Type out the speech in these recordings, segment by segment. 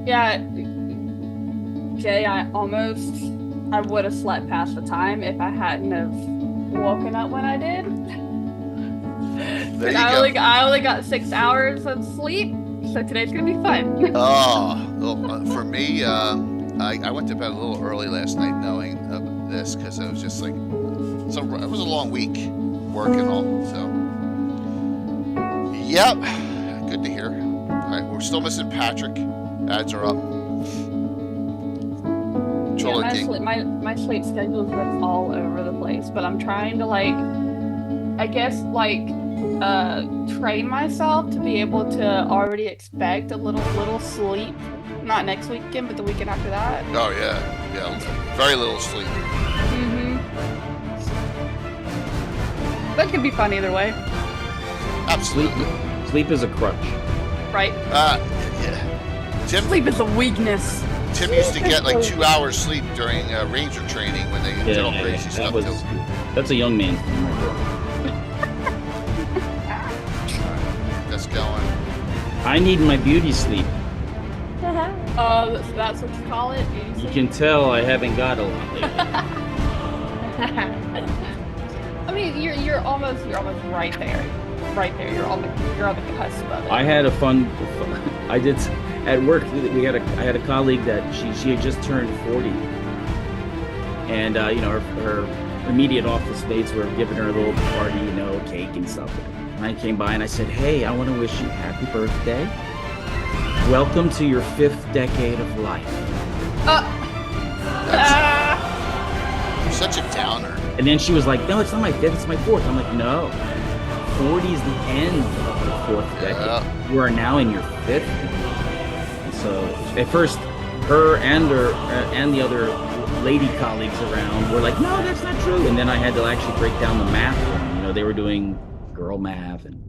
Yeah, Jay, I would have slept past the time if I hadn't have woken up when I did. There you I only got 6 hours of sleep, so today's gonna be fun. Well, for me, I went to bed a little early last night knowing of this because it was just like, so it was a long week working all. So, yep, good to hear. All right, we're still missing Patrick. Ads are up. My sleep schedule is all over the place, but I'm trying to train myself to be able to already expect a little sleep. Not next weekend, but the weekend after that. Oh yeah, very little sleep. That could be fun either way. Absolutely. Sleep is a crutch. Right. Yeah. Sleep is a weakness. Tim used to get like 2 hours sleep during ranger training when they did all crazy stuff. That's a young man. That's going. I need my beauty sleep. So that's what you call it? Beauty You sleep? can tell I haven't got a lot lately. I mean, you're almost right there. Right there. You're on the cusp of it. I had a fun. I did at work. I had a colleague that she had just turned 40, and her immediate office mates were giving her a little party, cake and stuff. And I came by and I said, "Hey, I want to wish you happy birthday. Welcome to your 5th decade of life." You're such a downer. And then she was like, "No, it's not my 5th, it's my 4th." I'm like, "No, 40 is the end of the 4th decade. You are now in your 5th." And so at first, her and the other lady colleagues around were like, "No, that's not true." And then I had to actually break down the math. They were doing girl math and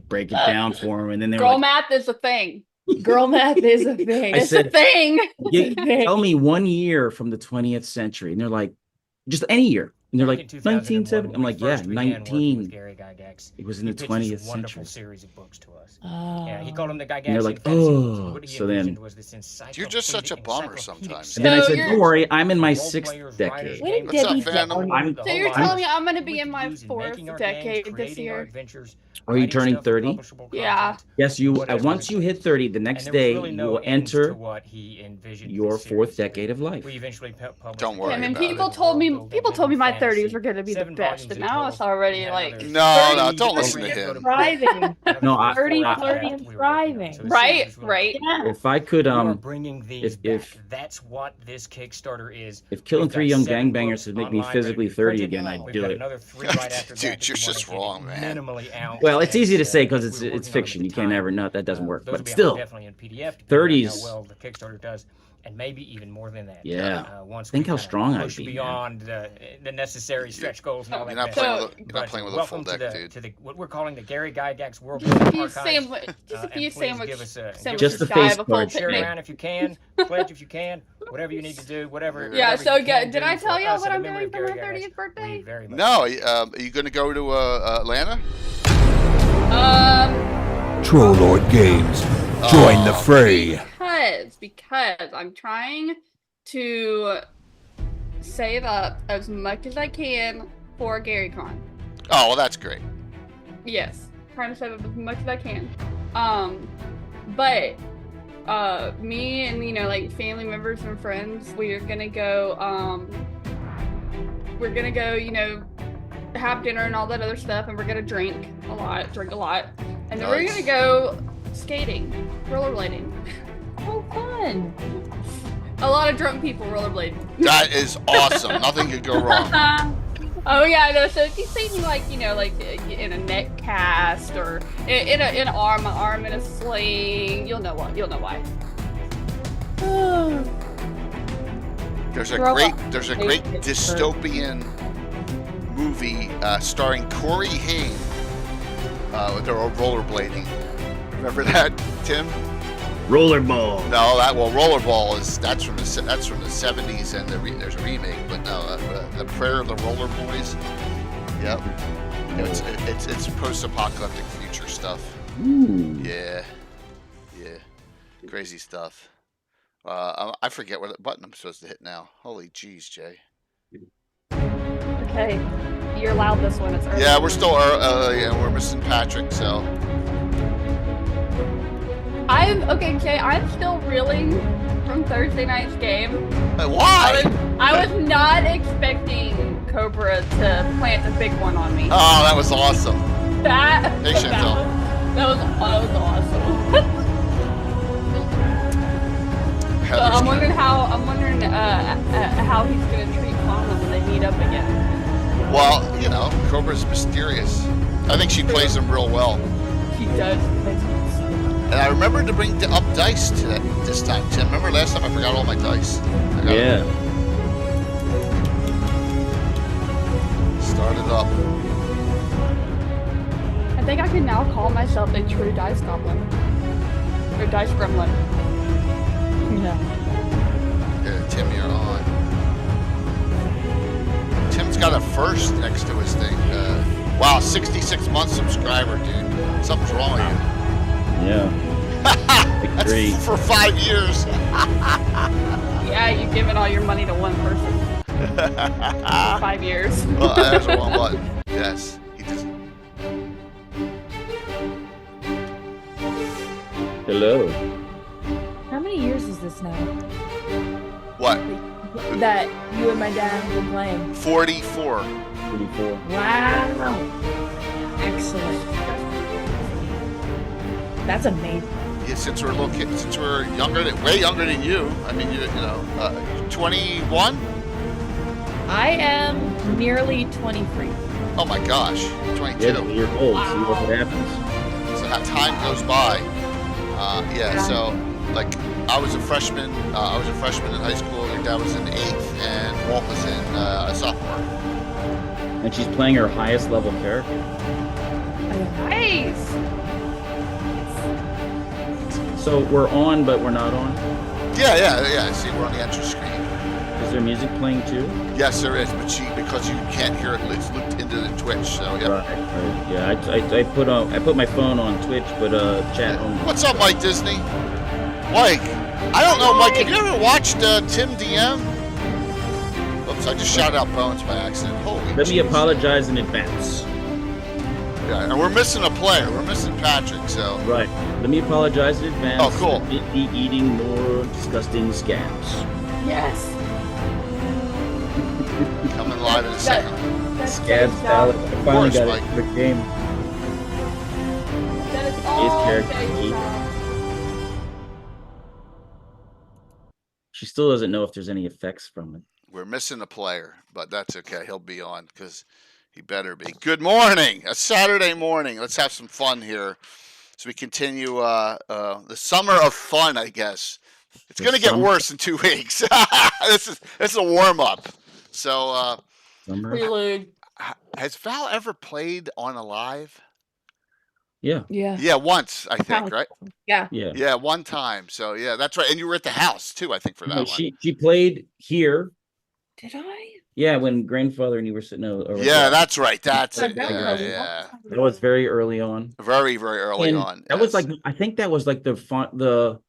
break it down for them. And then they were Girl like, math is a thing. Girl math is a thing. It's a thing. Tell me 1 year from the 20th century. And they're like, just any year. And they're like, 1970. I'm like, yeah, 19. It was in the 20th century. Series of books to us. Oh. Yeah, he called them the Gygaxian. And they're like, oh. So then. You're just such a bummer sometimes. And then I said, don't worry, I'm in my 6th decade. What did What's up, Debbie fam? tell you? So you're telling me I'm going to be in my 4th decade this year? Are you turning 30? Yeah. Yes, you. Once you hit 30, the next day you will enter your 4th decade of life. Don't worry. I mean, about people it. told me my 30s were going to be the best, and now it's already like No, don't listen to him. Thriving. No, 30, 40, and thriving. Right. Yeah. If I could, bringing these back. That's what this Kickstarter is. if killing 3 young gangbangers would make me physically 30 again, I'd do it. Dude, you're just wrong, man. Well, it's easy to say because it's fiction. You can't ever know that doesn't work. But still, 30s. Well, the Kickstarter does, and maybe even more than that. Yeah. Once Think we how kinda strong I'd push be, man. beyond the necessary stretch goals and all You're that. not But playing with a full welcome deck, dude. to the what we're calling the Gary Gygax World Just a Building few Archives. sandwich, Just the shy face of a full card. Share picnic. around if you can, pledge if you can, whatever you need to do, whatever. Yeah. whatever So you can did do I tell for y'all us what in I'm the memory doing of for my Gary Gygax. 30th birthday? We very much No, are you going to go to Atlanta? Troll Lord Games. Join the fray. Because I'm trying to save up as much as I can for GaryCon. Oh, well, that's great. Yes, trying to save up as much as I can. But me and family members and friends, we're gonna go. Have dinner and all that other stuff, and we're gonna drink a lot, and then we're Nice. gonna go skating, rollerblading. Oh, fun. A lot of drunk people rollerblading. That is awesome. Nothing could go wrong. Oh yeah, no. So if you see me in a neck cast or in an arm in a sling, you'll know what. You'll know why. There's a Grow great up. dystopian movie starring Corey Haim with their rollerblading. Remember that, Tim? Rollerball. No, Rollerball that's from the 70s, and there's a remake. But no, the Prayer of the Roller Boys. Yep. It's post-apocalyptic future stuff. Ooh. Yeah. Crazy stuff. I forget what button I'm supposed to hit now. Holy jeez, Jay. Okay, you're allowed this one. It's early. Yeah, we're still yeah, we're missing Patrick, so. Okay, Jay. I'm still reeling from Thursday night's game. Why? I was not expecting Cobra to plant a big one on me. Oh, that was awesome. That Hey, Chantel. that was awesome. So I'm wondering how he's gonna treat Fauna when they meet up again. Well, you know, Cobra's mysterious. I think she plays him real well. She does. And I remembered to bring up dice this time, Tim. Remember last time I forgot all my dice? Yeah. Start it up. I think I can now call myself a true dice goblin. Or dice gremlin. No. Here, Tim, you're on. Tim's got a first next to his thing. Wow, 66-month subscriber, dude. Something's wrong with you. Yeah. Agree. That's for 5 years. Yeah, you've given all your money to one person. For 5 years. Oh, there's the wrong button. Yes, he just. Hello. How many years is this now? What? That you and my dad have been playing. 44. 44. Wow. Excellent. That's amazing. Yeah, since we're little kids, since we're way younger than you. I mean, you know, 21. I am nearly 23. Oh my gosh, 22. Yeah, you're old. See what happens. So how time goes by. Yeah. So like, I was a freshman. I was a freshman in high school. Your dad was in 8th, and Walt was in a sophomore. And she's playing her highest level character. Nice! So we're on, but we're not on. Yeah. See, we're on the entry screen. Is there music playing too? Yes, there is, but because you can't hear it, it's looped into the Twitch. So yeah. Right. Yeah, I put my phone on Twitch, but chat only. What's up, Mike Disney? Mike, I don't know, Mike. Have you ever watched Tim DM? Oops, I just shouted out Bones by accident. Holy. Let me apologize in advance. Yeah, and we're missing a player. We're missing Patrick. So. Right. Let me apologize in advance. Oh, cool. Be eating more disgusting scabs. Yes. Coming live in a second. Scab salad. I finally course, got Mike. it for the game. That is all character Jay's key. fault. She still doesn't know if there's any effects from it. We're missing a player, but that's okay. He'll be on because he better be. Good morning. A Saturday morning. Let's have some fun here as we continue the summer of fun, I guess. It's going to get worse in 2 weeks. This is a warm-up. So, Summer? Prelude. has Val ever played on a live? Yeah. Yeah. Yeah, once, I think, right? Yeah. Yeah. Yeah, one time. So, yeah, that's right. And you were at the house, too, I think, for that No, one. she played here. Did I? Yeah, when grandfather and you were sitting over. Yeah, that's right. That's it. That Yeah, was a yeah. long time That was very early on. Very, very early And on. That was yes. like, I think that was like the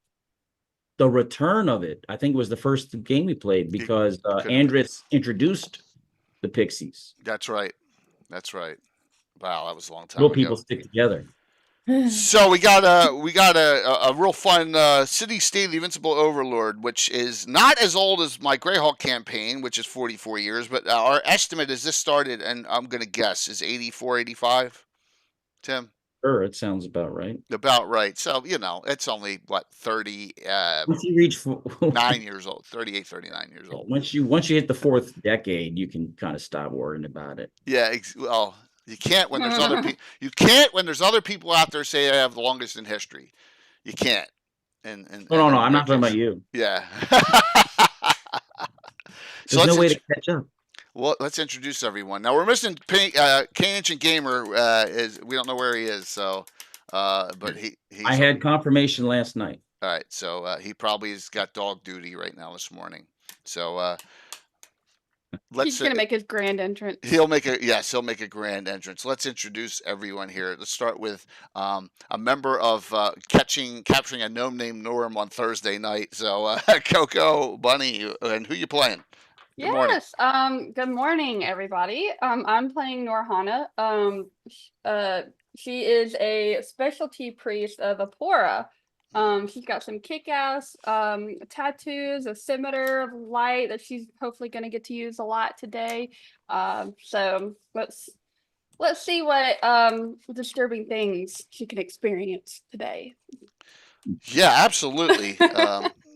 return of it. I think it was the first game we played because could've been. Andres introduced the Pixies. That's right. That's right. Wow, that was a long time Real ago. people stick together. So we got a real fun City State of the Invincible Overlord, which is not as old as my Greyhawk campaign, which is 44 years, but our estimate is this started, and I'm going to guess, is 84, 85, Tim? Sure, it sounds about right. About right. So, you know, it's only, what, 39 Once you reach years old, 38, 39 years old. once you hit the 4th decade, you can kind of stop worrying about it. Yeah, well, you can't when there's other people. You can't when there's other people out there say I have the longest in history. You can't. And No, I'm not talking about you. Yeah. There's no way to catch up. Well, let's introduce everyone. Now we're missing Kane Ancient Gamer. We don't know where he is. So, but he's. I had confirmation last night. All right, so he probably has got dog duty right now this morning. So. He's gonna make his grand entrance. He'll make a grand entrance. Let's introduce everyone here. Let's start with a member of capturing a gnome named Norm on Thursday night. So Coco, Bunny, and who you playing? Good morning. Yes. Good morning, everybody. I'm playing Norhana. She is a specialty priest of Apora. She's got some kick-ass tattoos, a scimitar of light that she's hopefully going to get to use a lot today. So let's see what disturbing things she can experience today. Yeah, absolutely.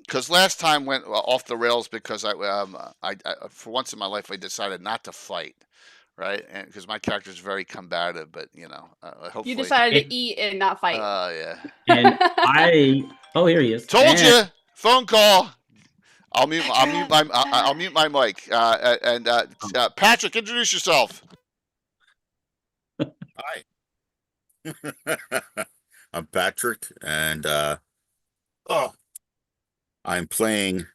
Because last time went off the rails because I for once in my life I decided not to fight, right? And because my character is very combative, but hopefully You decided to eat and not fight. Yeah. And here he is. Told you. Phone call. I'll mute my mic. Patrick, introduce yourself. Hi. I'm Patrick, and I'm playing.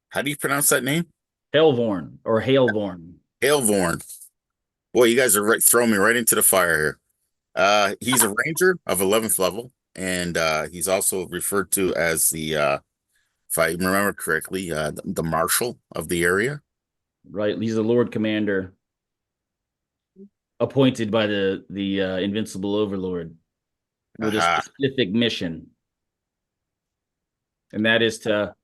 How do you pronounce that name? Hailvorn or Hailvorn. Hailvorn. Boy, you guys are throwing me right into the fire here. He's a ranger of 11th level, and he's also referred to as the, if I remember correctly, the marshal of the area. Right, he's the Lord Commander, appointed by the Invincible Overlord with a specific mission, and that is to.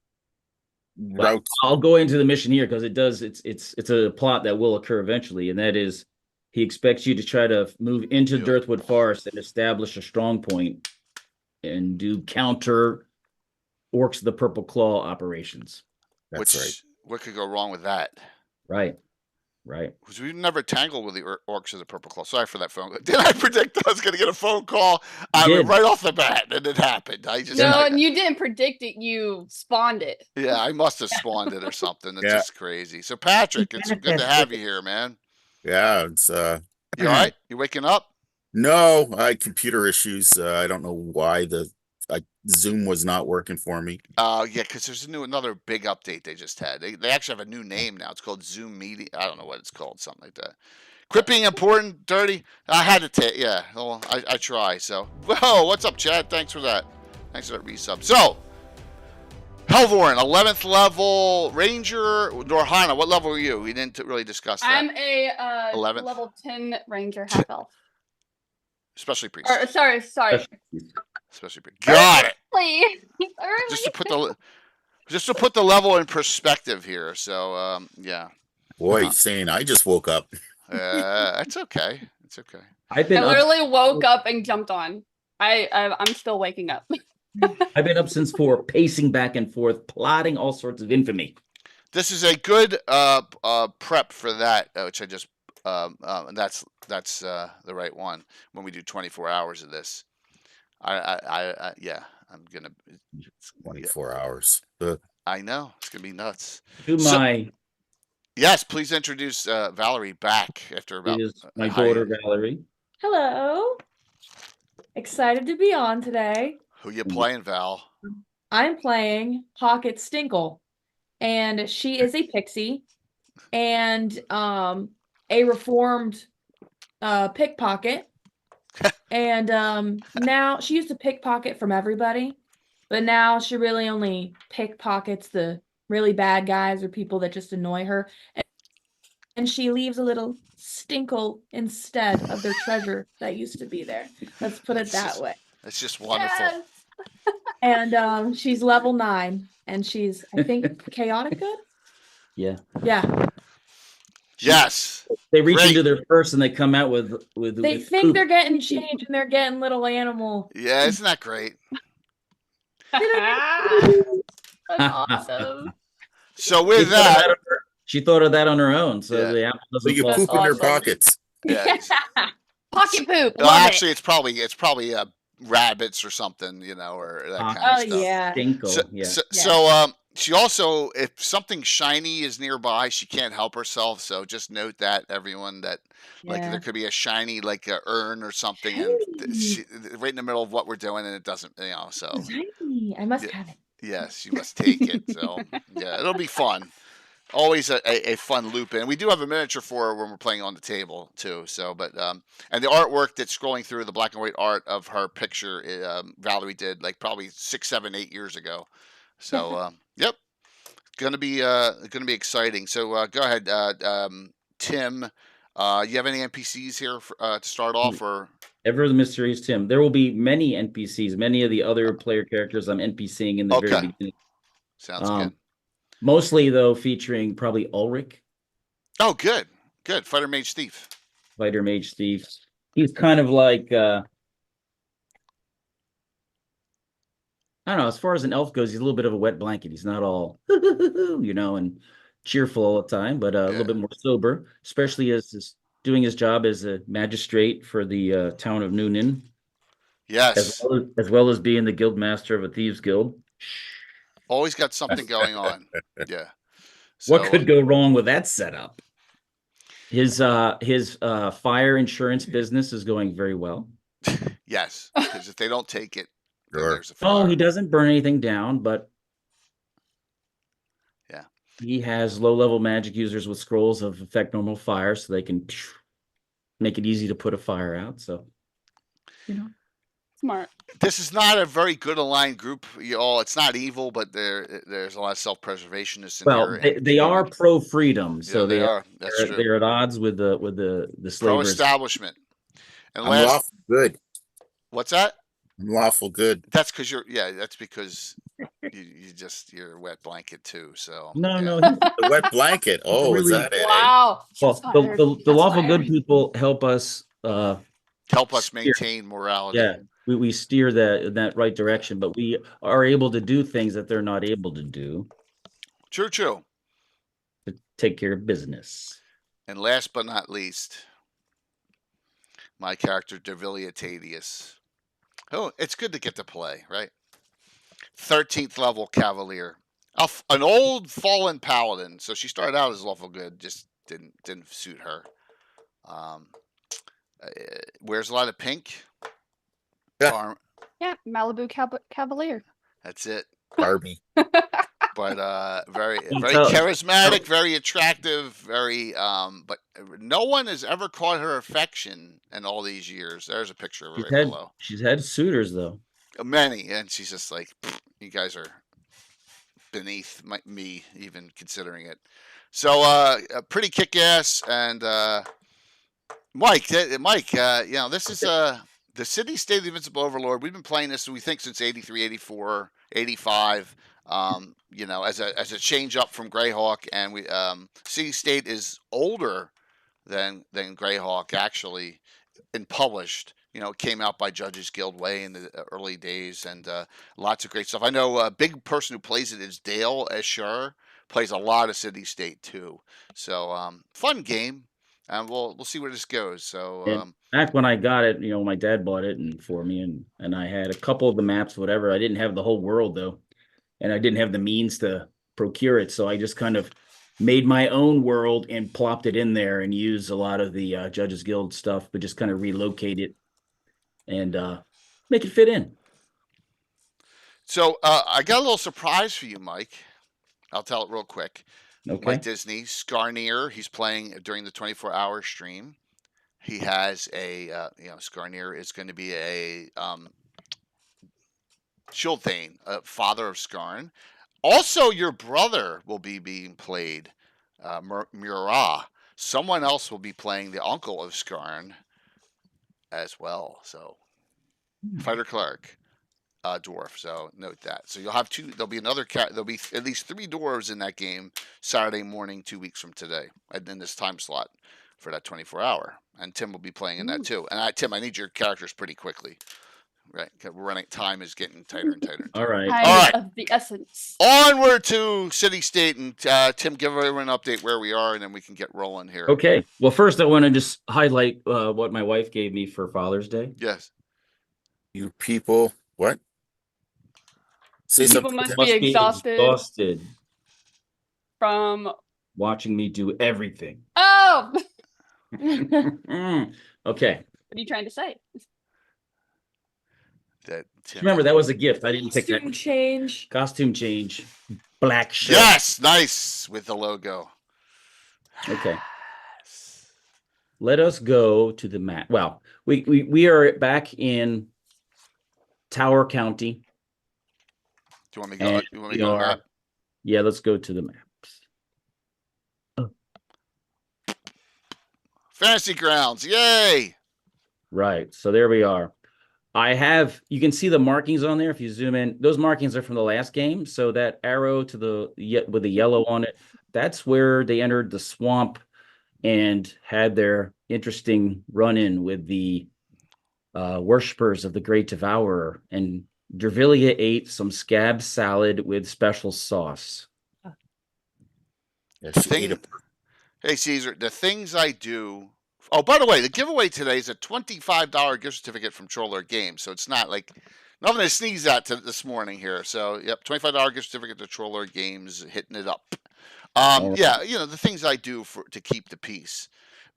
Well, I'll go into the mission here because it's a plot that will occur eventually, and that is he expects you to try to move into Dirtwood Forest and establish a strong point and do counter Orcs of the Purple Claw operations. That's right. What could go wrong with that? Right. Because we've never tangled with the Orcs of the Purple Claw. Sorry for that phone call. Did I predict I was going to get a phone call? I went right off the bat, and it happened. And you didn't predict it. You spawned it. Yeah, I must have spawned it or something. It's just crazy. So, Patrick, it's good to have you here, man. Yeah, it's you all right? You waking up? No, I had computer issues. I don't know why the Zoom was not working for me. Yeah, because there's another big update they just had. They actually have a new name now. It's called Zoom Media. I don't know what it's called, something like that. Quit being important, dirty. I had to take. Yeah, well, I try. So, whoa, what's up, Chad? Thanks for that. Thanks for that resub. So, Hailvorn, 11th level ranger. Norhana, what level are you? We didn't really discuss that. I'm a 11th level 10 ranger half elf. Especially priest. Sorry. Especially priest. Got it. Early. Just to put the level in perspective here. So yeah. Boy, saying I just woke up. It's okay. It's okay. I literally woke up and jumped on. I'm still waking up. I've been up since 4, pacing back and forth, plotting all sorts of infamy. This is a good prep for that, which I just that's the right one when we do 24 hours of this. I'm gonna 24 hours. I know it's gonna be nuts. Yes, please introduce Valerie back after about. My daughter Valerie. Hello. Excited to be on today. Who you playing, Val? I'm playing Pocket Stinkle, and she is a pixie and a reformed pickpocket. And now she used to pickpocket from everybody, but now she really only pickpockets the really bad guys or people that just annoy her. And she leaves a little stinkle instead of their treasure that used to be there. Let's put it that way. It's just wonderful. Yes. And she's level 9, and she's, I think, chaotic good? Yeah. Yes. They reach into their purse and they come out with They think they're getting change and they're getting little animal. Yeah, isn't that great? That's awesome. So with that, she thought of that on her own. So the apple doesn't you fall. poop in their pockets. Yeah. Pocket poop. Well, actually, it's probably rabbits or something, or that kind of stuff. Yeah. So she also, if something shiny is nearby, she can't help herself. So just note that, everyone, that there could be a shiny, like a urn or something, and right in the middle of what we're doing, and it doesn't, so. Shiny. I must have it. Yes, you must take it. So yeah, it'll be fun. always a fun loop in. We do have a miniature for her when we're playing on the table too. So, but and the artwork that's scrolling through the black and white art of her picture, Valerie did like probably 6, 7, 8 years ago. So, yep, gonna be exciting. So go ahead, Tim. You have any NPCs here to start off, or Ever the mysterious Tim? There will be many NPCs. Many of the other player characters I'm NPCing in the very okay? beginning. Sounds good. Mostly though, featuring probably Ulrich, Oh, good, good. Fighter Mage Thief. Fighter Mage Thief. He's kind of like I don't know, as far as an elf goes, he's a little bit of a wet blanket. He's not all, and cheerful all the time, but a little bit more sober, especially as doing his job as a magistrate for the town of Noonan. Yes. As well as being the guild master of a thieves guild. Always got something going on. Yeah. So, what could go wrong with that setup? His fire insurance business is going very well. Yes, because if they don't take it, Sure. there's a fire. Oh, he doesn't burn anything down, but yeah, he has low-level magic users with scrolls of affect normal fire, so they can make it easy to put a fire out. So, Smart. This is not a very good aligned group, y'all. It's not evil, but there's a lot of self-preservationists in well, here. they are pro-freedom, so yeah, they are. That's true. They're at odds with the slavers. Pro-establishment. And I'm lawful good. What's that? I'm lawful good. That's because that's because you're a wet blanket too. So no, The wet blanket. Oh, Really? is that it? Wow. well, Shots fired. the Shots lawful good fired. people help us maintain morality. Yeah, we steer that right direction, but we are able to do things that they're not able to do True. to take care of business. And last but not least, my character Dervilia Tadius. Oh, it's good to get to play, right? 13th level Cavalier. An old fallen paladin. So she started out as lawful good, just didn't suit her. Wears a lot of pink. Yeah. Yeah, Malibu Cavalier. That's it. Barbie. But very charismatic, very attractive, very but no one has ever caught her affection in all these years. There's a picture of her right below. She's had suitors though. Many, and she's just like, you guys are beneath me even considering it. So pretty kick-ass. And Mike, this is the City State of the Invincible Overlord. We've been playing this, we think, since 83, 84, 85. As a change up from Greyhawk, and we City State is older than Greyhawk actually, and published. It came out by Judges Guild way in the early days, and lots of great stuff. I know a big person who plays it is Dale Escher, plays a lot of City State too. So fun game, and we'll see where this goes. So back when I got it, my dad bought it for me, and I had a couple of the maps, whatever. I didn't have the whole world though, and I didn't have the means to procure it, so I just kind of made my own world and plopped it in there and used a lot of the Judges Guild stuff, but just kind of relocate it and make it fit in. So I got a little surprise for you, Mike. I'll tell it real quick. Okay. Mike Disney, Skarnir, he's playing during the 24-hour stream. He has Skarnir is going to be a Shieldthane, father of Skarn. Also, your brother will be being played, Murat. Someone else will be playing the uncle of Skarn as well. So, fighter cleric, dwarf. So note that. So you'll have two. There'll be there'll be at least 3 dwarves in that game Saturday morning, 2 weeks from today, and in this time slot for that 24-hour. And Tim will be playing in that too. And Tim, I need your characters pretty quickly. Right, time is getting tighter and tighter. All right. All right. Of the essence. Onward to City State, and Tim, give everyone an update where we are, and then we can get rolling here. Okay. Well, first I want to just highlight what my wife gave me for Father's Day. Yes. You people, what? Say People something. must be exhausted from watching me do everything. Oh. Okay. What are you trying to say? That Remember, that was a gift. I didn't pick that. Costume change. Costume change. Black shirt. Yes, nice with the logo. Okay. Let us go to the map. Well, we are back in Tower County. Do you want me to go? You want me to go to the map? Yeah, let's go to the maps. Fantasy Grounds, yay! Right. So there we are. You can see the markings on there if you zoom in. Those markings are from the last game. So that arrow to with the yellow on it, that's where they entered the swamp and had their interesting run-in with the worshippers of the Great Devourer. And Dervilia ate some scab salad with special sauce. Yeah, Hey, Caesar, the things I do. Oh, by the way, the giveaway today is a $25 gift certificate from Troller Games. So it's not like nothing to sneeze at this morning here. So, yep, $25 gift certificate to Troller Games, hitting it up. Yeah, the things I do to keep the peace.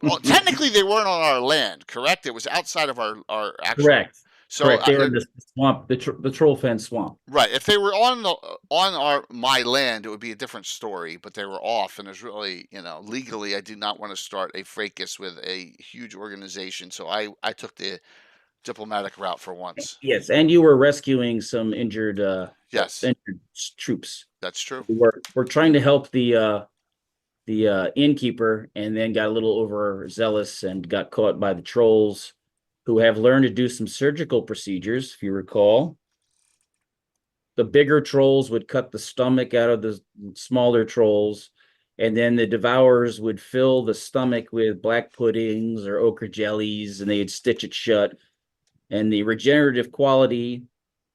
Well, technically, they weren't on our land, correct? It was outside of our actual. Correct. So correct. They were in the swamp, the troll fence swamp. Right. If they were on my land, it would be a different story. But they were off, and there's really, legally, I did not want to start a fracas with a huge organization. So I took diplomatic route for once. Yes, and you were rescuing some injured injured troops. That's true. We're trying to help the innkeeper, and then got a little overzealous and got caught by the trolls, who have learned to do some surgical procedures. If you recall, the bigger trolls would cut the stomach out of the smaller trolls, and then the devourers would fill the stomach with black puddings or ochre jellies, and they'd stitch it shut. And the regenerative quality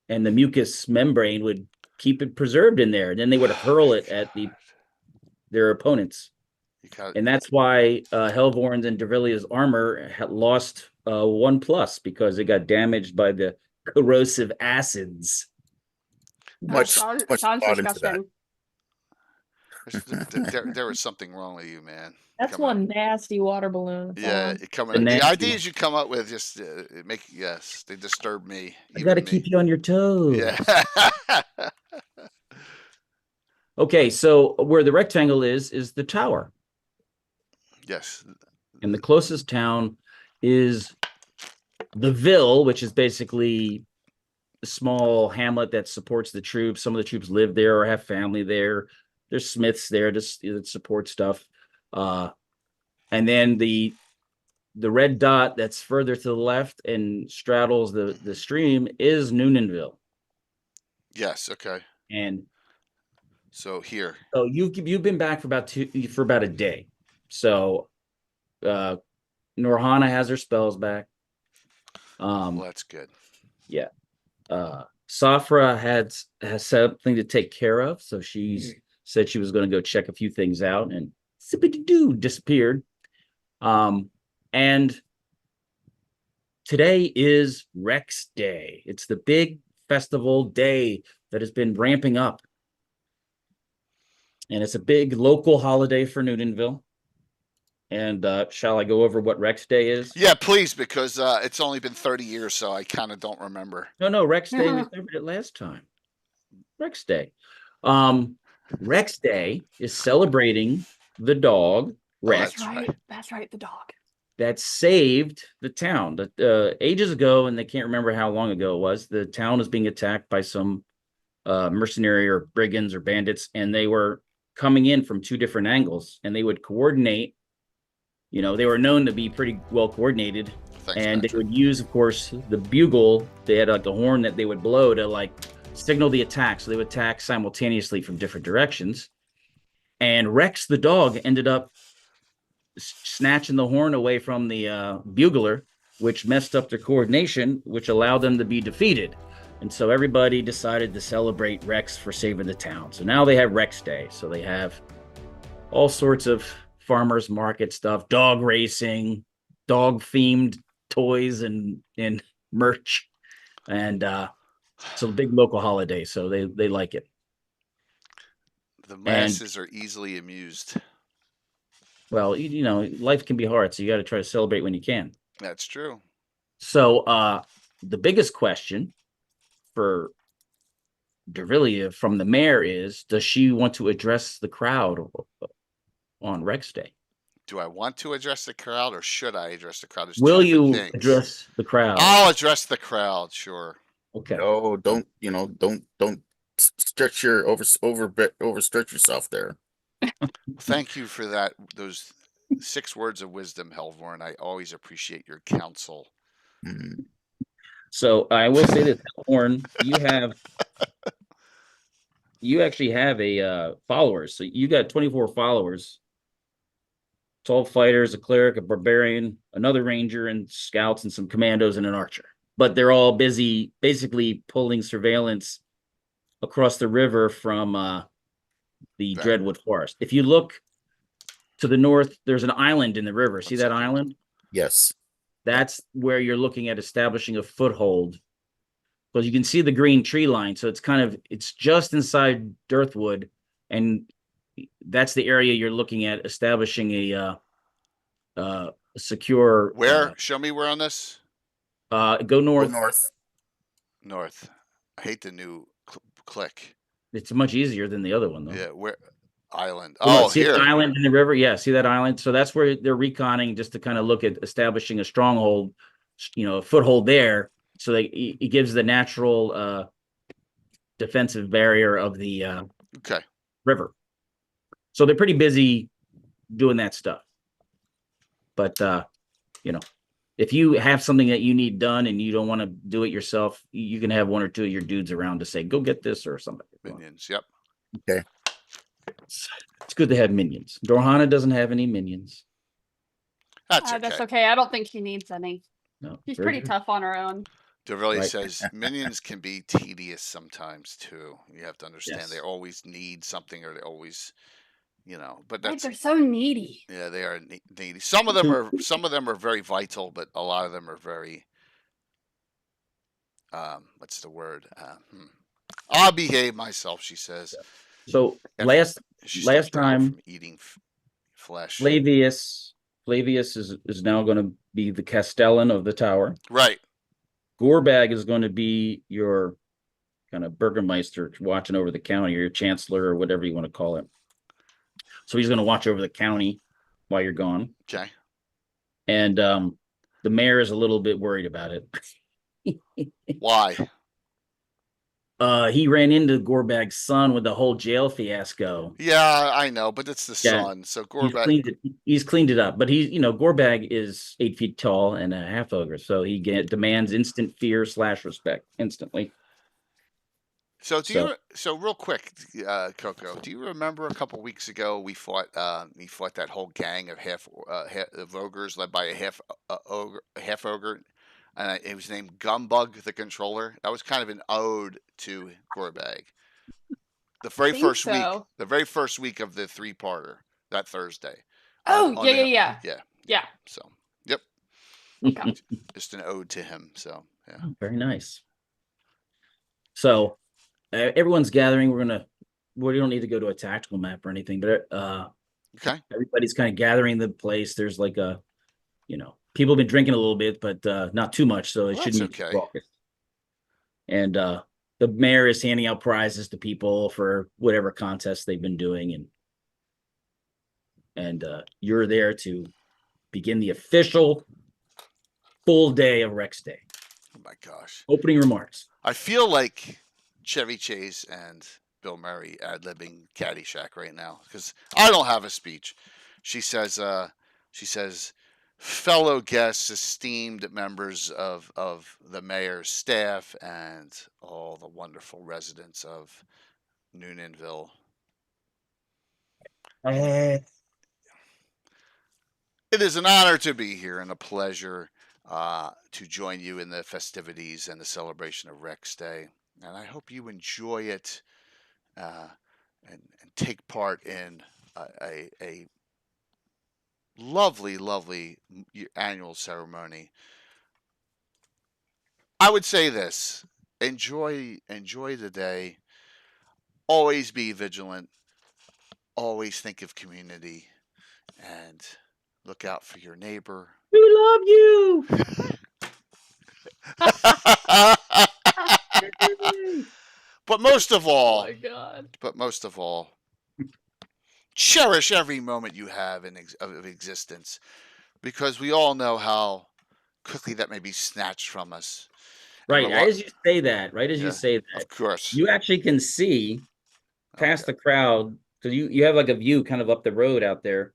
and the mucous membrane would keep it preserved in there. And then they would hurl it at their opponents. And that's why Hellvorn's and Dervilia's armor had lost 1+, because it got damaged by the corrosive acids. Sounds disgusting. There was something wrong with you, man. That's one nasty water balloon. Yeah, the ideas you come up with just they disturb me. I got to keep you on your toes. Yeah. Okay, so where the rectangle is the tower. Yes. And the closest town is the Ville, which is basically a small hamlet that supports the troops. Some of the troops live there or have family there. There's smiths there that support stuff. And then the red dot that's further to the left and straddles the stream is Noonanville. Yes. Okay. And so here. So you've been back for about a day. So Norhana has her spells back. Well, that's good. Yeah. Safra has something to take care of, so she's said she was going to go check a few things out, and zippity-doo disappeared. And today is Rex Day. It's the big festival day that has been ramping up. And it's a big local holiday for Newtonville. And shall I go over what Rex Day is? Yeah, please, because it's only been 30 years, so I kind of don't remember. No, Rex Day, we covered it last time. Rex Day. Rex Day is celebrating the dog, Rex. That's right, the dog. That saved the town. Ages ago, and they can't remember how long ago it was, the town was being attacked by some mercenary or brigands or bandits, and they were coming in from two different angles, and they would coordinate. They were known to be pretty well coordinated. Thanks, and Patrick. They would use, of course, the bugle. They had like a horn that they would blow to signal the attack. So they would attack simultaneously from different directions. And Rex the dog ended up snatching the horn away from the bugler, which messed up their coordination, which allowed them to be defeated. And so everybody decided to celebrate Rex for saving the town. So now they have Rex Day. So they have all sorts of farmers market stuff, dog racing, dog themed toys and merch. And it's a big local holiday. So they like it. The masses are easily amused. Well, life can be hard, so you got to try to celebrate when you can. That's true. So the biggest question for Dervilia from the mayor is, does she want to address the crowd on Rex Day? Do I want to address the crowd or should I address the crowd? There's two Will different you things. address the crowd? I'll address the crowd, sure. Okay. No, don't stretch your overstretch yourself there. Thank you for that. Those 6 words of wisdom, Helvorn. I always appreciate your counsel. Mm. So I will say this, Horn, you actually have a followers. So you got 24 followers. 12 fighters, a cleric, a barbarian, another ranger, and scouts, and some commandos, and an archer. But they're all busy basically pulling surveillance across the river from the Dreadwood Forest. If you look to the north, there's an island in the river. See that island? Yes. That's where you're looking at establishing a foothold. Because you can see the green tree line. So it's just inside Dirthwood. And that's the area you're looking at establishing a secure. Where? Show me where on this. Go north. Go north. North. I hate the new click. It's much easier than the other one, though. Yeah, where island? Oh, Oh, see here. the island in the river? Yeah, see that island? So that's where they're reconning, just to kind of look at establishing a stronghold, a foothold there. So it gives the natural defensive barrier of the river. So they're pretty busy doing that stuff. But if you have something that you need done and you don't want to do it yourself, you can have one or two of your dudes around to say, go get this or something. Minions, yep. Okay. It's good to have minions. Dorhana doesn't have any minions. That's okay. That's okay. I don't think she needs any. No, She's pretty tough on her own. Dervilia says minions can be tedious sometimes too. You have to understand they always need something, or they always, but that's they're so needy. Yeah, they are needy. Some of them are very vital, but a lot of them are very what's the word? I'll behave myself, she says. So last time from eating flesh. Flavius is now going to be the Castellan of the tower. Right. Gorbag is going to be your kind of Burgermeister watching over the county, or your chancellor, or whatever you want to call it. So he's going to watch over the county while you're gone. Okay. And the mayor is a little bit worried about it. Why? He ran into Gorbag's son with the whole jail fiasco. Yeah, I know, but it's the son. So Gorbag he's cleaned it up. But Gorbag is 8 feet tall and a half ogre, so he demands instant fear / respect instantly. So real quick, Coco, do you remember a couple weeks ago we fought that whole gang of half of ogres led by a half ogre, and it was named Gumbug the Controller. That was kind of an ode to Gorbag. The very first week of the 3-parter that Thursday. Oh, yeah. So, yep. Okay. Just an ode to him. So, yeah. Oh, very nice. So, everyone's gathering. We don't need to go to a tactical map or anything, but okay. Everybody's kind of gathering the place. There's like people have been drinking a little bit, but not too much, so it shouldn't be okay. And the mayor is handing out prizes to people for whatever contest they've been doing, and you're there to begin the official full day of Rex Day. Oh my gosh! Opening remarks. I feel like Chevy Chase and Bill Murray ad-libbing Caddyshack right now, because I don't have a speech. She says, fellow guests, esteemed members of the mayor's staff, and all the wonderful residents of Noonanville. It is an honor to be here and a pleasure to join you in the festivities and the celebration of Rex Day. And I hope you enjoy it and take part in a lovely, lovely annual ceremony. I would say this: enjoy the day. Always be vigilant. Always think of community, and look out for your neighbor. We love you. But most of all, God. cherish every moment you have of existence, because we all know how quickly that may be snatched from us. Right as you say that, Of course. you actually can see past the crowd, because you have like a view kind of up the road out there.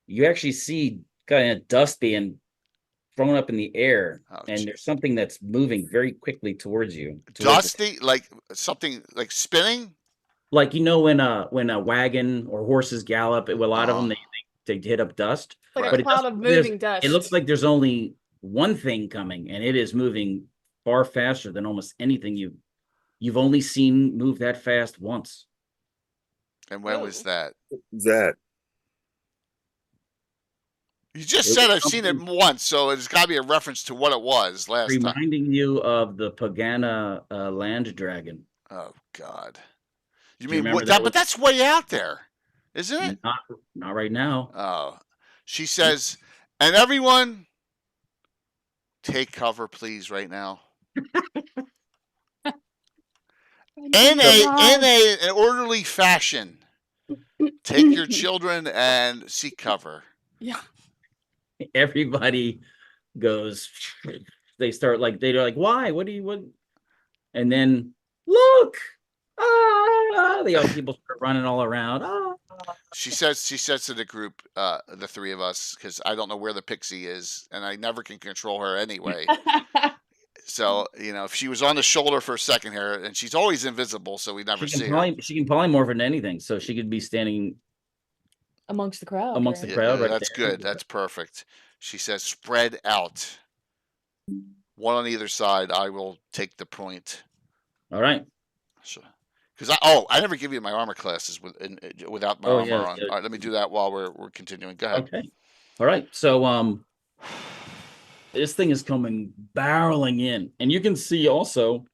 You actually see kind of dust being thrown up in the air, and there's something that's moving very quickly towards you. Dusty, like something like spinning. Like when a wagon or horses gallop, a lot of them they hit up dust. Like but a cloud of moving dust. It looks like there's only one thing coming, and it is moving far faster than almost anything you've only seen move that fast once. And when was that? That You just said I've seen it once, so it's got to be a reference to what it was last time. Reminding you of the Pagana land dragon. Oh God! You Do you mean remember that but that's way out there, isn't it? Not right now. Oh, she says, and everyone, take cover, please, right now. In an orderly fashion, take your children and seek cover. Yeah. Everybody goes. They're like, why? What? And then look. People start running all around. She says to the group, the three of us, because I don't know where the pixie is, and I never can control her anyway. So, if she was on the shoulder for a second here, and she's always invisible, so we never see her. She can polymorph into anything, so she could be standing amongst the crowd. The crowd, right? That's good. That's perfect. She says, spread out. One on either side. I will take the point. All right. So, because I never give you my armor classes without my armor on. All right, let me do that while we're continuing. Go ahead. Okay. All right. So this thing is coming barreling in, and you can see also,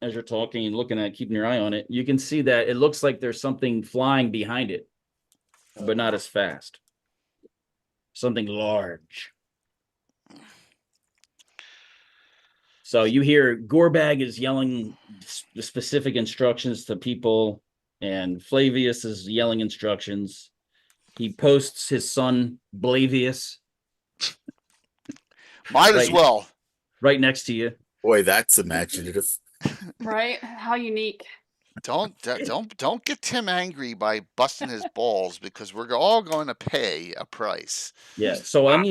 as you're talking and looking at keeping your eye on it, you can see that it looks like there's something flying behind it, but not as fast. Something large. So you hear Gorbag is yelling the specific instructions to people, and Flavius is yelling instructions. He posts his son Blavius. Might as well. Right next to you. Boy, that's imaginative. Right? How unique. Don't get Tim angry by busting his balls, because we're all going to pay a price. Yeah. So let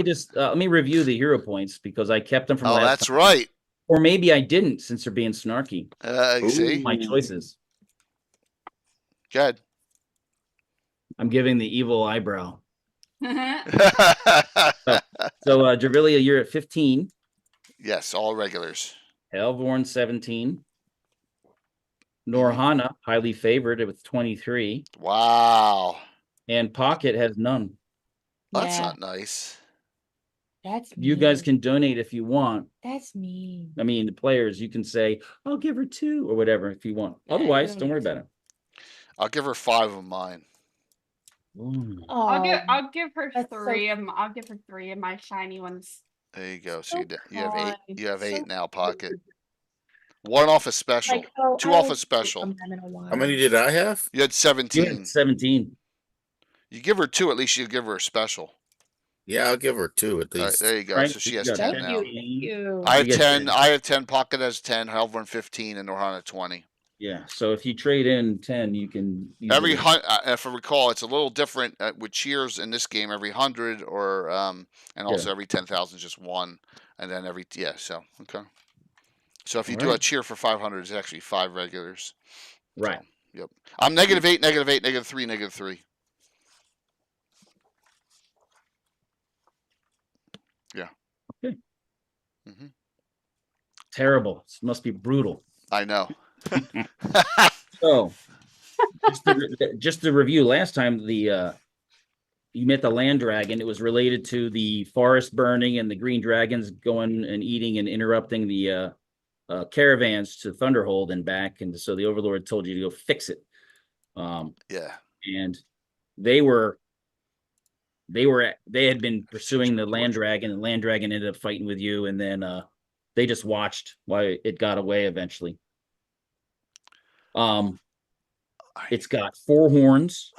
me review the hero points, because I kept them from last time. That's right. Or maybe I didn't, since they're being snarky. See? My choices. Good. I'm giving the evil eyebrow. So Dravilia, you're at 15. Yes, all regulars. Helvorn 17. Norhana, highly favored with 23. Wow. And Pocket has none. That's not nice. That's you guys can donate if you want. That's me. I mean, the players, you can say, I'll give her 2 or whatever if you want. Otherwise, don't worry about it. I'll give her 5 of mine. I'll give her 3 of I'll give her 3 of my shiny ones. There you go. So you have 8. You have 8 now, Pocket. 1 off a special. 2 off a special. How many did I have? You had 17. You had 17. You give her 2, at least you give her a special. Yeah, I'll give her 2 at least. Right, there you go. Right. So she has 10 now. Thank you. I have 10. I have 10. Pocket has 10. Helvorn 15, and Norhana 20. Yeah. So if you trade in 10, you can every if I recall, it's a little different with cheers in this game. Every 100 or and also every 10,000 is just 1, and then every So okay. So if you do a cheer for 500, it's actually 5 regulars. Right. So, yep. I'm -8, -8, -3, -3. Yeah. Okay. Mm-hmm. Terrible. This must be brutal. I know. So, just to review, last time you met the land dragon. It was related to the forest burning and the green dragons going and eating and interrupting the caravans to Thunderhold and back, and so the Overlord told you to go fix it. Yeah. And they had been pursuing the land dragon, and the land dragon ended up fighting with you, and then they just watched while it got away eventually. It's got 4 horns.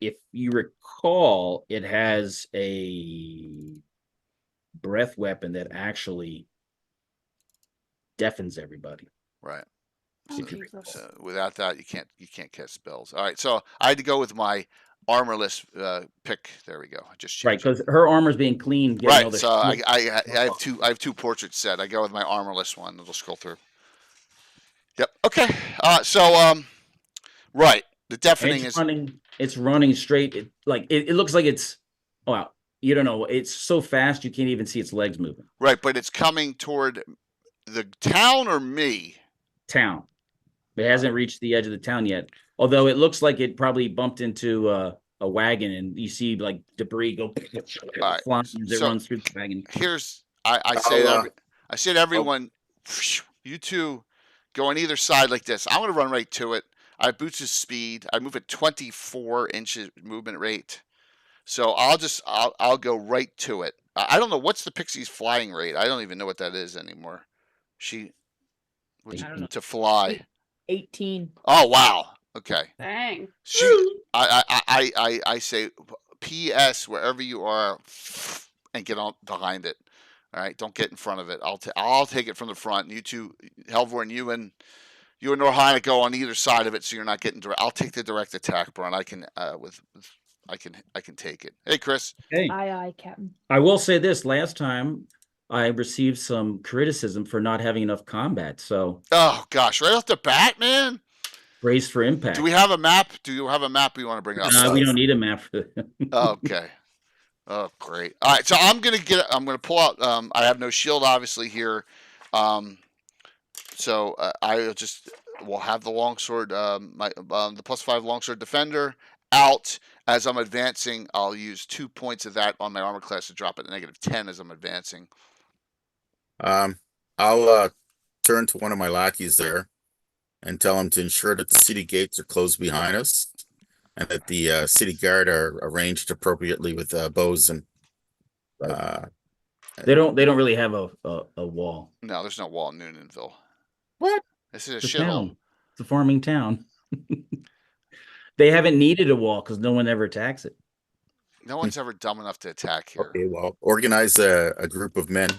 If you recall, it has a breath weapon that actually deafens everybody. Right. Oh, So, Jesus. so without that, you can't cast spells. All right. So I had to go with my armorless pick. There we go. I just Right, changed it. because her armor's being clean, getting all Right. the So shit. I have two portraits set. I go with my armorless one. It'll scroll through. Yep. Okay. Right. The And deafening is it's running straight. It looks like it's wow. You don't know. It's so fast you can't even see its legs moving. right, but it's coming toward the town or me. Town. It hasn't reached the edge of the town yet. Although it looks like it probably bumped into a wagon, and you see like debris go right. flying as it So runs through the wagon. Here's I say to everyone, you two go on either side like this. I'm gonna run right to it. I have Boots' speed. I move at 24 inches movement rate. So I'll go right to it. I don't know what's the pixie's flying rate. I don't even know what that is anymore. To fly. 18. Oh wow. Okay. Dang. I say P.S. wherever you are, and get on behind it. All right, don't get in front of it. I'll take it from the front. You two, Helvor, you and Norhina go on either side of it, so you're not getting direct. I'll take the direct attack, Brian. I can I can take it. Hey, Chris. Hey, Aye, Captain. I will say this: last time I received some criticism for not having enough combat, so Oh gosh, right off the bat, man. brace for impact. Do we have a map? Do you have a map you want to bring up? We don't need a map for that. Okay. Oh, great. All right, so I'm gonna pull out. I have no shield, obviously here. So we'll have the longsword, the +5 longsword defender out as I'm advancing. I'll use 2 points of that on my armor class to drop it to -10 as I'm advancing. I'll turn to one of my lackeys there and tell him to ensure that the city gates are closed behind us, and that the city guard are arranged appropriately with bows and. They don't really have a wall. No, there's no wall in Noonanville. What? This is a It's a shithole. town. It's a farming town. They haven't needed a wall because no one ever attacks it. No one's ever dumb enough to attack here. Okay, well, organize a group of men,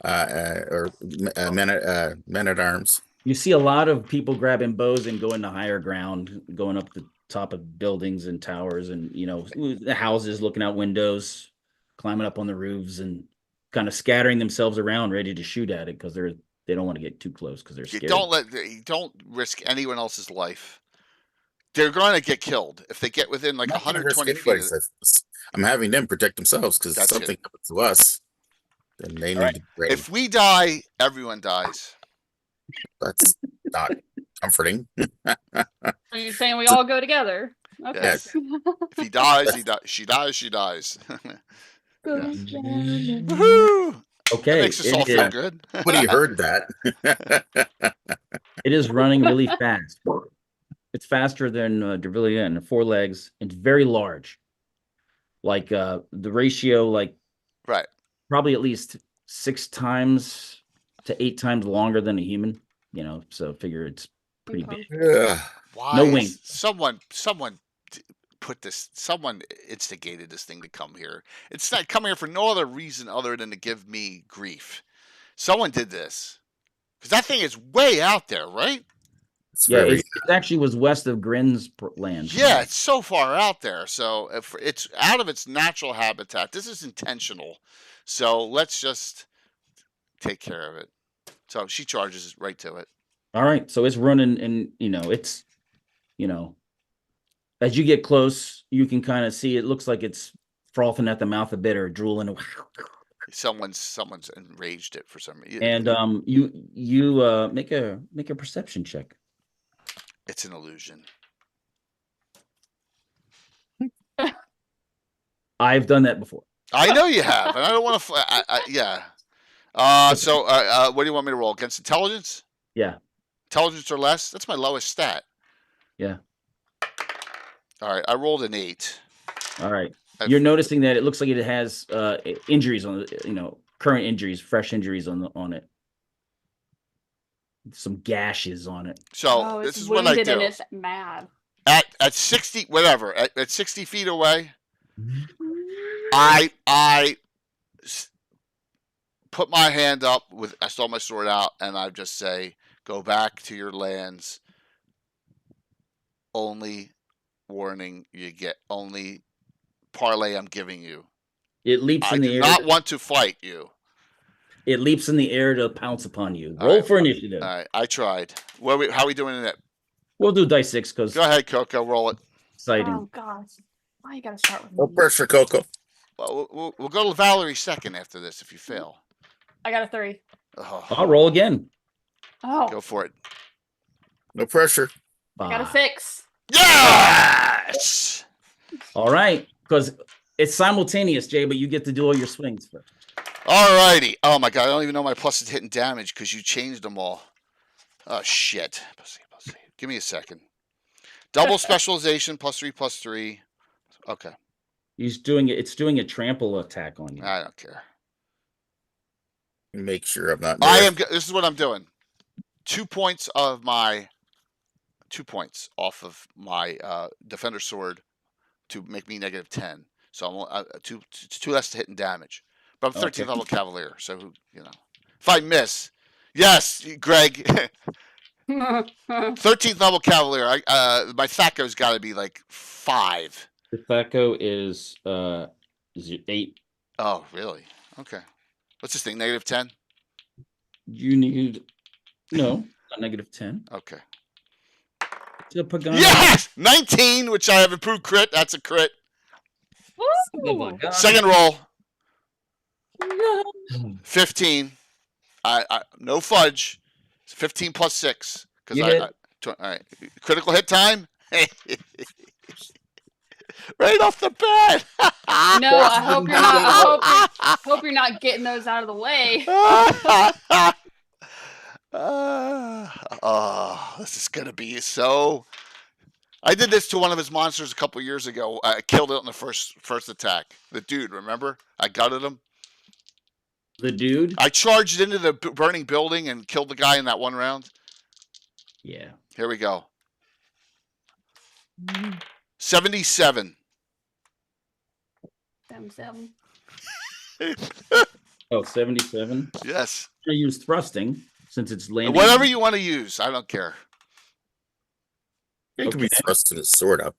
or men at arms. You see a lot of people grabbing bows and going to higher ground, going up the top of buildings and towers, and the houses, looking out windows, climbing up on the roofs, and kind of scattering themselves around, ready to shoot at it because they don't want to get too close because they're scared. You don't risk anyone else's life. They're going to get killed if they get within like 120 feet. I'm having them protect themselves because if something happens to us, then they need to be ready. If we die, everyone dies. That's not comforting. Are you saying we all go together? Okay. Yes. If he dies, he dies. She dies, she dies. Woohoo! Okay. That makes us all feel good. Nobody heard that. It is running really fast. It's faster than Drevilian, 4 legs. It's very large. Like the ratio, right, probably at least 6 times to 8 times longer than a human. So figure it's pretty big. Why? No wing. Someone put this. Someone instigated this thing to come here. It's not coming here for no other reason other than to give me grief. Someone did this because that thing is way out there, right? It actually was west of Grin's land. Yeah, it's so far out there. So if it's out of its natural habitat, this is intentional. So let's just take care of it. So she charges right to it. All right. So it's running, and it's, as you get close, you can kind of see it looks like it's frothing at the mouth a bit or drooling. Someone's enraged it for some reason. And you make a perception check. It's an illusion. I've done that before. I know you have, and I don't want to. Yeah. So what do you want me to roll against intelligence? Yeah. Intelligence or less. That's my lowest stat. Yeah. All right. I rolled an 8. All right. You're noticing that it looks like it has injuries on current injuries, fresh injuries on it. Some gashes on it. So it's this is what I wounded and do. it's mad. At 60, whatever, at 60 feet away, I put my hand up I stole my sword out, and I just say, "Go back to your lands. Only warning you get. Only parlay I'm giving you. It leaps I in the do air. not want to fight you." It leaps in the air to pounce upon you. Roll for initiative. All right, I tried. How are we doing in it? We'll do dice 6 because Go ahead, Coco. Roll it. exciting. Oh gosh, why you gotta start with No me? pressure, Coco. Well, we'll go to Valerie second after this if you fail. I got a 3. I'll roll again. Oh, Go for it. No pressure. I got a 5. 6. Yes! All right, because it's simultaneous, Jay, but you get to do all your swings first. All righty. Oh my god, I don't even know my pluses hitting damage because you changed them all. Oh shit. Give me a second. Double specialization +3/+3. Okay. He's doing it. It's doing a trample attack on you. I don't care. Make sure I'm not. This is what I'm doing. 2 points off of my defender sword to make me -10. So I'm two less to hit and damage. But I'm 13th level cavalier, so if I miss, yes, Greg. 13th level cavalier. My THACO's got to be like 5. The THACO is 8. Oh, really? Okay. What's this thing? -10? You need not -10. Okay. The Pagano. Yes! 19, which I have improved crit. That's a crit. Woo! Second roll. 15. I no fudge. 15 plus 6. You hit. All right. Critical hit time. Right off the bat. No, I hope you're not. Hope you're not getting those out of the way. Oh, this is gonna be so. I did this to one of his monsters a couple years ago. I killed it on the first attack. The dude, remember? I gutted him. The dude? I charged into the burning building and killed the guy in that one round. Yeah. Here we go. 77. 77. Oh, 77? Yes. I use thrusting since it's landing. Whatever you want to use. I don't care. You can be thrusting his sword up.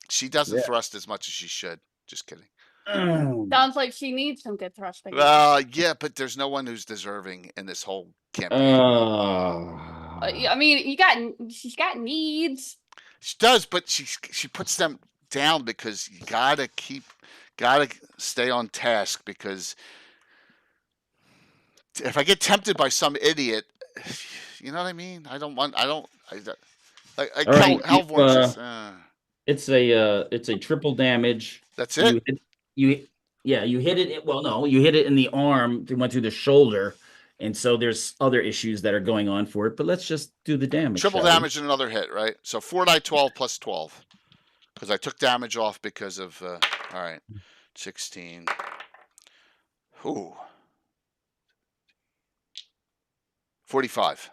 She doesn't thrust as much as she should. Just kidding. Sounds like she needs some good thrusting. Yeah, but there's no one who's deserving in this whole campaign. I mean, she's got needs. She does, but she puts them down because you gotta stay on task, because if I get tempted by some idiot, you know what I mean? I kill Hellvorns. It's a triple damage. That's it. You hit it. Well, no, you hit it in the arm. It went through the shoulder, and so there's other issues that are going on for it. But let's just do the damage. Triple damage and another hit, right? So 4d12 plus 12, because I took damage off because of. All right, 16. Ooh. 45.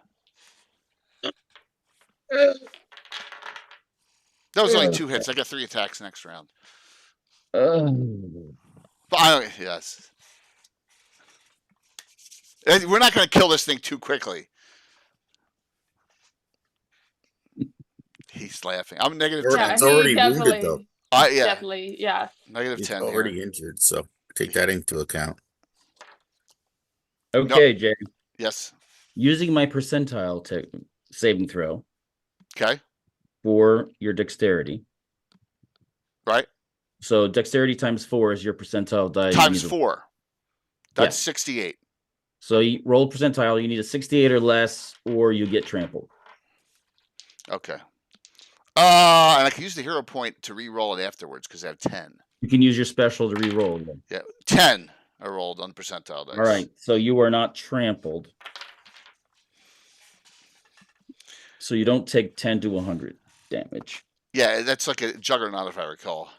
That was only 2 hits. I got 3 attacks next round. But yes. We're not going to kill this thing too quickly. He's laughing. I'm -10. It's already wounded, though. Definitely, yeah. -10. He's already injured, so take that into account. Okay, Jay. Yes. Using my percentile saving throw. Okay. For your dexterity. Right. So dexterity times 4 is your percentile die. Times 4. That's 68. So you roll percentile. You need a 68 or less, or you get trampled. Okay. And I can use the hero point to re-roll it afterwards because I have 10. You can use your special to re-roll again. Yeah, 10 I rolled on percentile dice. All right, so you are not trampled. So you don't take 10 to 100 damage. Yeah, that's like a juggernaut if I recall.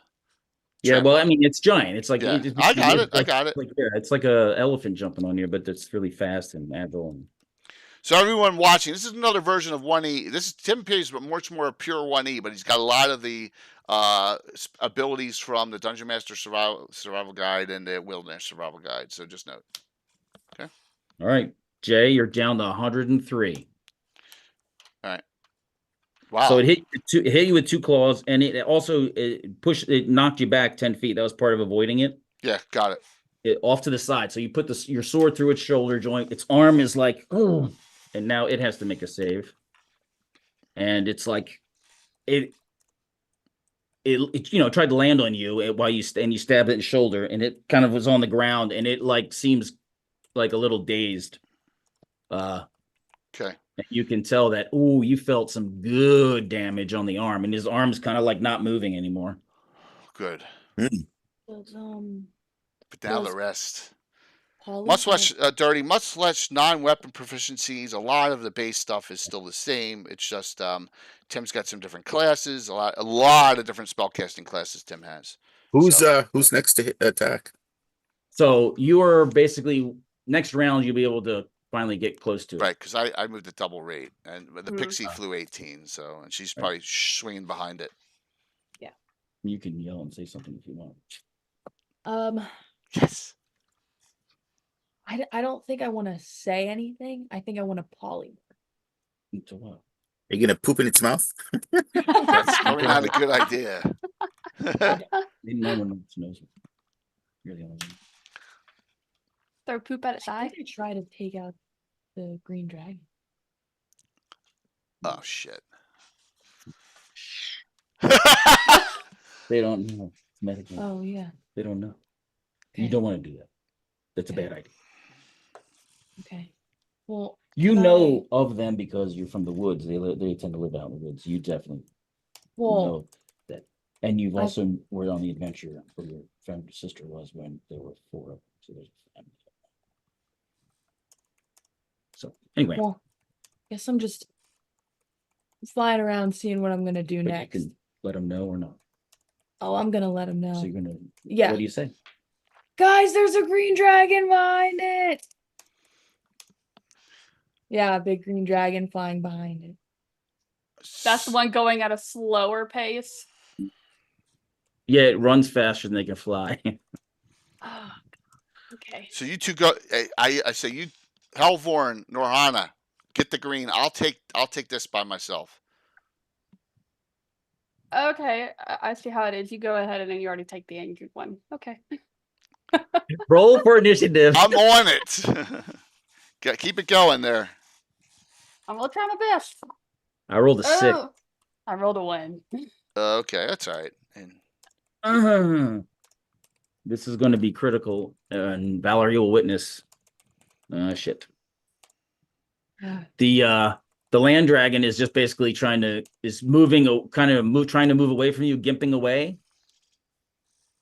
Yeah, Tramp. well, I mean, it's giant. It's like Yeah, it's I got it. I like, got it. like yeah, it's like a elephant jumping on you, but it's really fast and agile. And So everyone watching, this is another version of 1E. This is Tim Pearce, but much more pure 1E. But he's got a lot of the abilities from the Dungeon Master Survival Guide and the Wilderness Survival Guide. So just note. Okay. All right, Jay, you're down to 103. All right. Wow. So it hit you with 2 claws, and it also it knocked you back 10 feet. That was part of avoiding it. Yeah, got it. Off to the side. So you put your sword through its shoulder joint. Its arm is like, oh, and now it has to make a save. And it's like, it tried to land on you while you stabbed it in the shoulder, and it kind of was on the ground, and it like seems like a little dazed. Okay. You can tell that, you felt some good damage on the arm, and his arm's kind of like not moving anymore. Good. Does, But now does the rest. Polly Much less have- dirty, much less non-weapon proficiencies. A lot of the base stuff is still the same. It's just Tim's got some different classes. A lot of different spellcasting classes Tim has. Who's next to attack? So you are basically next round. You'll be able to finally get close to it. Right, because I moved at double rate, and the Mhm. Pixie flew 18, so and she's probably swinging behind it. You can yell and say something if you want. Yes. I don't think I want to say anything. I think I want to poly. To what? Are you gonna poop in its mouth? That's probably not a good idea. No one knows. You're the only one. Throw poop at its I eye. think I try to take out the green dragon. Oh shit. They don't know. It's medical. Oh yeah. They don't know. You Okay. don't want to do that. That's a bad idea. Okay. Well, You can know of them because you're from the woods. They tend to live out in the woods. You definitely Well, know that. And you've I- also were on the adventure where your friend or sister was when there were 4 of them. So there's a family. So anyway, well, guess I'm just flying around seeing what I'm gonna do but next. you can let them know or not. Oh, I'm gonna let him know. So you're gonna. Yeah. What do you say? Guys, there's a green dragon behind it. Yeah, a big green dragon flying behind it. That's the one going at a slower pace. Yeah, it runs faster than they can fly. Oh, okay. So you two go. I say you, Helvorn, Norhana, get the green. I'll take this by myself. Okay, I see how it is. You go ahead and then you already take the injured one. Okay. Roll for initiative. I'm on it. Keep it going there. I'm gonna try my best. I rolled a 6. Oh, I rolled a 1. Okay, that's all right. And This is going to be critical, and Valerie will witness. Shit. The land dragon is just basically trying to move away from you, gimping away.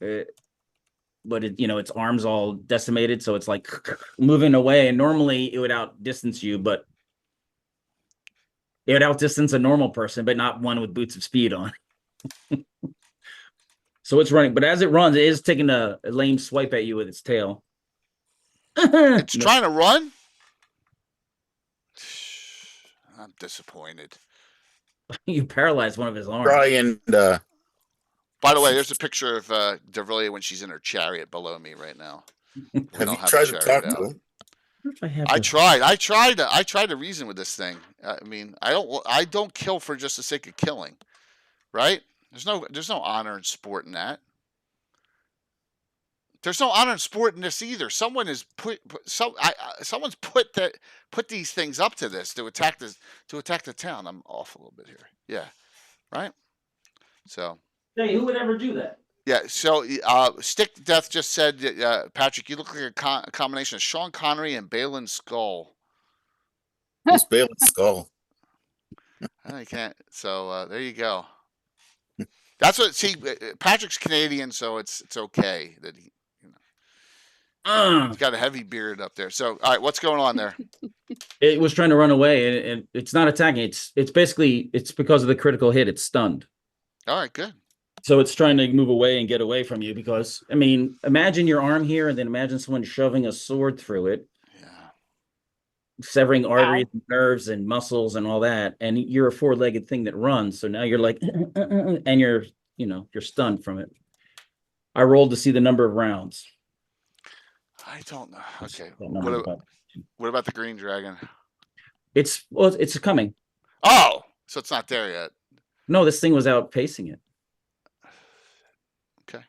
But its arms all decimated, so it's like moving away. And normally it would outdistance you, but it would outdistance a normal person, but not one with boots of speed on. So it's running, but as it runs, it is taking a lame swipe at you with its tail. it's trying to run. I'm disappointed. You paralyzed one of his arms. Try and By the way, there's a picture of Devrilia when she's in her chariot below me right now. have you the tried to chariot talk out. to him? If I have I the- tried to reason with this thing. I mean, I don't kill for just the sake of killing, right? There's no honor in sport in that. There's no honor in sport in this either. Someone has someone's put these things up to this to attack the town. I'm off a little bit here. Yeah, right. So Hey, who would ever do that? yeah. So Stick Death just said, Patrick, you look like a combination of Sean Connery and Balin Skull. Who's Balin's skull? I can't. So there you go. That's what. See, Patrick's Canadian, so it's okay that he's got a heavy beard up there. So all right, what's going on there? It was trying to run away, and it's not attacking. It's basically because of the critical hit. It's stunned. All right, good. So it's trying to move away and get away from you because, I mean, imagine your arm here and then imagine someone shoving a sword through it, Yeah. severing arteries, and nerves, and muscles, and all that. And you're a four-legged thing that runs. So now you're like, and you're stunned from it. I rolled to see the number of rounds. I don't know. Okay. That number is What about the green dragon? it's coming. Oh, so it's not there yet. No, this thing was outpacing it. Okay.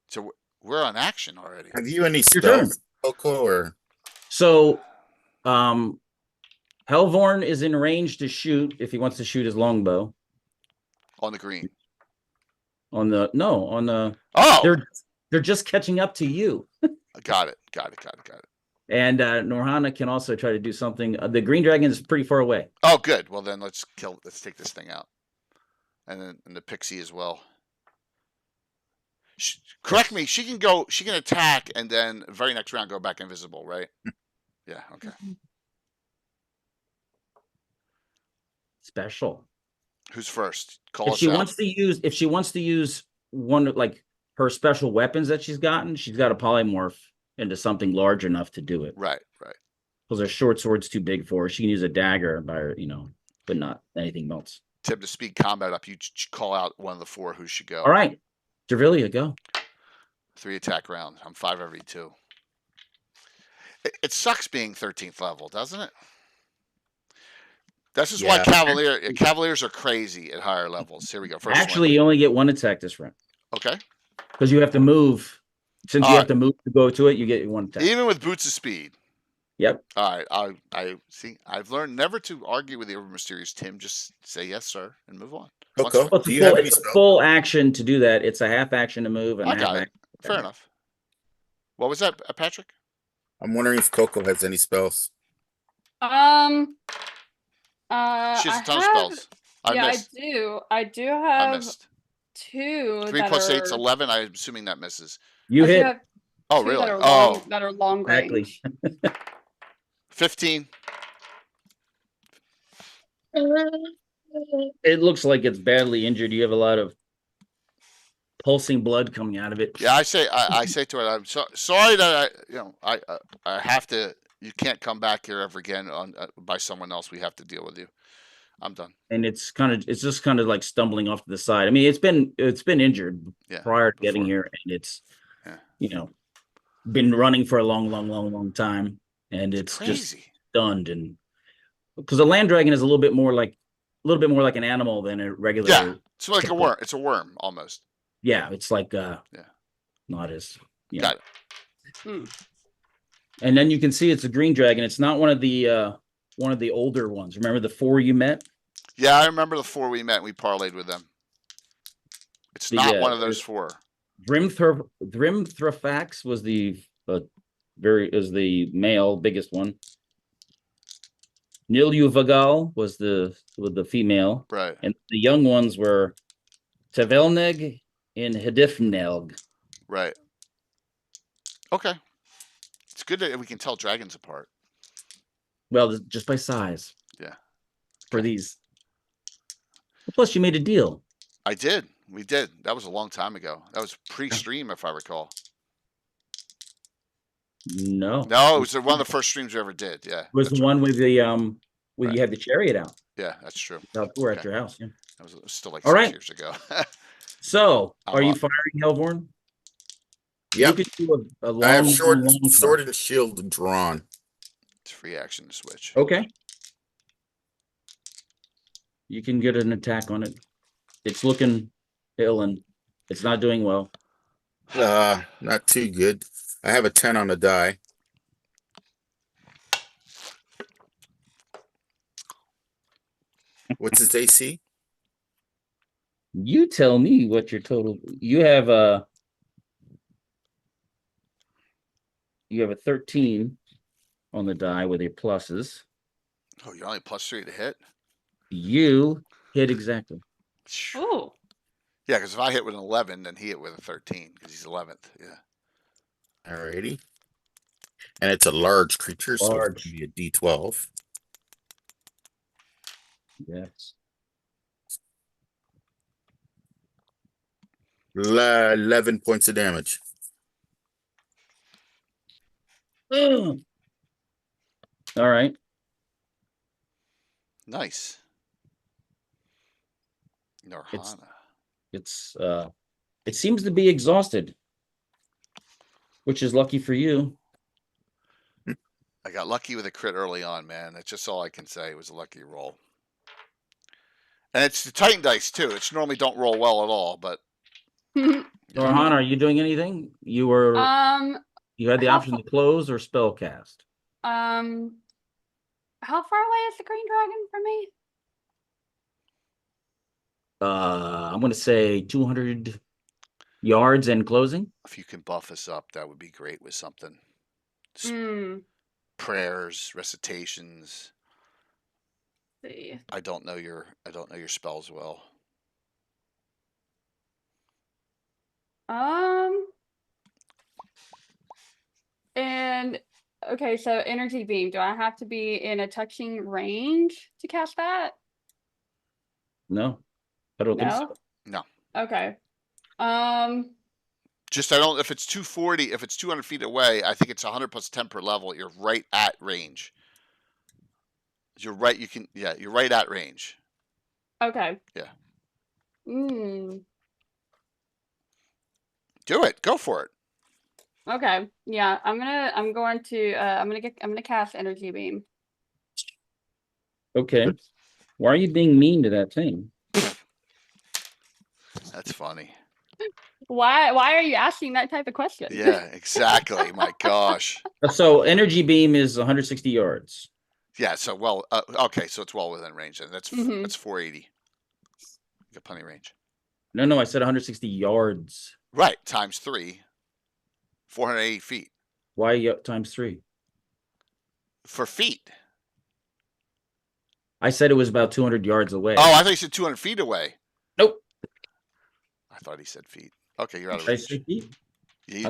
So we're on action already. Have you any Your turn. spells, Coco? Or So, Helvorn is in range to shoot if he wants to shoot his longbow. On the green. On the Oh, they're just catching up to you. got it. And Norhana can also try to do something. The green dragon is pretty far away. Oh, good. Well, then let's take this thing out, and the pixie as well. Correct me. She can attack, and then very next round go back invisible, right? Yeah. Okay. Special. Who's first? Call If us she out. wants to use one like her special weapons that she's got to polymorph into something large enough to do it. Right. Because her short sword's too big for her. She can use a dagger by her, but not anything else. Tim, to speed combat up, you call out one of the four who should go. All right. Dervilia, go. 3 attack rounds. I'm 5 every 2. It sucks being 13th level, doesn't it? That's just why Cavaliers are crazy at higher levels. Here we go. First Actually, you only get one attack this round. Okay. Because you have to move. Since you have to move to go to it, you get one attack. Even with boots of speed. Yep. All right. I see. I've learned never to argue with the over mysterious Tim. Just say yes, sir, and move on. Coco, Well, it's a full action to do that. It's a half action to move. And I got it. Fair enough. What was that, Patrick? I'm wondering if Coco has any spells. She has a ton of spells. I do. I do have I missed. 2. 3 plus 8 is 11. I'm assuming that misses. You hit. Oh, really? That are long range. 15. It looks like it's badly injured. You have a lot of pulsing blood coming out of it. Yeah, I say to it, I'm sorry that I have to. You can't come back here ever again by someone else. We have to deal with you. I'm done. And it's just kind of like stumbling off to the side. I mean, it's been injured prior to getting here, and it's been running for a long time, and it's just stunned. And because a land dragon is a little bit more like an animal than a regular. Yeah, it's like a worm. It's a worm almost. Yeah, it's like not as Got it. And then you can see it's a green dragon. It's not one of the older ones. Remember the 4 you met? Yeah, I remember the 4 we met. And we parlayed with them. It's not one of those 4. Grimthrafax was the male biggest one. Niljuvagal was the female. Right. And the young ones were Tevelneg and Hedifnelg. Right. Okay. It's good that we can tell dragons apart. Well, just by size. Yeah. For these. Plus, you made a deal. I did. We did. That was a long time ago. That was pre-stream, if I recall. No. No, it was one of the first streams we ever did. Yeah. It was the one with the where you had the chariot out. Yeah, that's true. We're at your house. Yeah. That was still like All 6 right. years ago. So, are you firing Helvorn? Yeah. You could do a long. I have sword sword and shield drawn. It's free action to switch. Okay. You can get an attack on it. It's looking ill and it's not doing well. Not too good. I have a 10 on the die. What's his AC? You tell me what your total. You have a 13 on the die with your pluses. Oh, you're only +3 to hit? You hit exactly. Oh. Yeah, because if I hit with an 11, then he hit with a 13 because he's 11th. Yeah. Alrighty. And it's a large creature, so it's going to be a D12. Yes. 11 points of damage. All right. Nice. Norhana. It seems to be exhausted, which is lucky for you. I got lucky with a crit early on, man. That's just all I can say. It was a lucky roll. And it's the Titan dice too. It's normally don't roll well at all, but Norhan, are you doing anything? You had the option to close or spell cast. How far away is the green dragon from me? I'm going to say 200 yards and closing. if you can buff us up, that would be great with something. Prayers, recitations. See. I don't know your spells well. And okay, so energy beam. Do I have to be in a touching range to cast that? No, I don't think so. No. Okay. Just I don't. If it's 240, if it's 200 feet away, I think it's 100 plus 10 per level. You're right at range. You're right. You can. Yeah, you're right at range. Okay. Yeah. Do it. Go for it. Okay. Yeah, I'm gonna cast energy beam. Okay. Why are you being mean to that thing? That's funny. Why are you asking that type of question? Yeah, exactly. My gosh. So energy beam is 160 yards. Yeah. So okay. So it's well within range. Then that's 480. You got plenty of range. No, I said 160 yards. Right. Times 3. 480 feet. Why times 3? For feet. I said it was about 200 yards away. Oh, I thought you said 200 feet away. Nope. I thought he said feet. Okay, you're out of Did I range. say feet? Yeah, you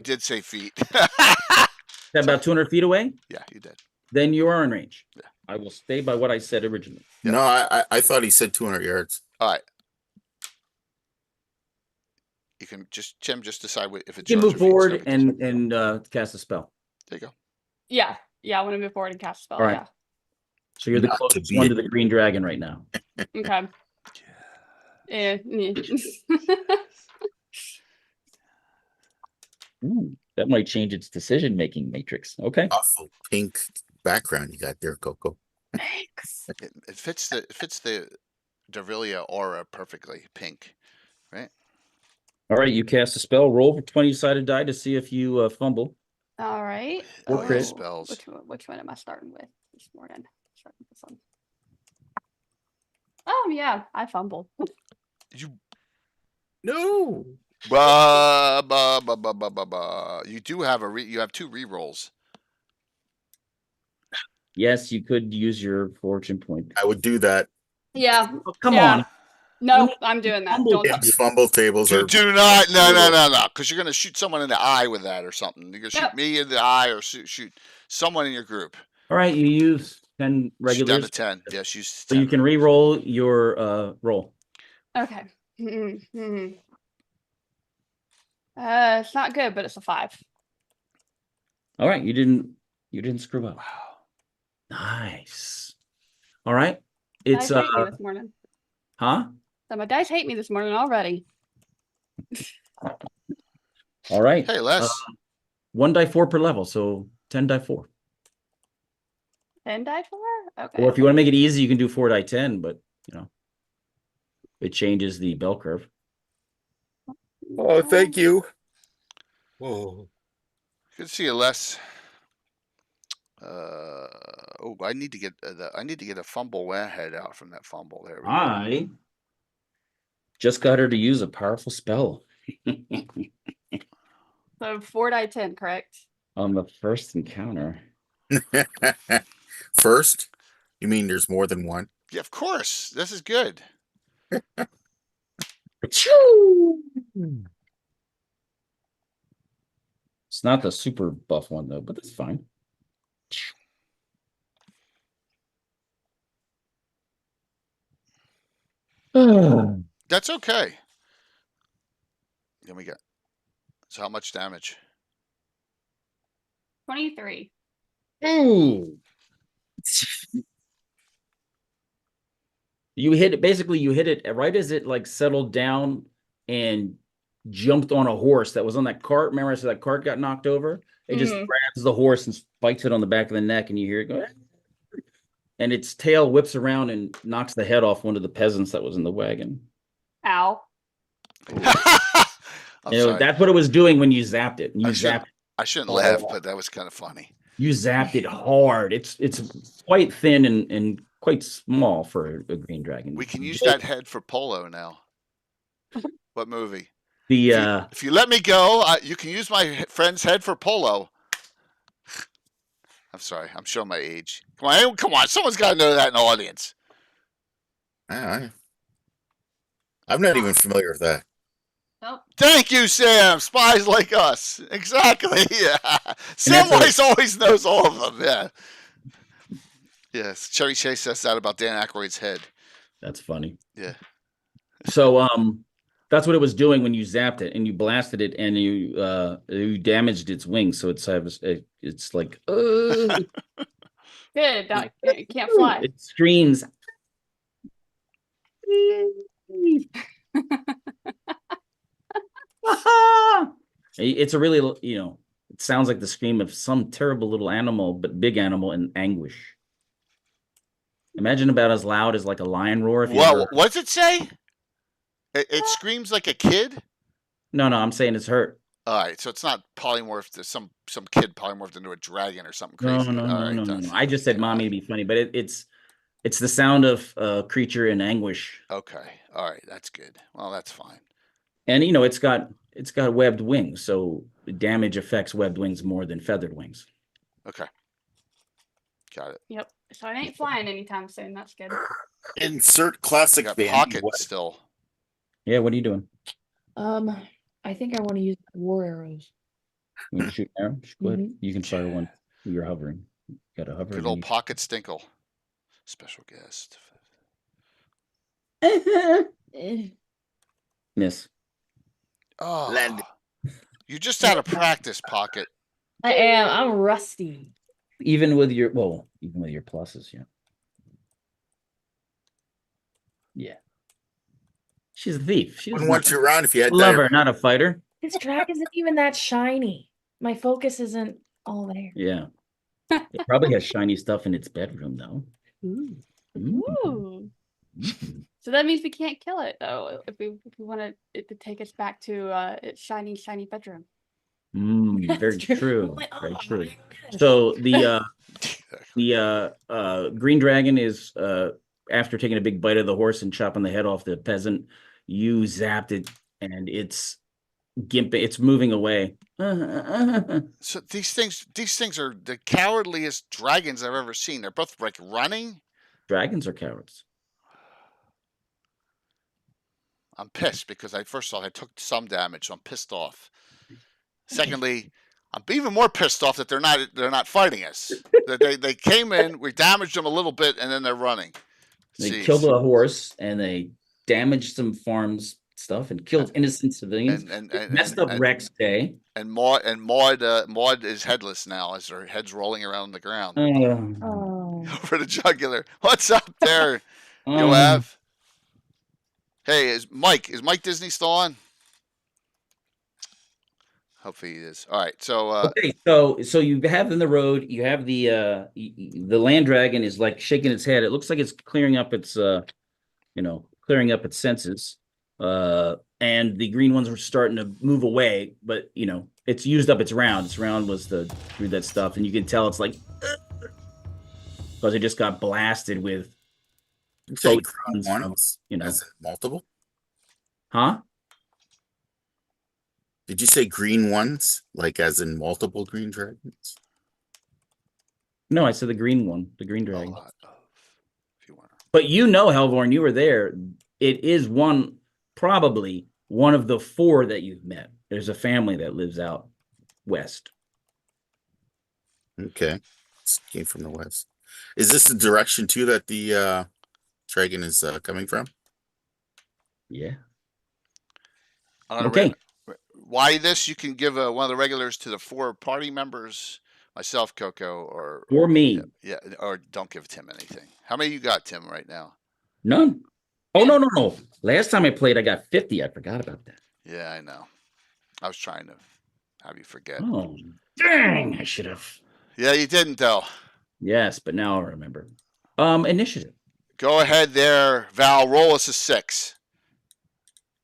did say feet. That about 200 feet away? Yeah, you did. Then you are in range. Yeah. I will stay by what I said originally. Yeah. No, I thought he said 200 yards. All right. You can just decide if it's. You can move forward and cast a spell. There you go. Yeah, I want to move forward and cast a spell. All right. Yeah. So you're the closest one to the green dragon right now. Okay. Yeah. That might change its decision-making matrix. Okay. Awful pink background you got there, Coco. Thanks. It fits the Dervilia aura perfectly. Pink, right? All right. You cast a spell. Roll for 20-sided die to see if you fumble. All right. Or crit. Spells. Which one am I starting with this morning? Starting with this one. Oh yeah, I fumble. No. You do have you have 2 rerolls. Yes, you could use your fortune point. I would do that. Yeah. Oh, come on. No, I'm doing that. Fumble tables are. Do not. No. Because you're going to shoot someone in the eye with that or something. You're going to shoot me in the eye or shoot someone in your group. All right. You use 10 regulars. Down to 10. Yes, use 10. So you can re-roll your roll. Okay. It's not good, but it's a 5. All right. You didn't screw up. Wow. Nice. All right. It's dice hate me this morning. Huh? So my dice hate me this morning already. All right. Hey, Les. 1 die 4 per level, so 10 die 4. 10 die 4? Okay. Or if you want to make it easy, you can do 4 die 10, but it changes the bell curve. Oh, thank you. Oh. Good to see you, Les. I need to get a fumble head out from that fumble. There we go. I just got her to use a powerful spell. So 4 die 10, correct? On the first encounter. First? You mean there's more than one? Yeah, of course. This is good. It's not the super buff one though, but that's fine. That's okay. Let me get. So how much damage? 23. Ooh. You hit it. Basically, you hit it right as it like settled down and jumped on a horse that was on that cart. Remember, I said that cart got knocked over. It just grabs the horse and spikes it on the back of the neck, and you hear it go. And its tail whips around and knocks the head off one of the peasants that was in the wagon. Ow. I'm sorry. That's what it was doing when you zapped it. You I shouldn't laugh, but that was kind of funny. You zapped it hard. It's quite thin and quite small for a green dragon. We can use that head for polo now. What movie? If you let me go, you can use my friend's head for polo. I'm sorry. I'm showing my age. Come on. Someone's got to know that in the audience. I'm not even familiar with that. Nope. Thank you, Sam. Spies like us. Exactly. Yeah. Sam Weiss always knows all of them. Yeah. Yes. Chevy Chase says that about Dan Aykroyd's head. That's funny. Yeah. So that's what it was doing when you zapped it and you blasted it and you damaged its wings. So it's like good. It can't fly. It screams. It's a really, it sounds like the scream of some terrible little animal, but big animal in anguish. Imagine about as loud as like a lion roar. Well, what does it say? It screams like a kid? No, I'm saying it's hurt. All right, so it's not polymorphed. Some kid polymorphed into a dragon or something crazy. No. I just said mommy to be funny, but it's the sound of a creature in anguish. Okay, all right, that's good. Well, that's fine. And it's got webbed wings, so the damage affects webbed wings more than feathered wings. Okay, got it. Yep. So I ain't flying anytime soon. That's good. Insert classic pocket still. Yeah, what are you doing? I think I want to use war arrows. You want to shoot an arrow? Go ahead. You can fire one. You're hovering. You got to hover. Good old pocket stinkle. Special guest. Miss. Oh, land. You just out of practice, pocket. I am. I'm rusty. Even with your pluses, yeah. Yeah. She's a thief. She wouldn't want you around if you had lover, not a fighter. This dragon isn't even that shiny. My focus isn't all there. Yeah. It probably has shiny stuff in its bedroom, though. Ooh. So that means we can't kill it, though, if we want it to take us back to its shiny bedroom. Very true. Very true. So the green dragon is after taking a big bite of the horse and chopping the head off the peasant, you zapped it and it's gimping. It's moving away. So these things are the cowardliest dragons I've ever seen. They're both like running. Dragons are cowards. I'm pissed because first off I took some damage, so I'm pissed off. Secondly, I'm even more pissed off that they're not fighting us. They came in, we damaged them a little bit, and then they're running. They killed a horse and they damaged some farms stuff and killed innocent civilians. And messed up Rex Day. And Maud is headless now as her head's rolling around on the ground. Over the jugular. What's up there, Yoav? Hey, is Mike Disney still on? Hopefully he is. All right. So okay. So you have in the road. You have the land dragon is like shaking its head. It looks like it's clearing up its senses. And the green ones were starting to move away, but it's used up its round. Its round was through that stuff, and you can tell it's like because it just got blasted with. So ones, as multiple? Huh? Did you say green ones, like as in multiple green dragons? No, I said the green one, the green dragon. But Helvorn, you were there. It is probably one of the 4 that you've met. There's a family that lives out west. Okay. This came from the west. Is this the direction too that the dragon is coming from? Yeah. Okay. why this? You can give one of the regulars to the 4 party members, myself, Coco, For me. Yeah, or don't give Tim anything. How many you got, Tim, right now? None. Oh, no. Last time I played, I got 50. I forgot about that. Yeah, I know. I was trying to have you forget. Oh, dang. I should have. Yeah, you didn't, though. Yes, but now I remember. Initiative. Go ahead there, Val. Roll us a 6.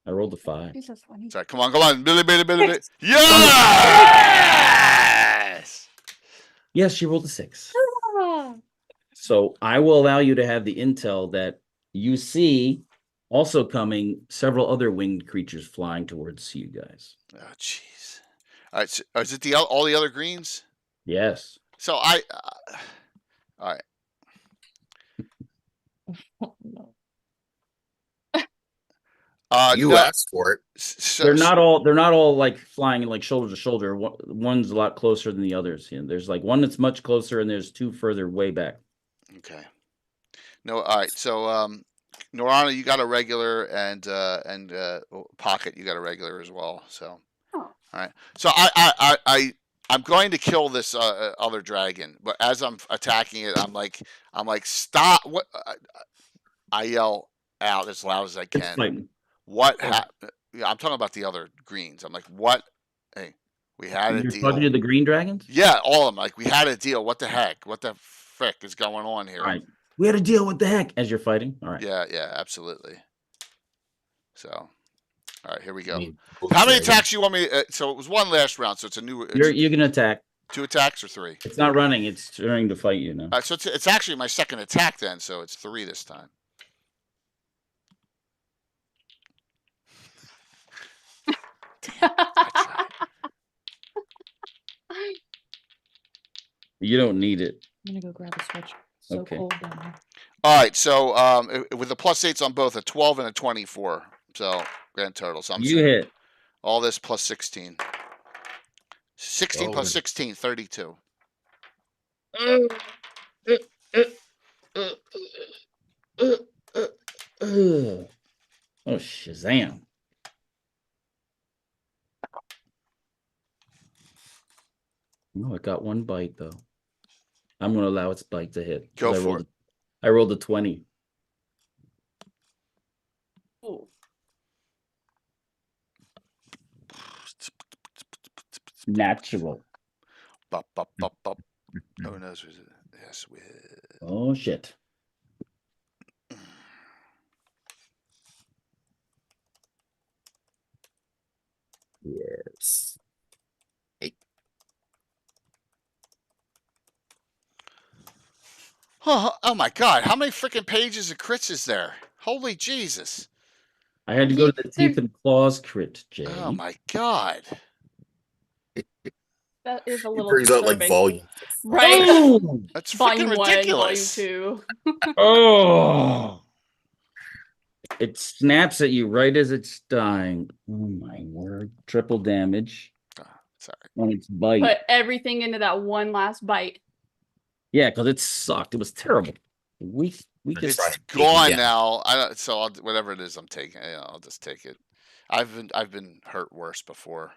I rolled a 5. Jesus, funny. Sorry, come on. Billy. Yes! Yes, she rolled a 6. Ah. So I will allow you to have the intel that you see also coming several other winged creatures flying towards you guys. Oh, jeez. All right. So, is it all the other greens? Yes. So all right. You no, asked for it. so, They're not all like flying like shoulder to shoulder. One's a lot closer than the others. You know, there's like one that's much closer and there's 2 further way back. Okay. No, all right. So Norana, you got a regular, and Pocket, you got a regular as well. So Oh. all right. So I'm going to kill this other dragon, but as I'm attacking it, I'm like stop! What? I yell out as loud as I It's can. fighting. What happened? Yeah, I'm talking about the other greens. I'm like, what? Hey, we had a You're deal. talking to the green dragons? Yeah, all of them. Like, we had a deal. What the heck? What the frick is going on here? All right. We had a deal. What the heck? As you're fighting. All right. Yeah, absolutely. So, all right, here we go. mean, How many dragon. attacks you want me? So it was one last round. So it's a new. You're gonna attack. 2 attacks or 3? It's not running. It's turning to fight you now. So it's actually my second attack then. So it's 3 this time. You don't need it. I'm gonna go grab a switch. So Okay. cold down here. All right. So with the +8s on both, a 12 and a 24. So grand total. So I'm You saying hit. all this plus 16. 16 plus Oh. 16, 32. Oh, Shazam. No, it got 1 bite though. I'm gonna allow its bite to hit. Go I for rolled, it. I rolled a 20. Ooh. Natural. Bop, bop, bop, bop. Oh, no. Yes, with. Oh shit. Yes. Oh my God! How many freaking pages of crits is there? Holy Jesus! I had to go to the teeth and claws crit, Jay. Oh my God! That is a He little brings out like disturbing. volume. Right. Oh! That's Volume freaking 1, ridiculous. Volume 2. Oh! It snaps at you right as it's dying. Oh my word. Triple damage Oh, sorry. on its bite. Put everything into that one last bite. Yeah, because it sucked. It was terrible. We It's just right. It's gone Yeah. now. So whatever it is, I'm taking. I'll just take it. I've been hurt worse before.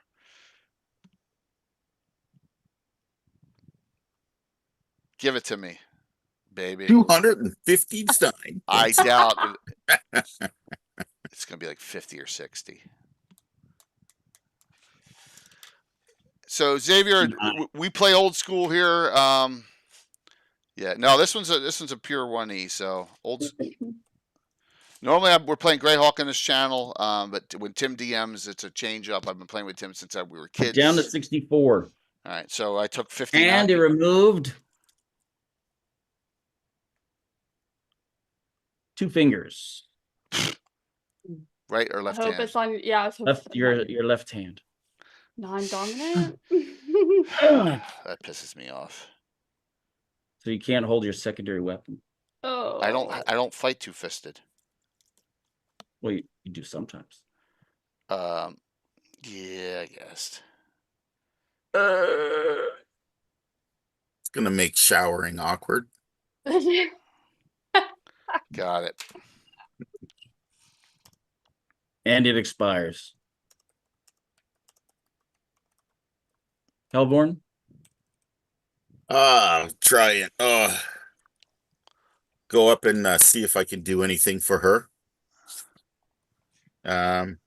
Give it to me, baby. 250 Stein. I doubt it's gonna be like 50 or 60. So Xavier, we play old school here. Yeah, no, this one's a pure 1E. So normally we're playing Greyhawk on this channel, but when Tim DMs, it's a change up. I've been playing with Tim since we were kids. down to 64. All right, so I took 59. And it removed 2 fingers. Right or I left hope hand? it's on. Yeah, I hope Left it's your left hand. non-dominant. That pisses me off. So you can't hold your secondary weapon. Oh. I don't fight two-fisted. Well, you do sometimes. Yeah, I guess. It's gonna make showering awkward. Got it. And it expires. Hellborn? Try and go up and see if I can do anything for her.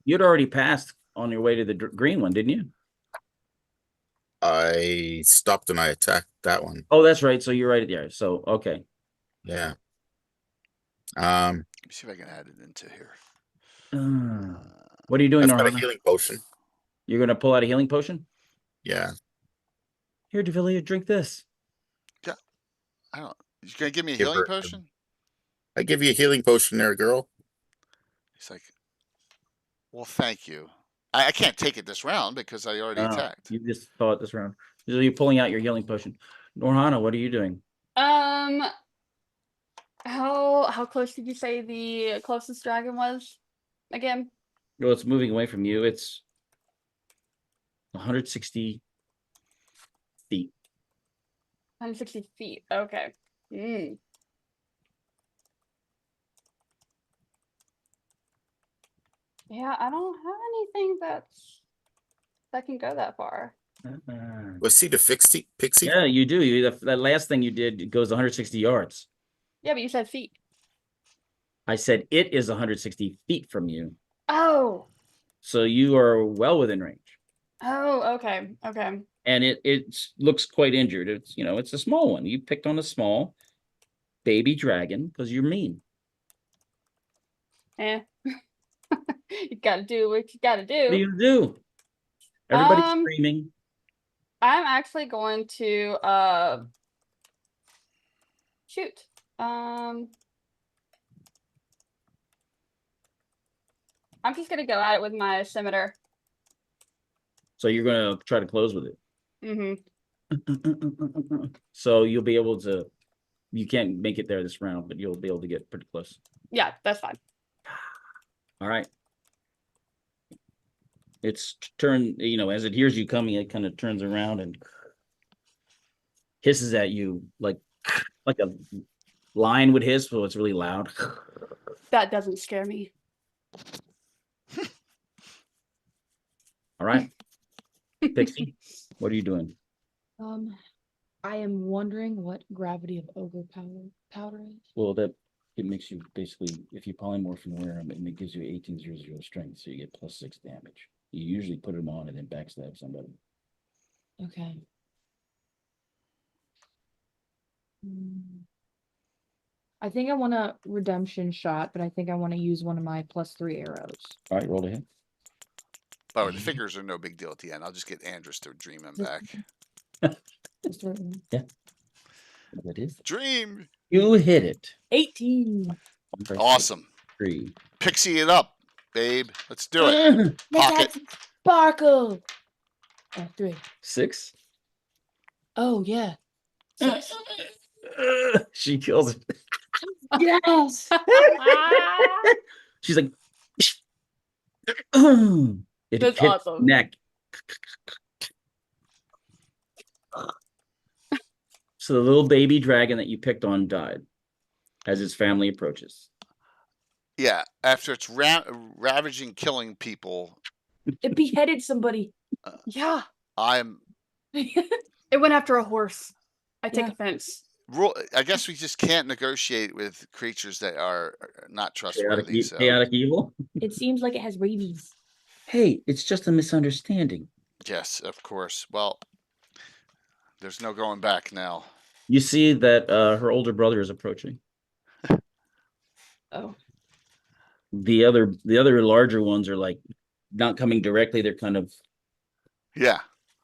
You'd already passed on your way to the green one, didn't you? I stopped and I attacked that one. Oh, that's right. So you're right there. So okay. Yeah. Let me see if I can add it into here. What are you doing, I've got a Norhana? healing potion. You're gonna pull out a healing potion? Yeah. Here, Devillia, drink this. Yeah. I don't. You gonna give me a Give healing her- potion? I give you a healing potion there, girl. He's like, well, thank you. I can't take it this round because I already attacked. You just thought this round. So you're pulling out your healing potion. Norhana, what are you doing? How close did you say the closest dragon was again? Well, it's moving away from you. It's 160 feet. 160 feet. Okay. Yeah, I don't have anything that can go that far. Was he the pixie? Yeah, you do. That last thing you did, it goes 160 yards. Yeah, but you said feet. I said it is 160 feet from you. Oh. So you are well within range. Oh, okay. Okay. And it looks quite injured. It's a small one. You picked on a small baby dragon because you're mean. You gotta do what you gotta do. What do you do? Everybody's Um, screaming. I'm actually going to shoot. I'm just gonna go at it with my scimitar. So you're gonna try to close with it. So you'll be able to. You can't make it there this round, but you'll be able to get pretty close. Yeah, that's fine. All right. It's turn. As it hears you coming, it kind of turns around and hisses at you like a lion would hiss, so it's really loud. That doesn't scare me. All right. Pixie, what are you doing? I am wondering what gravity of ogre powder is. Well, it makes you basically, if you polymorph and wear them, it gives you 1800 strength, so you get +6 damage. You usually put them on and then backstab somebody. Okay. I think I want a redemption shot, but I think I want to use one of my +3 arrows. All right, roll ahead. By the way, the figures are no big deal at the end. I'll just get Andrus to dream him back. Yeah. What is it? Dream. You hit it. 18. Awesome. 3. Pixie it up, babe. Let's do it. Pocket. Sparkle. 3. 6. Oh yeah. 6. She kills it. Yes. She's like, it That's hit awesome. neck. So the little baby dragon that you picked on died as its family approaches. Yeah, after it's ravaging, killing people. It beheaded somebody. Yeah. It It went after a horse. I take Yeah. offense. I guess we just can't negotiate with creatures that are not trustworthy. So. Chaotic evil. seems like it has rabies. Hey, it's just a misunderstanding. Yes, of course. Well, there's no going back now. You see that her older brother is approaching. Oh. The other larger ones are like not coming directly. They're kind of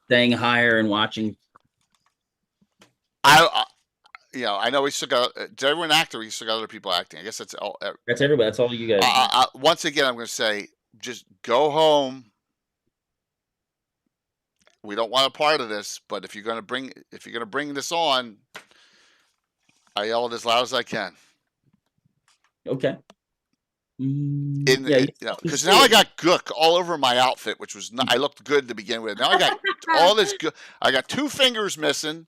staying higher and watching. I know we still got. Did everyone act, or we still got other people acting? I guess that's all. That's everybody. That's all you guys. Once again, I'm going to say, just go home. We don't want a part of this, but if you're going to bring this on, I yell it as loud as I can. Okay. Because now I got gook all over my outfit, which was not. I looked good to begin with. Now I got all this gook. I got 2 fingers missing.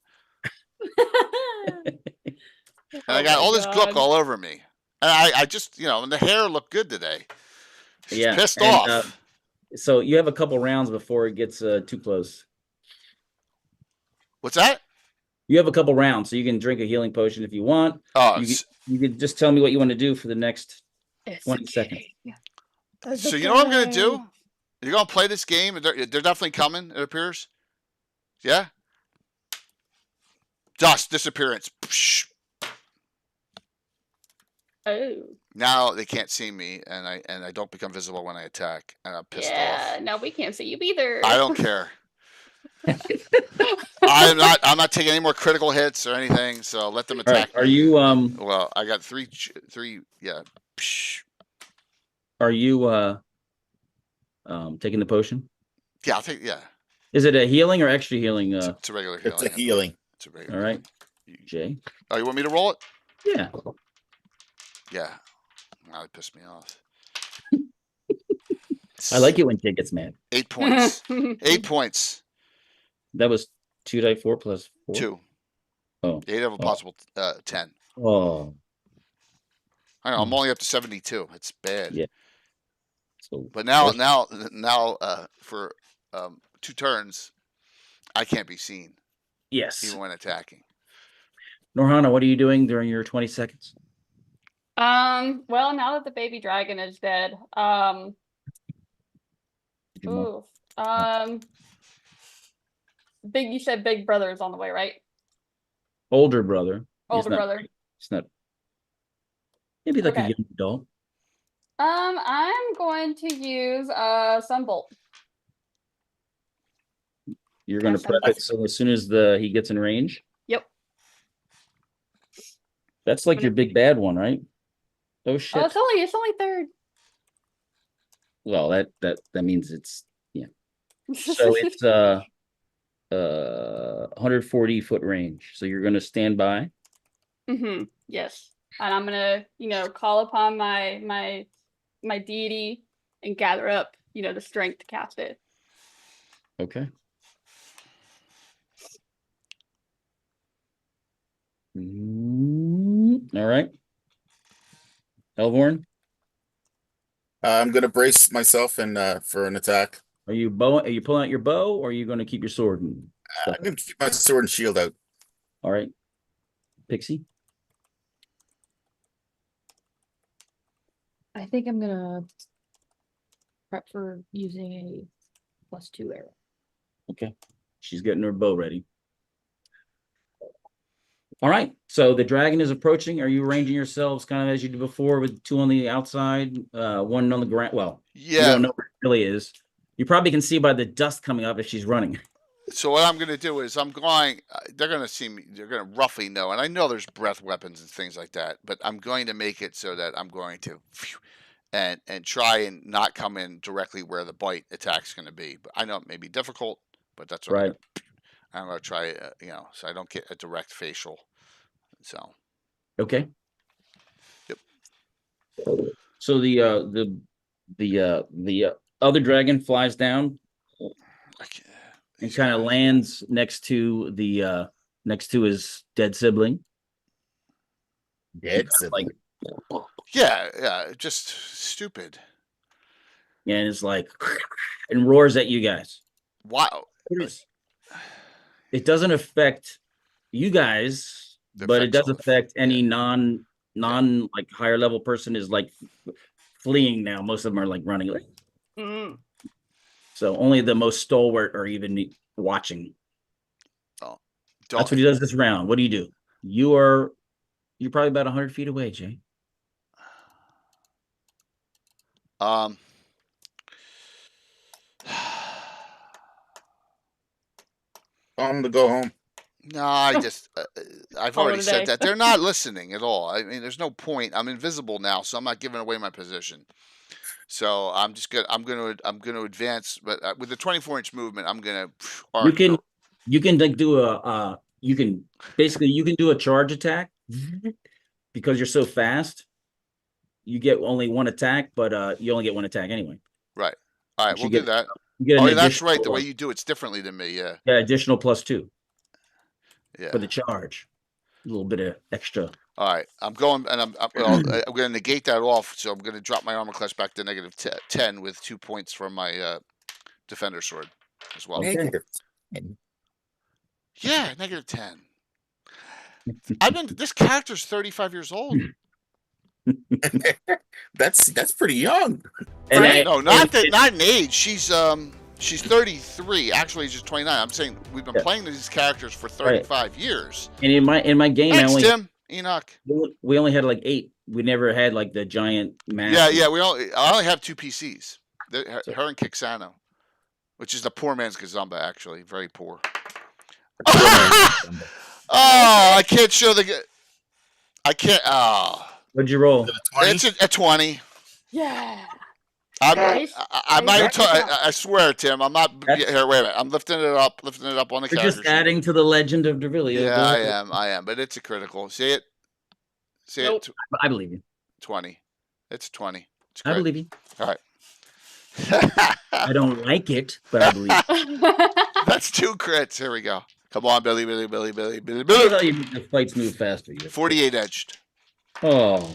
And I got all this gook all over me. And I just, and the hair looked good today. She's pissed off. So you have a couple rounds before it gets too close. What's that? You have a couple rounds, so you can drink a healing potion if you want. Oh, You could just tell me what you want to do for the next 20 seconds. so you know what I'm gonna do? You're gonna play this game. They're definitely coming. It appears. Yeah. Dust disappearance. Psh. Oh. Now they can't see me, and I don't become visible when I attack, and I'm pissed off. No, we can't see you either. I don't care. I'm not taking any more critical hits or anything, so let them attack. Are you Well, I got three. Yeah. Psh. Are you taking the potion? Yeah, I'll take. Yeah. Is it a healing or extra healing? It's a regular healing. It's a healing. It's a regular. All right, healing. Jay. Oh, you want me to roll it? Yeah. Yeah. Now it pissed me off. I like it when Jay gets mad. 8 points. 8 points. That was 2d4 plus 4. 2. Oh. 8 of a possible 10. Oh. I know. I'm only up to 72. It's bad. Yeah. So, but now, for 2 turns, I can't be seen. Yes. Even when attacking. Norhana, what are you doing during your 20 seconds? Well, now that the baby dragon is dead, you said big brother is on the way, right? Older brother. Older brother. It's not. Maybe like a young adult. I'm going to use Sunbolt. You're going to prep it so as soon as he gets in range. Yep. That's like your big bad one, right? Oh shit! Oh, it's only third. Well, that means it's So it's 140 foot range. So you're going to stand by. Yes, and I'm gonna call upon my deity and gather up the strength to cast it. Okay. All right. Elvorn? I'm gonna brace myself and for an attack. Are you pulling out your bow, or are you going to keep your sword and stuff? I'm gonna keep my sword and shield out. All right. Pixie? I think I'm gonna prep for using a +2 arrow. Okay. She's getting her bow ready. All right. So the dragon is approaching. Are you arranging yourselves kind of as you did before with 2 on the outside, 1 on the ground? Well, yeah. You don't know where it really is. You probably can see by the dust coming up as she's running. So what I'm going to do is they're going to see me. They're going to roughly know. And I know there's breath weapons and things like that, but I'm going to make it so that I'm going to and try and not come in directly where the bite attack's going to be. But I know it may be difficult, but that's right. I'm going to try, so I don't get a direct facial. So. Okay. Yep. So the other dragon flies down and kind of lands next to his dead sibling. Dead sibling. Yeah, just stupid. And it's like and roars at you guys. Wow. It doesn't affect you guys, but it does affect any non like higher level person is like fleeing now. Most of them are like running. So only the most stalwart are even watching. Oh, that's what he does this round. What do you do? You're probably about 100 feet away, Jay. I'm to go home. No, I've already said that. They're not listening at all. I mean, there's no point. I'm invisible now, so I'm not giving away my position. So I'm going to advance, but with the 24-inch movement, I'm going to. You can like do you can do a charge attack because you're so fast. You get only 1 attack, but you only get 1 attack anyway. Right. All right, we'll do that. That's right. The way you do it's differently than me. Yeah. Yeah, additional +2. Yeah. For the charge, a little bit of extra. All right, I'm going, and I'm going to negate that off. So I'm going to drop my armor class back to -10 with 2 points from my defender sword as well. Okay. Yeah, -10. This character's 35 years old. That's pretty young. And Right? No, not in age. She's 33. Actually, she's 29. I'm saying we've been playing these characters for 35 years. And in my game, Thanks, Tim. Enoch. we only had like 8. We never had like the giant massive. Yeah. I only have 2 PCs. Her and Kixano, which is the poor man's Gazumba, actually. Very poor. Oh, I can't show I can't. Oh. What'd you roll? It's a 20. Yeah. I swear, Tim, I'm not here. Wait a minute. I'm lifting it up on the You're character just adding to the legend of Dervillia. Yeah, I am. But it's a critical. See it? Nope. I believe you. 20. It's 20. It's I believe you. All right. I don't like it, but I believe you. That's 2 crits. Here we go. Come on, Billy. Look how the fights move faster. 48 edged. Oh,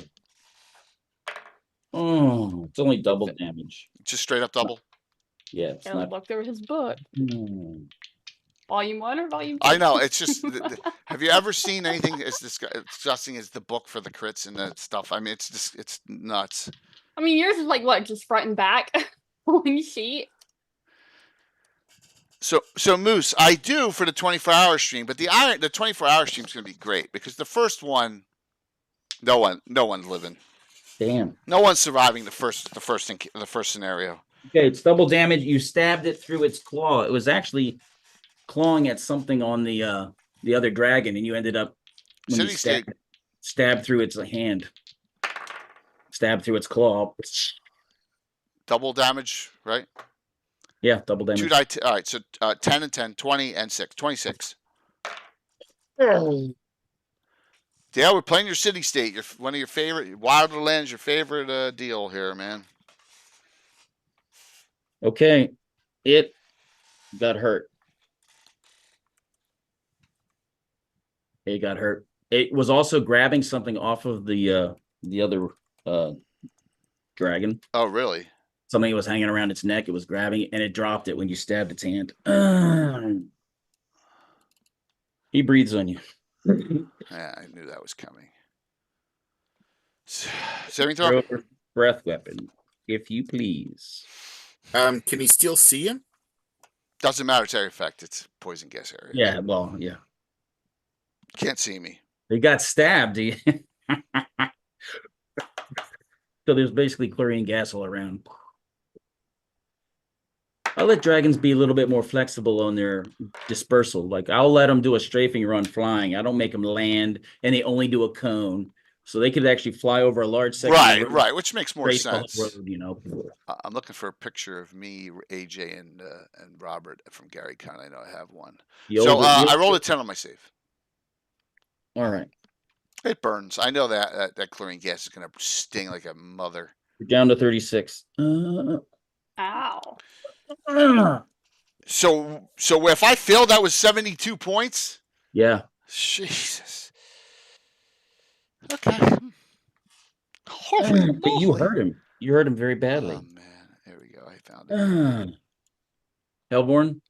it's only double damage. Just straight up double. Yeah, it's Gotta not. look through his book. Hmm. Volume 1 or volume 2? I know. It's just. Have you ever seen anything as disgusting as the book for the crits and the stuff? I mean, it's nuts. I mean, yours is like what, just front and back one sheet. So Moose, I do for the 24-hour stream, but the 24-hour stream is going to be great because the first one, no one's living. Damn. No one's surviving the first scenario. Okay, it's double damage. You stabbed it through its claw. It was actually clawing at something on the other dragon, and you ended up when you stabbed through its hand. Stabbed through its claw. Double damage, right? Yeah, double damage. 2 die. All right, so 10 and 10, 20 and 6, 26. Yeah, we're playing your city state. One of your favorite Wildlands. Your favorite deal here, man. Okay, it got hurt. It got hurt. It was also grabbing something off of the other dragon. Oh, really? Something was hanging around its neck. It was grabbing it, and it dropped it when you stabbed its hand. He breathes on you. Yeah, I knew that was coming. Saving throw. Breath weapon, if you please. Can he still see him? Doesn't matter. It's area effect. It's poison gas area. Yeah, well, yeah. Can't see me. He got stabbed. So there's basically chlorine gas all around. I'll let dragons be a little bit more flexible on their dispersal. Like I'll let them do a strafing run flying. I don't make them land, and they only do a cone, so they could actually fly over a large section. Right, which makes more sense. Road, you know. I'm looking for a picture of me, AJ, and Robert from Gary Con. I know I have one. I rolled a 10 on my save. All right. It burns. I know that chlorine gas is going to sting like a mother. You're down to 36. Ow. So if I failed, that was 72 points? Yeah. Jesus. Okay. But you hurt him. You hurt him very badly. Oh, man. Here we go. I found it. Hellborn?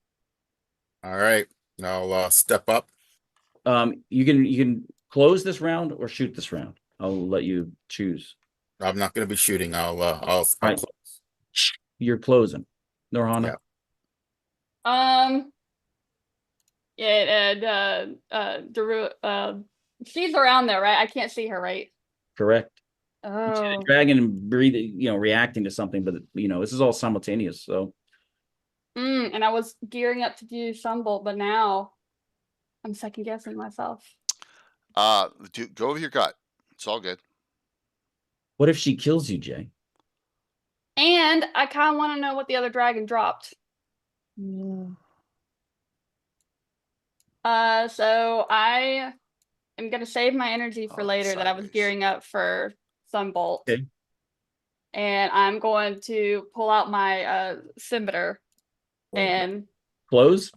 All right. I'll step up. You can close this round or shoot this round. I'll let you choose. I'm not going to be shooting. I'll right. close. You're closing. Norhana? Yeah. She's around there, right? I can't see her, right? Correct. Oh. The dragon breathing, reacting to something, but this is all simultaneous. So. And I was gearing up to do Sunbolt, but now I'm second guessing myself. Go with your gut. It's all good. What if she kills you, Jay? And I kind of want to know what the other dragon dropped. So I am gonna save my energy for later. That I was gearing up for Sunbolt. Okay. And I'm going to pull out my scimitar and close.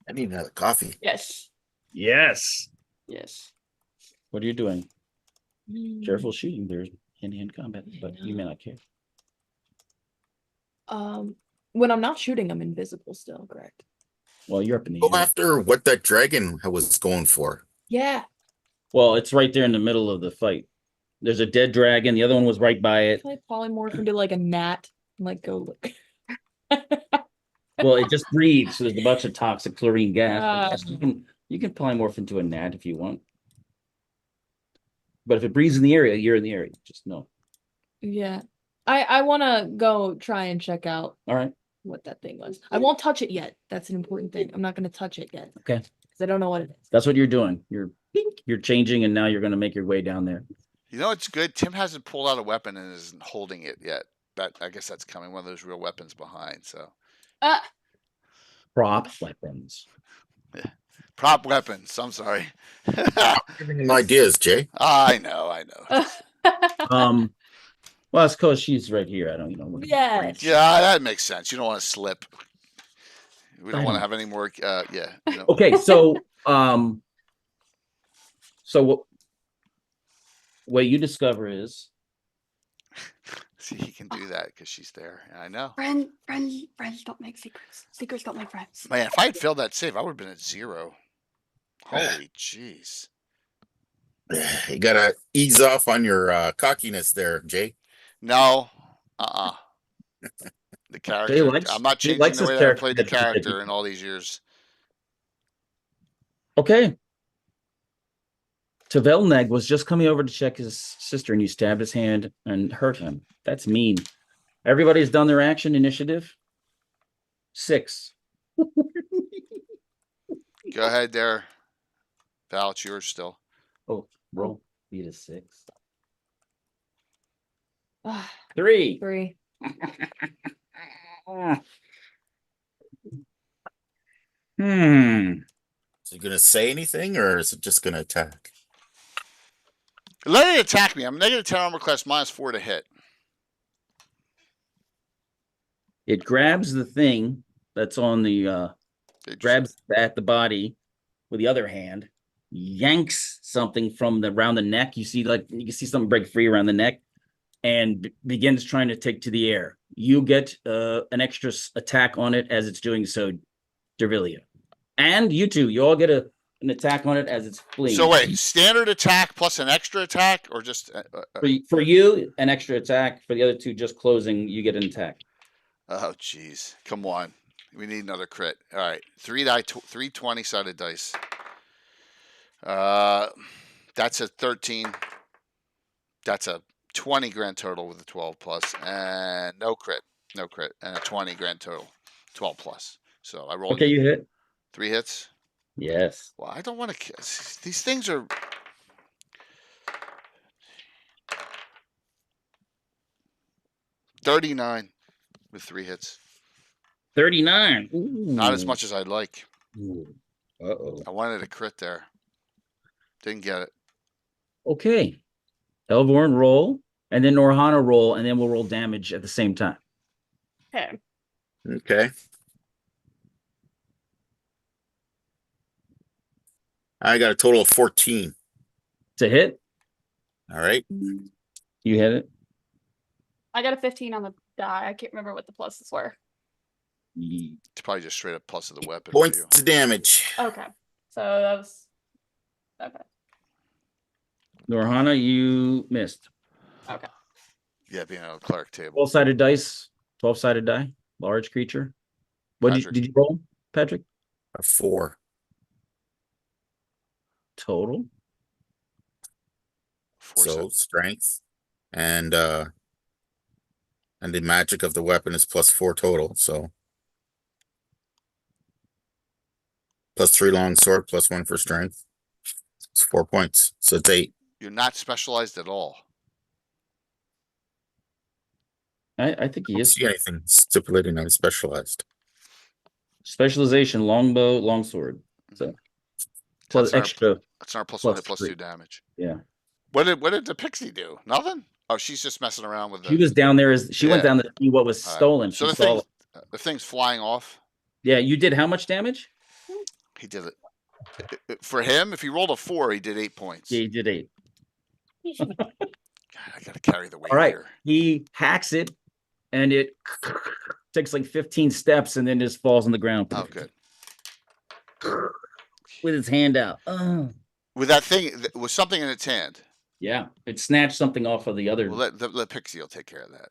I need another coffee. Yes. Yes. Yes. What are you doing? Careful shooting. There's hand-to-hand combat, but you may not care. When I'm not shooting, I'm invisible still, correct? Well, you're up in the Go air. after what that dragon was going for. Yeah. Well, it's right there in the middle of the fight. There's a dead dragon. The other one was right by it. Can I polymorph into like a gnat and like go look? Well, it just breathes, so there's a bunch of toxic chlorine gas. But yes, Ah. you can polymorph into a gnat if you want. But if it breathes in the area, you're in the area. Just know. Yeah. I want to go try and check out All right. what that thing was. I won't touch it yet. That's an important thing. I'm not going to touch it yet. Okay. Because I don't know what it is. That's what you're doing. You're changing, and now you're going to make your way down there. You know, it's good. Tim hasn't pulled out a weapon and isn't holding it yet. I guess that's coming. One of those real weapons behind. So Prop weapons. prop weapons. I'm sorry. Giving him ideas, Jay. I know. Well, it's because she's right here. I don't, Yes. Yeah, that makes sense. You don't want to slip. We don't want to have any more. Yeah. Okay, so what you discover is See, he can do that because she's there. I know. Friends don't make secrets. Secrets don't make friends. Man, if I had failed that save, I would have been at 0. Holy jeez. You gotta ease off on your cockiness there, Jay. No. The character. I'm not he changing likes the his way that I character. played the character in all these years. Okay. Tavelneg was just coming over to check his sister, and you stabbed his hand and hurt him. That's mean. Everybody's done their action initiative. 6. Go ahead there. Val, it's yours still. Oh, roll. Beat a 6. Ah, 3. 3. Is it gonna say anything, or is it just gonna attack? Let it attack me. I'm negative 10 armor class, -4 to hit. It grabs the thing that's on the grabs at the body with the other hand, yanks something from around the neck. You can see something break free around the neck, and begins trying to take to the air. You get an extra attack on it as it's doing so, Dervilia. And you two, you all get an attack on it as it's fleeing. So wait, standard attack plus an extra attack, or just for you, an extra attack. For the other two, just closing, you get an attack. Oh, jeez. Come on. We need another crit. All right. 3 20-sided dice. That's a 13. That's a 20 grand total with a 12 plus. And no crit. No crit. And a 20 grand total. 12 plus. So I rolled. Okay, you hit. 3 hits. Yes. Well, I don't want to. These things are. $39 with 3 hits. 39. Not as much as I'd like. Uh-oh. I wanted a crit there. Didn't get it. Okay. Elvorn roll, and then Norhana roll, and then we'll roll damage at the same time. Okay. Okay. I got a total of 14. To hit, All right. you hit it. I got a 15 on the die. I can't remember what the pluses were. It's probably just straight up plus of the weapon. Points For you. to damage. Okay. So that was okay. Norhana, you missed. Okay. Yeah, being on a cleric table. 12-sided dice, 12-sided die, large creature. What did you roll, Patrick? A 4. Total. 4 So strength and the magic of the weapon is +4 total. So +3 long sword, +1 for strength. It's 4 points. So it's 8. You're not specialized at all. I think I he don't is. see anything stipulating I'm specialized. Specialization, longbow, longsword. So plus That's our- extra. That's our +1 Plus hit, +2 3. damage. Yeah. What did the pixie do? Nothing? Oh, she's just messing around with She the. was down there as she went Yeah. down to see what was All right. stolen. So She saw the thing's flying off. Yeah, you did how much damage? He did it. For him, if he rolled a 4, he did 8 points. Yeah, you did 8. God, I gotta carry the weight All right. here. He hacks it, and it takes like 15 steps and then just falls on the ground. Oh, good. with its hand out. With that thing, with something in its hand. Yeah, it snatched something off of the other. Well, let Pixie will take care of that.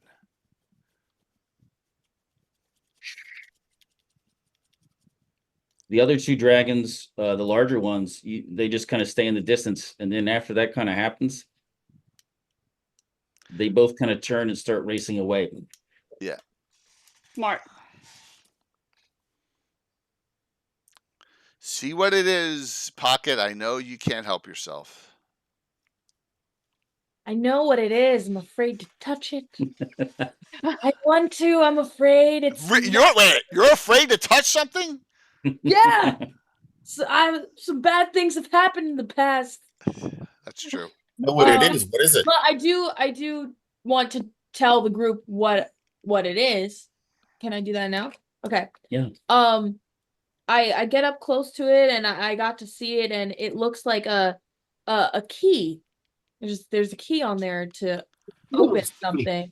The other two dragons, the larger ones, they just kind of stay in the distance, and then after that kind of happens, they both kind of turn and start racing away. Yeah. Smart. See what it is, Pocket. I know you can't help yourself. I know what it is. I'm afraid to touch it. I want to. I'm afraid it's. You're afraid to touch something? Yeah. Some bad things have happened in the past. That's true. Know what it is? What is it? But I do want to tell the group what it is. Can I do that now? Okay. Yeah. I get up close to it and I got to see it, and it looks like a key. There's a key on there to open something.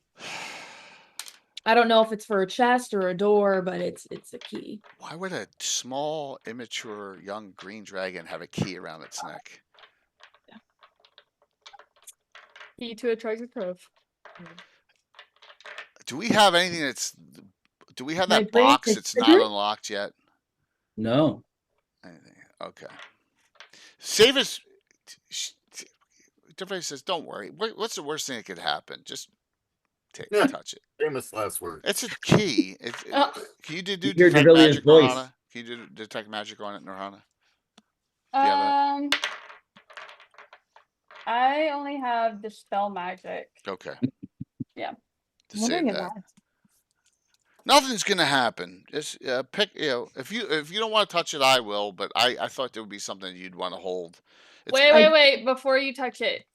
I don't know if it's for a chest or a door, but it's a key. Why would a small, immature, young green dragon have a key around its neck? Key to a treasure trove. Do we have anything that's? Do we have My that brain box is that's not triggered? unlocked yet? No. Anything? Okay. Save us. Everybody says, "Don't worry. What's the worst thing that could happen? Just touch it." Famous last word. It's a key. Can you do You hear detect Devilia's magic, voice. Norhana? Can you do detect magic on it, Norhana? you have I only have dispel magic. Okay. Yeah. To I'm save wondering that. if Nothing's gonna happen. Just pick. If you don't want to touch it, I will. But I thought there would be something you'd want to hold. Wait. Before you touch it,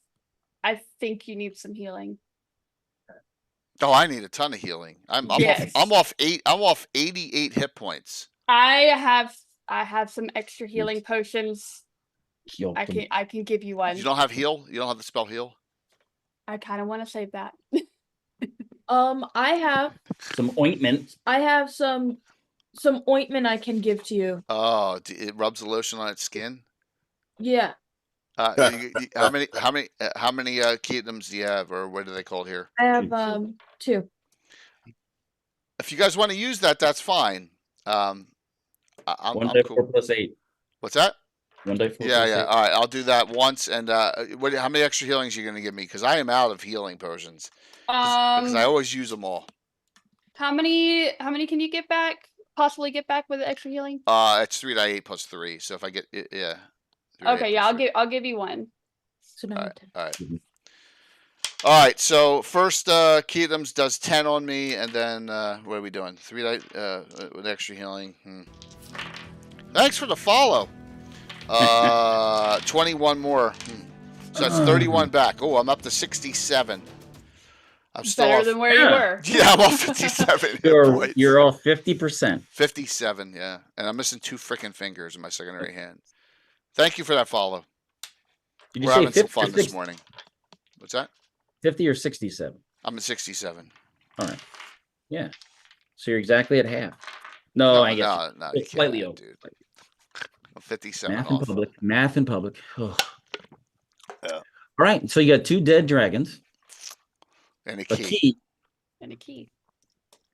I think you need some healing. Oh, I need a ton of healing. I'm Yes. off 88 hit points. I have some extra healing potions. Killed I them. can give you one. You don't have heal. You don't have the spell heal. I kind of want to save that. I have Some ointment. some ointment I can give to you. Oh, it rubs the lotion on its skin. Yeah. How many kingdoms do you have, or what are they called here? I have 2. If you guys want to use that, that's fine. I'm 1 die 4 cool. plus 8. What's that? 1 die 4 Yeah. plus 8. All right, I'll do that once. And how many extra healings are you going to give me? Because I am out of healing potions. Because I always use them all. How many can you get back? Possibly get back with the extra healing? It's 3 die 8 plus 3. So if I get 3 die 8 Okay, yeah, plus 3. I'll give you one. So now All right. All right. So first, Keatums does 10 on me, and then what are we doing? 3 die with extra healing. Thanks for the follow. 21 more. So that's 31 back. Oh, I'm up to 67. I'm still Better off. than where you were. Yeah, I'm off 57. You're off 50%. 57, yeah. And I'm missing 2 freaking fingers in my secondary hand. Thank you for that follow. Did you We're say having some 50 fun or this 60? morning. What's that? 50 or 67? I'm at 67. All right. Yeah. So you're exactly at half. No, I guess No, it's slightly over. dude. I'm 57 Math off. in public. Math in public. Ugh. Yeah. All right. So you got 2 dead dragons. And a A key. key. And a key.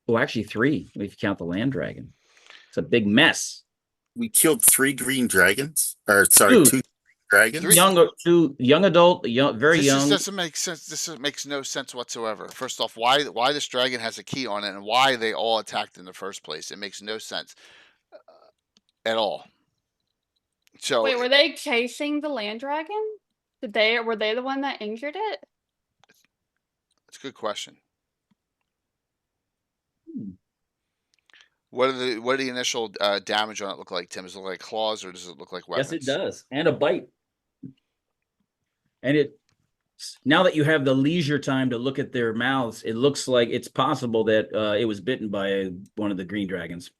Oh, actually 3 if you count the land dragon. It's a big mess. We killed 3 green dragons. Or sorry, 2 dragons. Two young adult, very This young. just doesn't make sense. This makes no sense whatsoever. First off, why this dragon has a key on it, and why they all attacked in the first place? It makes no sense at all. So Wait, were they chasing the land dragon? Were they the one that injured it? it's a good question. What are the initial damage on it look like, Tim? Does it look like claws, or does it look like weapons? Yes, it does. And a bite. And now that you have the leisure time to look at their mouths, it looks like it's possible that it was bitten by one of the green dragons.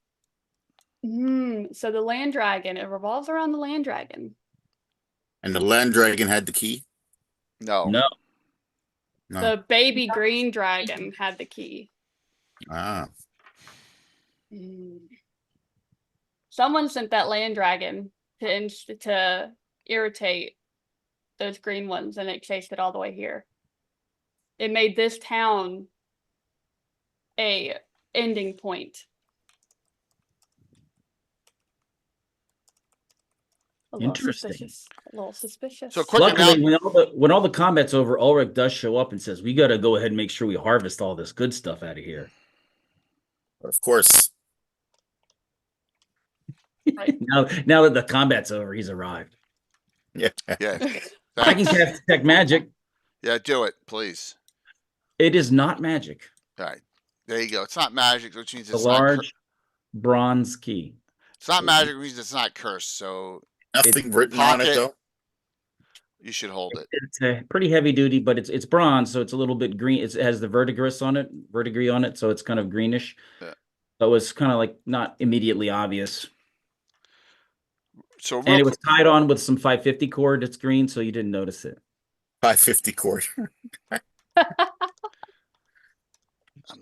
So the land dragon, it revolves around the land dragon. And the land dragon had the key? No. No. The baby green dragon had the key. Ah. Someone sent that land dragon to irritate those green ones, and it chased it all the way here. It made this town a ending point. A little Interesting. suspicious. A little suspicious. So quick Luckily, announcement. when all the combat's over, Ulrich does show up and says, "We got to go ahead and make sure we harvest all this good stuff out of here." Of course. Right. Now that the combat's over, he's arrived. Yeah. Yeah. I can Thanks. cast detect magic. Yeah, do it, please. It is not magic. All right. There you go. It's not magic, which means The it's not large bronze key. it's not magic, which means it's not cursed. So Nothing written on it pocket. though. You should hold it. It's a pretty heavy duty, but it's bronze, so it's a little bit green. It has the verdigris on it, so it's kind of greenish. Yeah. So it's kind of like not immediately obvious. So And real it was tied on with some 550 cord. It's green, so you didn't notice it. 550 cord. I'm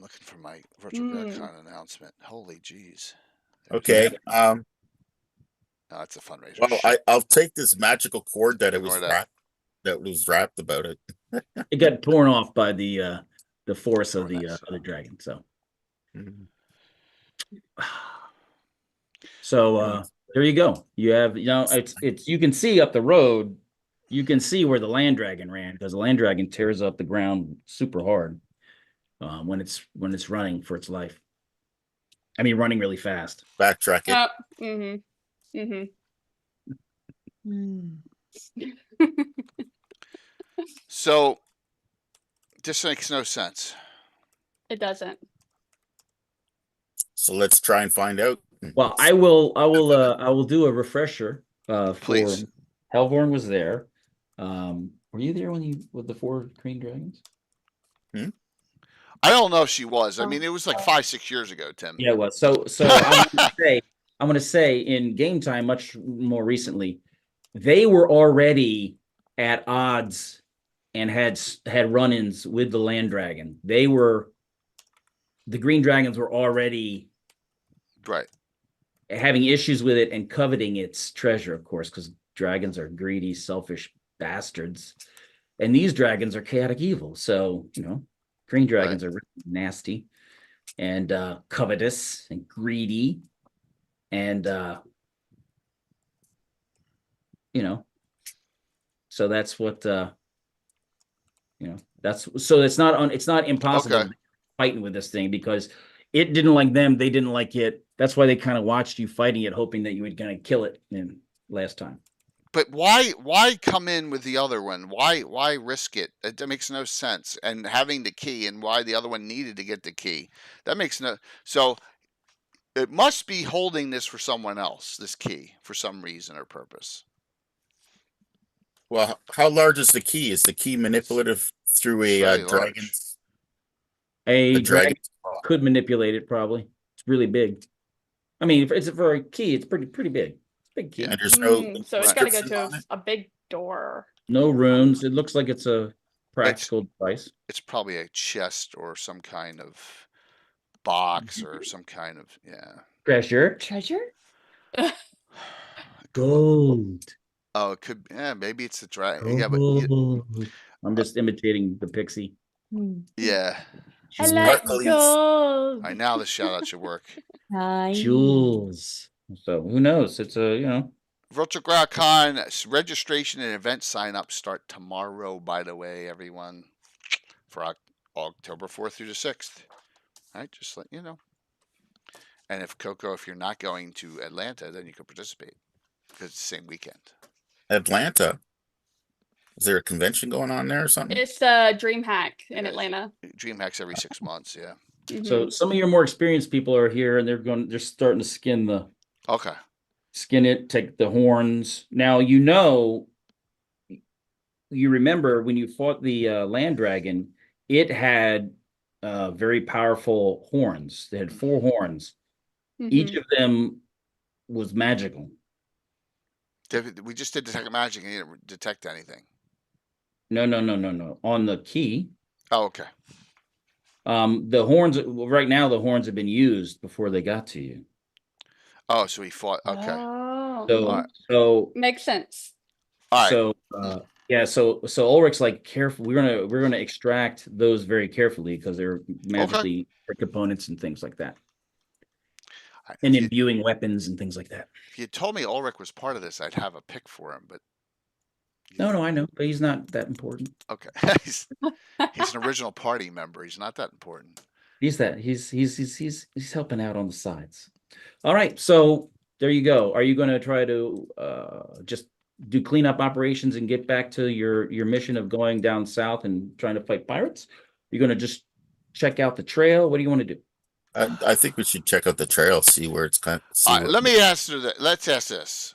looking for my virtual GrabCon announcement. Holy jeez. Okay. No, that's a fundraiser. Well, I'll take this magical cord that it was Ignore that. wrapped about it. It got torn off by the force of Oh, the nice. other dragon. So, Mhm. so there you go. You have it's you can see up the road. You can see where the land dragon ran because the land dragon tears up the ground super hard when it's running for its life. I mean, running really fast. Backtrack it. So this makes no sense. It doesn't. So let's try and find out. Well, I will do a refresher for Please. Helvorn was there. Were you there with the 4 green dragons? I don't know if she was. I Oh. mean, it was like 5-6 years ago, Tim. Yeah, it was. So I'm gonna say in game time, much more recently, they were already at odds and had run-ins with the land dragon. The green dragons were already Right. having issues with it and coveting its treasure, of course, because dragons are greedy, selfish bastards. And these dragons are chaotic evil. So, green dragons are really nasty and covetous and greedy. And so that's what it's not impossible Okay. fighting with this thing because it didn't like them, they didn't like it. That's why they kind of watched you fighting it, hoping that you would kind of kill it in last time. But why come in with the other one? Why risk it? That makes no sense. And having the key and why the other one needed to get the key. That makes no so it must be holding this for someone else, this key, for some reason or purpose. Well, how large is the key? Is the key manipulative through a Very large. dragon? A The dragon dragon. could manipulate it probably. It's really big. I mean, if it's for a key, it's pretty big. It's a big key. And there's no So it's got to go inscription to on it? a big door. No runes. It looks like it's a practical device. It's probably a chest or some kind of box or some kind of Treasure. Treasure? Gold. Oh, it could. Yeah, maybe it's the dragon. Yeah, but I'm just imitating the pixie. yeah. I like Sparkly. gold. All right, now the shout out should work. Jewels. So who knows? It's a Virtual GrabCon registration and event sign up start tomorrow. By the way, everyone, for October 4th through the 6th. All right, just let you know. And if you're not going to Atlanta, then you can participate because it's the same weekend. Atlanta. Is there a convention going on there or something? It's DreamHack in Yeah. Atlanta. DreamHack's every 6 months. Yeah. So some of your more experienced people are here and they're starting to skin it, take the horns. Now you remember when you fought the land dragon, it had very powerful horns. They had 4 horns. Each of them was magical. We just did detect magic and you didn't detect anything. No. On the key. Oh, okay. The horns right now, the horns have been used before they got to you. Oh, so he fought. Okay. Oh, So Alright. so makes sense. All right. so yeah, so Ulrich's like careful. We're gonna extract those very carefully because they're magically components and things like that, and If you, imbuing weapons and things like that. if you told me Ulrich was part of this, I'd have a pick for him. But No, I know, but he's not that important. okay, he's an original party member. He's not that important. He's helping out on the sides. All right, so there you go. Are you going to try to just do cleanup operations and get back to your mission of going down south and trying to fight pirates? You're going to just check out the trail. What do you want to do? I think we should check out the trail, see where it's kind. All right, let me ask you that. Let's ask this.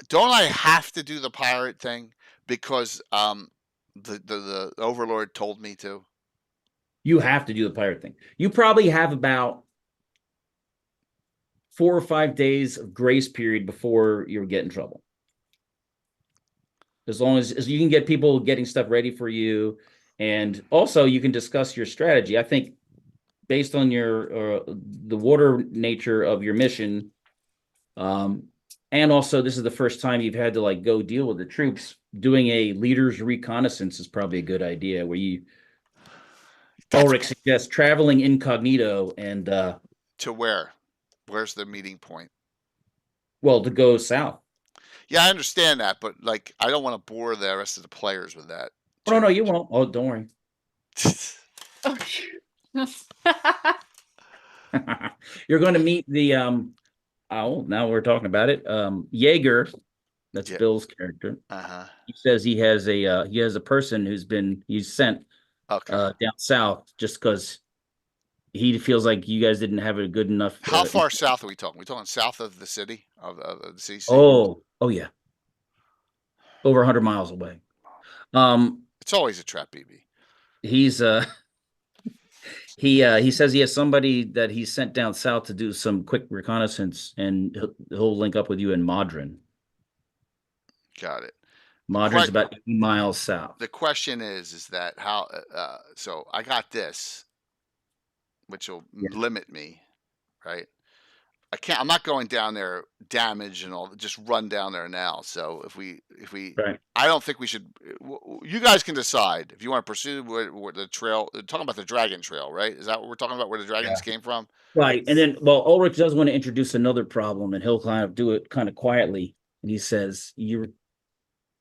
Don't I have to do the pirate thing because the Overlord told me to? You have to do the pirate thing. You probably have about 4 or 5 days of grace period before you get in trouble. As long as you can get people getting stuff ready for you, and also you can discuss your strategy. I think based on your the water nature of your mission, and also this is the first time you've had to like go deal with the troops. Doing a leader's reconnaissance is probably a good idea. Where you, Ulrich suggests traveling incognito and to where? Where's the meeting point? Well, to go south. Yeah, I understand that, but like, I don't want to bore the rest of the players with that. Oh, no, you won't. Oh, don't worry. You're going to meet the oh, now we're talking about it. Jaeger, that's Bill's character. He says he has a person he's sent down south just because he feels like you guys didn't have a good enough. How far south are we talking? We're talking south of the city of the CC. Oh yeah, over 100 miles away. It's always a trap, BB. He's he says he has somebody that he sent down south to do some quick reconnaissance, and he'll link up with you in Modron. Got it. Modron's about 80 miles south. The question is that how? So I got this, which will limit me, right? I'm not going down there damaged and all. Just run down there now. So if we, right. I don't think we should. You guys can decide if you want to pursue the trail. Talking about the dragon trail, right? Is that what we're talking about? Where the dragons came from? Right. And then, well, Ulrich does want to introduce another problem, and he'll kind of do it kind of quietly. And he says,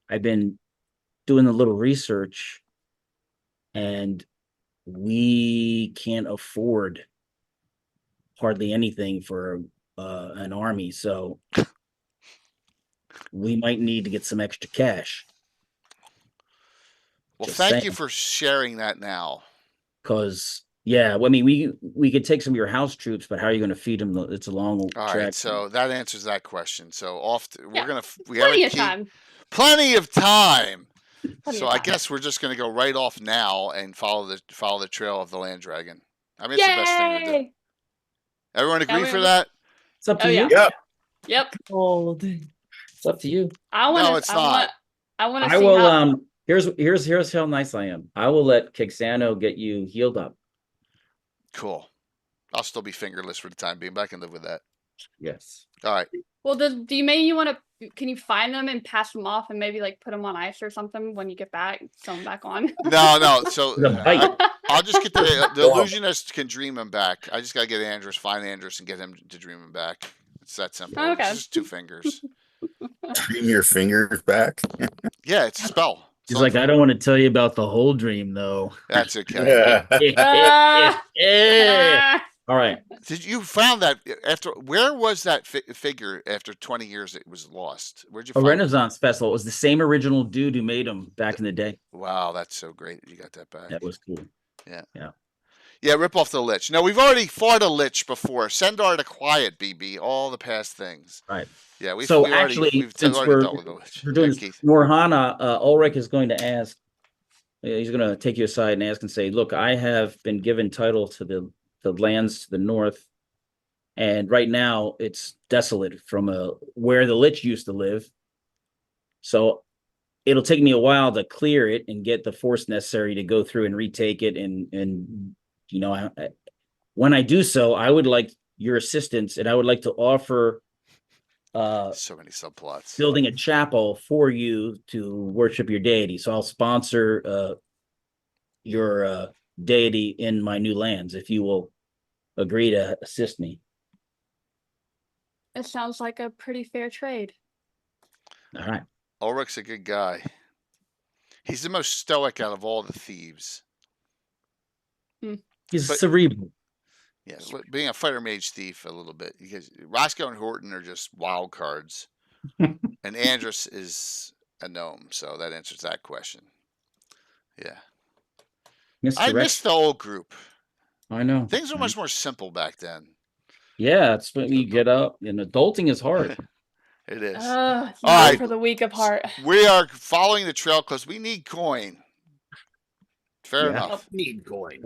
I've been doing a little research, and we can't afford hardly anything for an army, so we might need to get some extra cash. Well, thank you for sharing that now. Because I mean, we could take some of your house troops, but how are you going to feed them? It's a long track. All right, so that answers that question. So we plenty of time. Plenty of time. So I guess we're just going to go right off now and follow the trail of the land dragon. I mean, it's the best thing to do. Everyone agree for that? It's up to you. Yeah. Yep. Oh, it's up to you. No, it's not. I want to. I will. Here's how nice I am. I will let Kixano get you healed up. Cool. I'll still be fingerless for the time being, but I can live with that. Yes. All right. Well, do you want to? Can you find them and pass them off and maybe like put them on ice or something when you get back? Sew them back on. No. So I'll just get the illusionist can dream him back. I just gotta get Andrus, find Andrus, and get him to dream him back. It's that simple. Okay. It's just 2 fingers. Dream your fingers back. Yeah, it's a spell. He's like, I don't want to tell you about the whole dream, though. That's okay. All right. Did you found that after? Where was that figure after 20 years? It was lost. Where'd you find a Renaissance festival? It was the same original dude who made them back in the day. Wow, that's so great. You got that back. That was cool. Yeah. Rip off the Lich. No, we've already fought a Lich before. Sendar to Quiet, BB. All the past things. Right. Yeah. We've dealt with the Lich. We're doing Morhana, Ulrich is going to ask. He's going to take you aside and ask and say, "Look, I have been given title to the lands to the north, and right now it's desolate from where the Lich used to live. So it'll take me a while to clear it and get the force necessary to go through and retake it. And when I do so, I would like your assistance, and I would like to offer So many subplots. building a chapel for you to worship your deity. So I'll sponsor your deity in my new lands if you will agree to assist me. It sounds like a pretty fair trade. All right. Ulrich's a good guy. He's the most stoic out of all the thieves. He's But- cerebral. Yeah, being a fighter mage thief a little bit, because Roscoe and Horton are just wild cards, and Andrus is a gnome, so that answers that question. Yeah, I miss the old group. I know. Things were much more simple back then. Yeah, it's when you get up, and adulting is hard. It is. Not right. for the weak of heart. We are following the trail because we need coin. Fair Yeah. enough. Need coin.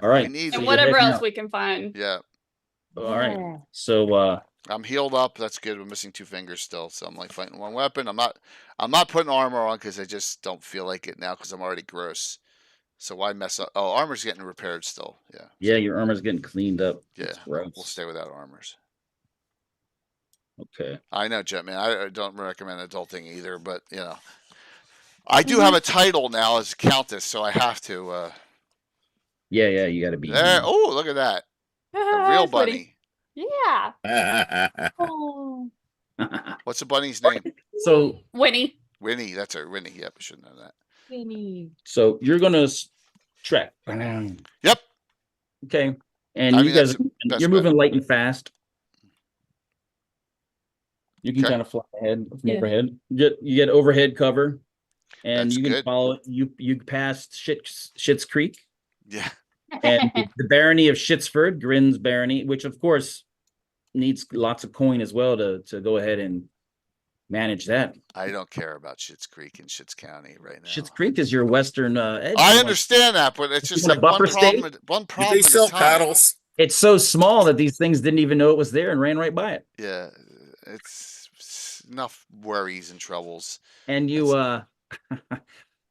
All right. We need And So whatever else we can find. Yeah, All right. So I'm healed up. That's good. I'm missing 2 fingers still, so I'm like fighting 1 weapon. I'm not putting armor on because I just don't feel like it now because I'm already gross. So why mess up? Oh, armor's getting repaired still. Yeah. yeah, your armor's getting cleaned up. Yeah. It's gross. We'll stay without armors. Okay. I know, Jetman. I don't recommend adulting either, but you know, I do have a title now as Countess, so I have to. Yeah, you got to be There. Oh, look at that. A real bunny. Yeah. Oh. What's the bunny's name? So Winnie. Winnie. That's her. Winnie. Yep, I should know that. So you're gonna trek. Yep. Okay. And I you mean, guys, that's the best you're moving light and fast. You can Okay. kind of fly ahead, Yeah. overhead. You get overhead cover, and That's you can good. follow. You pass Schitt's Creek Yeah. and the barony of Schittsford, Grin's barony, which of course needs lots of coin as well to go ahead and manage that. I don't care about Schitt's Creek and Schitt's County right now. Schitt's Creek is your western edge. I You want- understand that, but it's you just want a like one buffer problem. state? One Did problem they at sell a time. paddles? It's so small that these things didn't even know it was there and ran right by it. Yeah, it's enough worries and troubles. And you I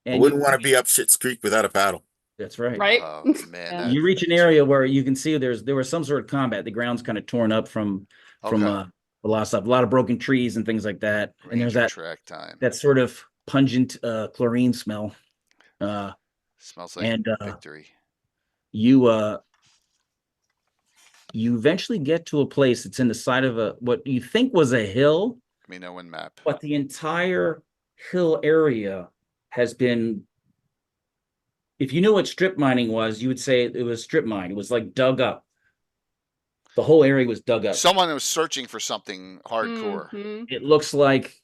and wouldn't want to be up Shit's Creek without a paddle. that's right. Right? Oh man, Yeah. You reach an area where you can see there was some sort of combat. The ground's kind of torn up from Okay. a lot of stuff, a lot of broken trees and things like that. And there's Ranger that track time. that sort of pungent chlorine smell. Smells like and victory. you eventually get to a place that's in the side of what you think was a hill, Let me know when map. but the entire hill area has been, if you knew what strip mining was, you would say it was strip mine. It was like dug up. The whole area was dug up. Someone was searching for something hardcore. Mhm. It looks like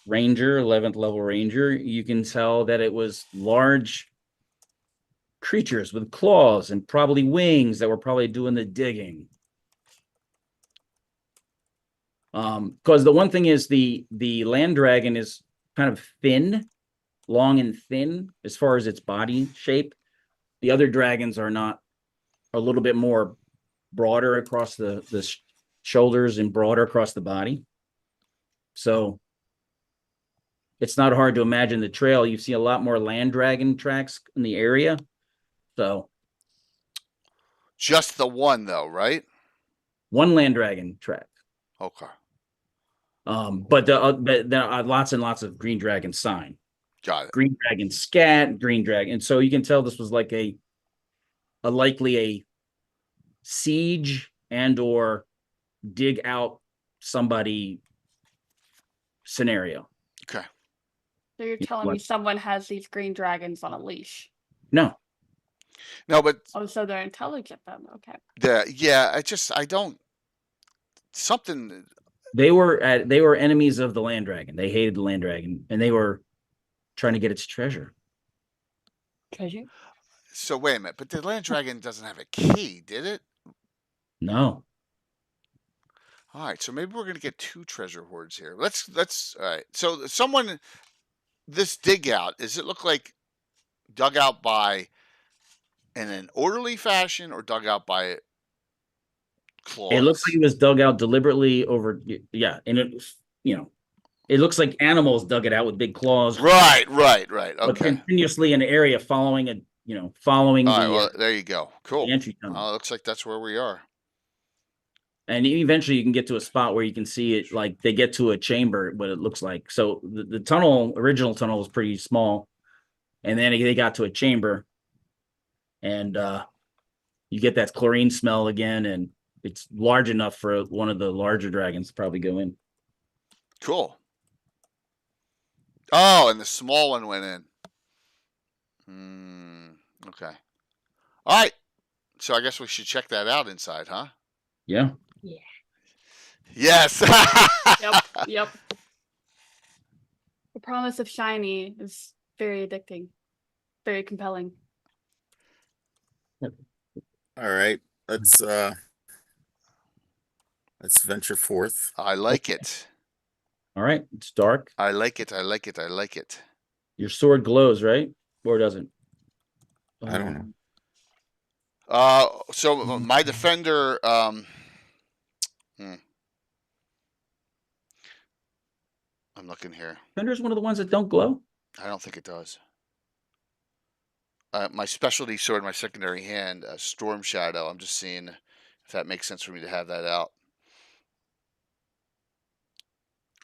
Ranger, 11th level Ranger. You can tell that it was large creatures with claws and probably wings that were probably doing the digging. Because the one thing is the land dragon is kind of thin, long and thin as far as its body shape. The other dragons are not, a little bit more broader across the shoulders and broader across the body. So it's not hard to imagine the trail. You see a lot more land dragon tracks in the area. So Just the one though, right? one land dragon track. Okay. But there are lots and lots of green dragon sign. Got it. Green dragon scat, green dragon. So you can tell this was like a likely a siege and or dig out somebody scenario. Okay. So you're telling me someone has these green dragons on a leash. No, No, but Oh, so they're intelligent then. Okay. I don't something they were enemies of the land dragon. They hated the land dragon and they were trying to get its treasure. Treasure? so wait a minute, but the land dragon doesn't have a key, did it? No. All right, so maybe we're gonna get 2 treasure hoards here. Let's all right. So this dig out, does it look like dug out by in an orderly fashion or dug out by claws? It looks like it was dug out deliberately over. Yeah. And it, it looks like animals dug it out with big claws. Right. But Okay. continuously in an area following following All right. the, Well, there you go. Cool. the entry tunnel. Well, it looks like that's where we are. And eventually you can get to a spot where you can see it, like they get to a chamber, what it looks like. So the original tunnel was pretty small. And then they got to a chamber, and you get that chlorine smell again, and it's large enough for one of the larger dragons to probably go in. Cool. Oh, and the small one went in. Okay. All right. So I guess we should check that out inside, huh? Yeah. Yeah. Yes. Yep. The promise of shiny is very addicting, very compelling. All right. Let's venture forth. I like it. All right. It's dark. I like it. I like it. I like it. Your sword glows, right? Or doesn't? I don't know. So my defender, I'm looking here. Defender's one of the ones that don't glow. I don't think it does. My specialty sword, my secondary hand, Storm Shadow. I'm just seeing if that makes sense for me to have that out.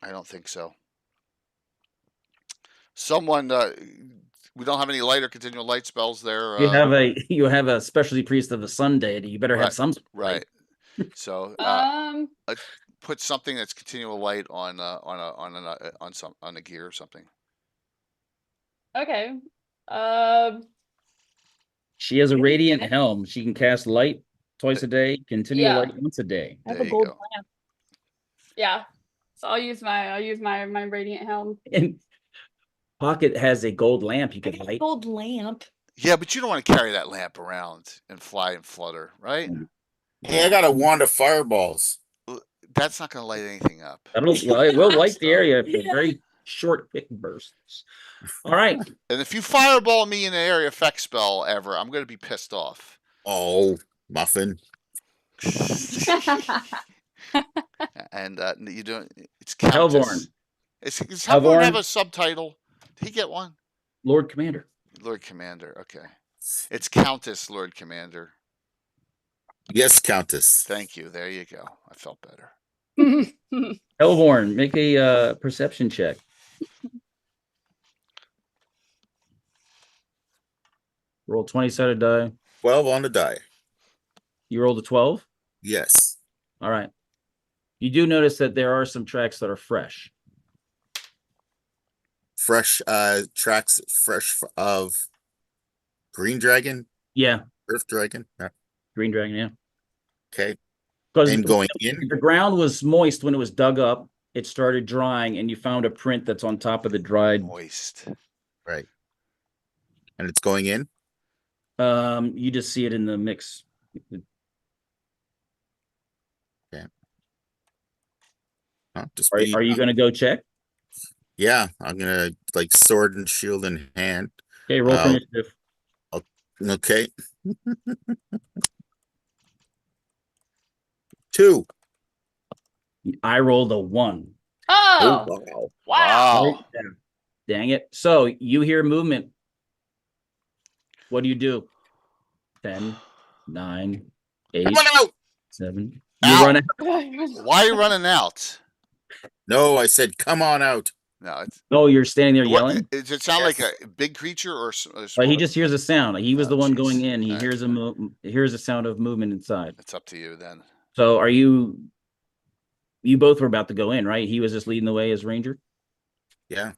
I don't think so. Someone, we don't have any light or continual light spells there. You have a specialty priest of the sun deity. You better have some right. So put something that's continual light on a gear or something. Okay. She has a radiant helm. She can cast light twice a day, continual light once a day. I have a gold lamp. Yeah. So I'll use my radiant helm. And Pocket has a gold lamp you can light. Gold lamp. Yeah, but you don't want to carry that lamp around and fly and flutter, right? Hey, I got a wand of fireballs. That's not going to light anything up. It will light the area for very short, quick bursts. All right. And if you fireball me in an area effect spell ever, I'm going to be pissed off. Oh, muffin. And you don't. It's Countess. Hellborn. Does Hellborn have a subtitle? Did he get one? Lord Commander. Lord Commander. Okay. It's Countess, Lord Commander. Yes, Countess. Thank you. There you go. I felt better. Hellborn, make a perception check. Roll 20-sided die. 12 on the die. You rolled a 12? Yes. All right. You do notice that there are some tracks that are fresh. Fresh tracks, fresh of Green Dragon? Yeah. Earth Dragon? Green Dragon, yeah. Okay. Because And going in? the ground was moist when it was dug up. It started drying, and you found a print that's on top of the dried. Moist. Right. And it's going in? You just see it in the mix. Okay. Oh, Are you going to go check? Yeah, I'm gonna sword and shield in hand. Okay, roll for initiative. Okay. 2. I rolled a 1. Oh, wow. wow. Dang it. So you hear movement. What do you do? 10, 9, 8, Come on out! 7. Ow. You run out. Why are you running out? No, I said come on out. No, it's, Oh, you're standing there yelling? Does it sound like a big creature or He just hears a sound. He was the one geez. going in. He Okay. hears a sound of movement inside. It's up to you then. So are you both were about to go in, right? He was just leading the way as ranger? Yeah.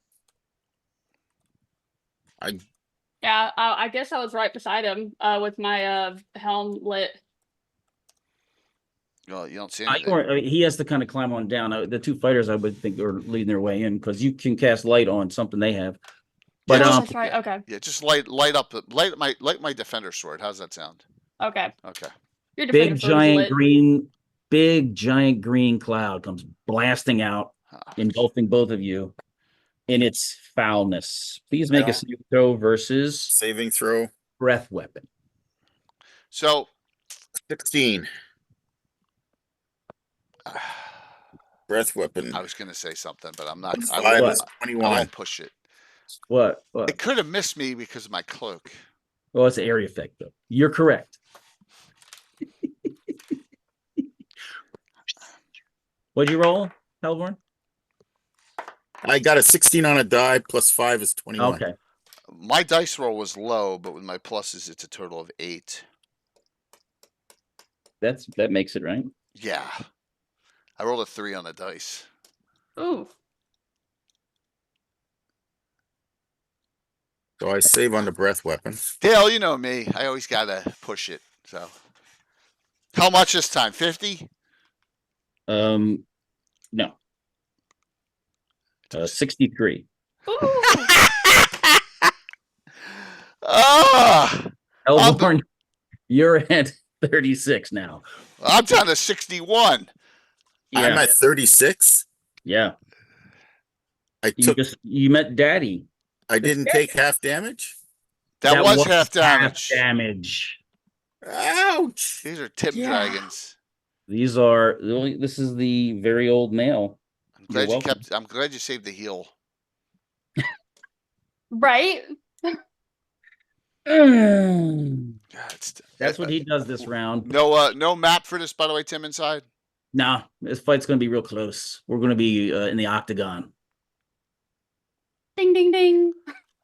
Yeah, I guess I was right beside him with my helm lit. Well, you don't see I anything. mean, he has to kind of climb on down. The two fighters, I would think, are leading their way in because you can cast light on something they have. But Yeah, That's right. Okay. Yeah, just light my defender sword. How's that sound? Okay. Okay. Your big defender sword is lit. giant green cloud comes blasting out, engulfing both of you in its foulness. Please make a saving throw versus Saving throw. breath weapon. So 16. Breath weapon. I was going to say something, but I'm not. 5 is I 21. won't push it. What? It could have missed me because of my cloak. Well, it's an area effect, though. You're correct. What'd you roll, Hellborn? I got a 16 on a die, plus 5 is 21. Okay. My dice roll was low, but with my pluses, it's a total of 8. That makes it right. Yeah. I rolled a 3 on the dice. Ooh. So I save on the breath weapon. Dale, you know me. I always gotta push it. So, how much this time? 50? No. 63. Ooh. Ah, Hellborn, you're at 36 now. I'm down to 61. Yeah. I'm at 36. Yeah. I You met Daddy. didn't take half damage. That was half damage. Damage. Ouch. These are tip Yeah. dragons. These are this is the very old male. I'm glad You're you welcome. I'm glad you saved the heal. Right? God, That's what he does this round. No map for this, by the way, Tim. Inside. Nah, this fight's gonna be real close. We're gonna be in the octagon. Ding, ding, ding.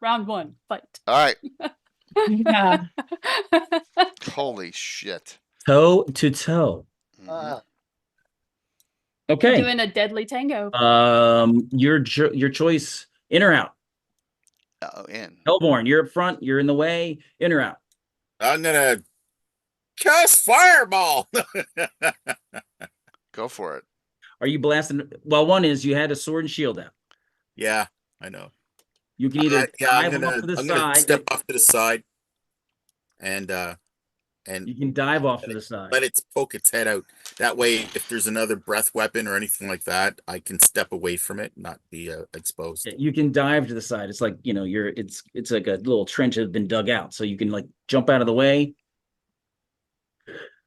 Round 1, fight. All right. Yeah. Holy shit. Toe to toe. Mhm. Okay. Doing a deadly tango. Your choice, in or out. Oh, in. Hellborn, you're up front. You're in the way. In or out. I'm gonna cast fireball. Go for it. Are you blasting? Well, one is you had a sword and shield out. Yeah, I know. You can either I'm dive off to the gonna side. step off to the side, and You can dive off to the side. let it poke its head out. That way, if there's another breath weapon or anything like that, I can step away from it, not be exposed. You can dive to the side. It's like it's like a little trench that's been dug out, so you can like jump out of the way.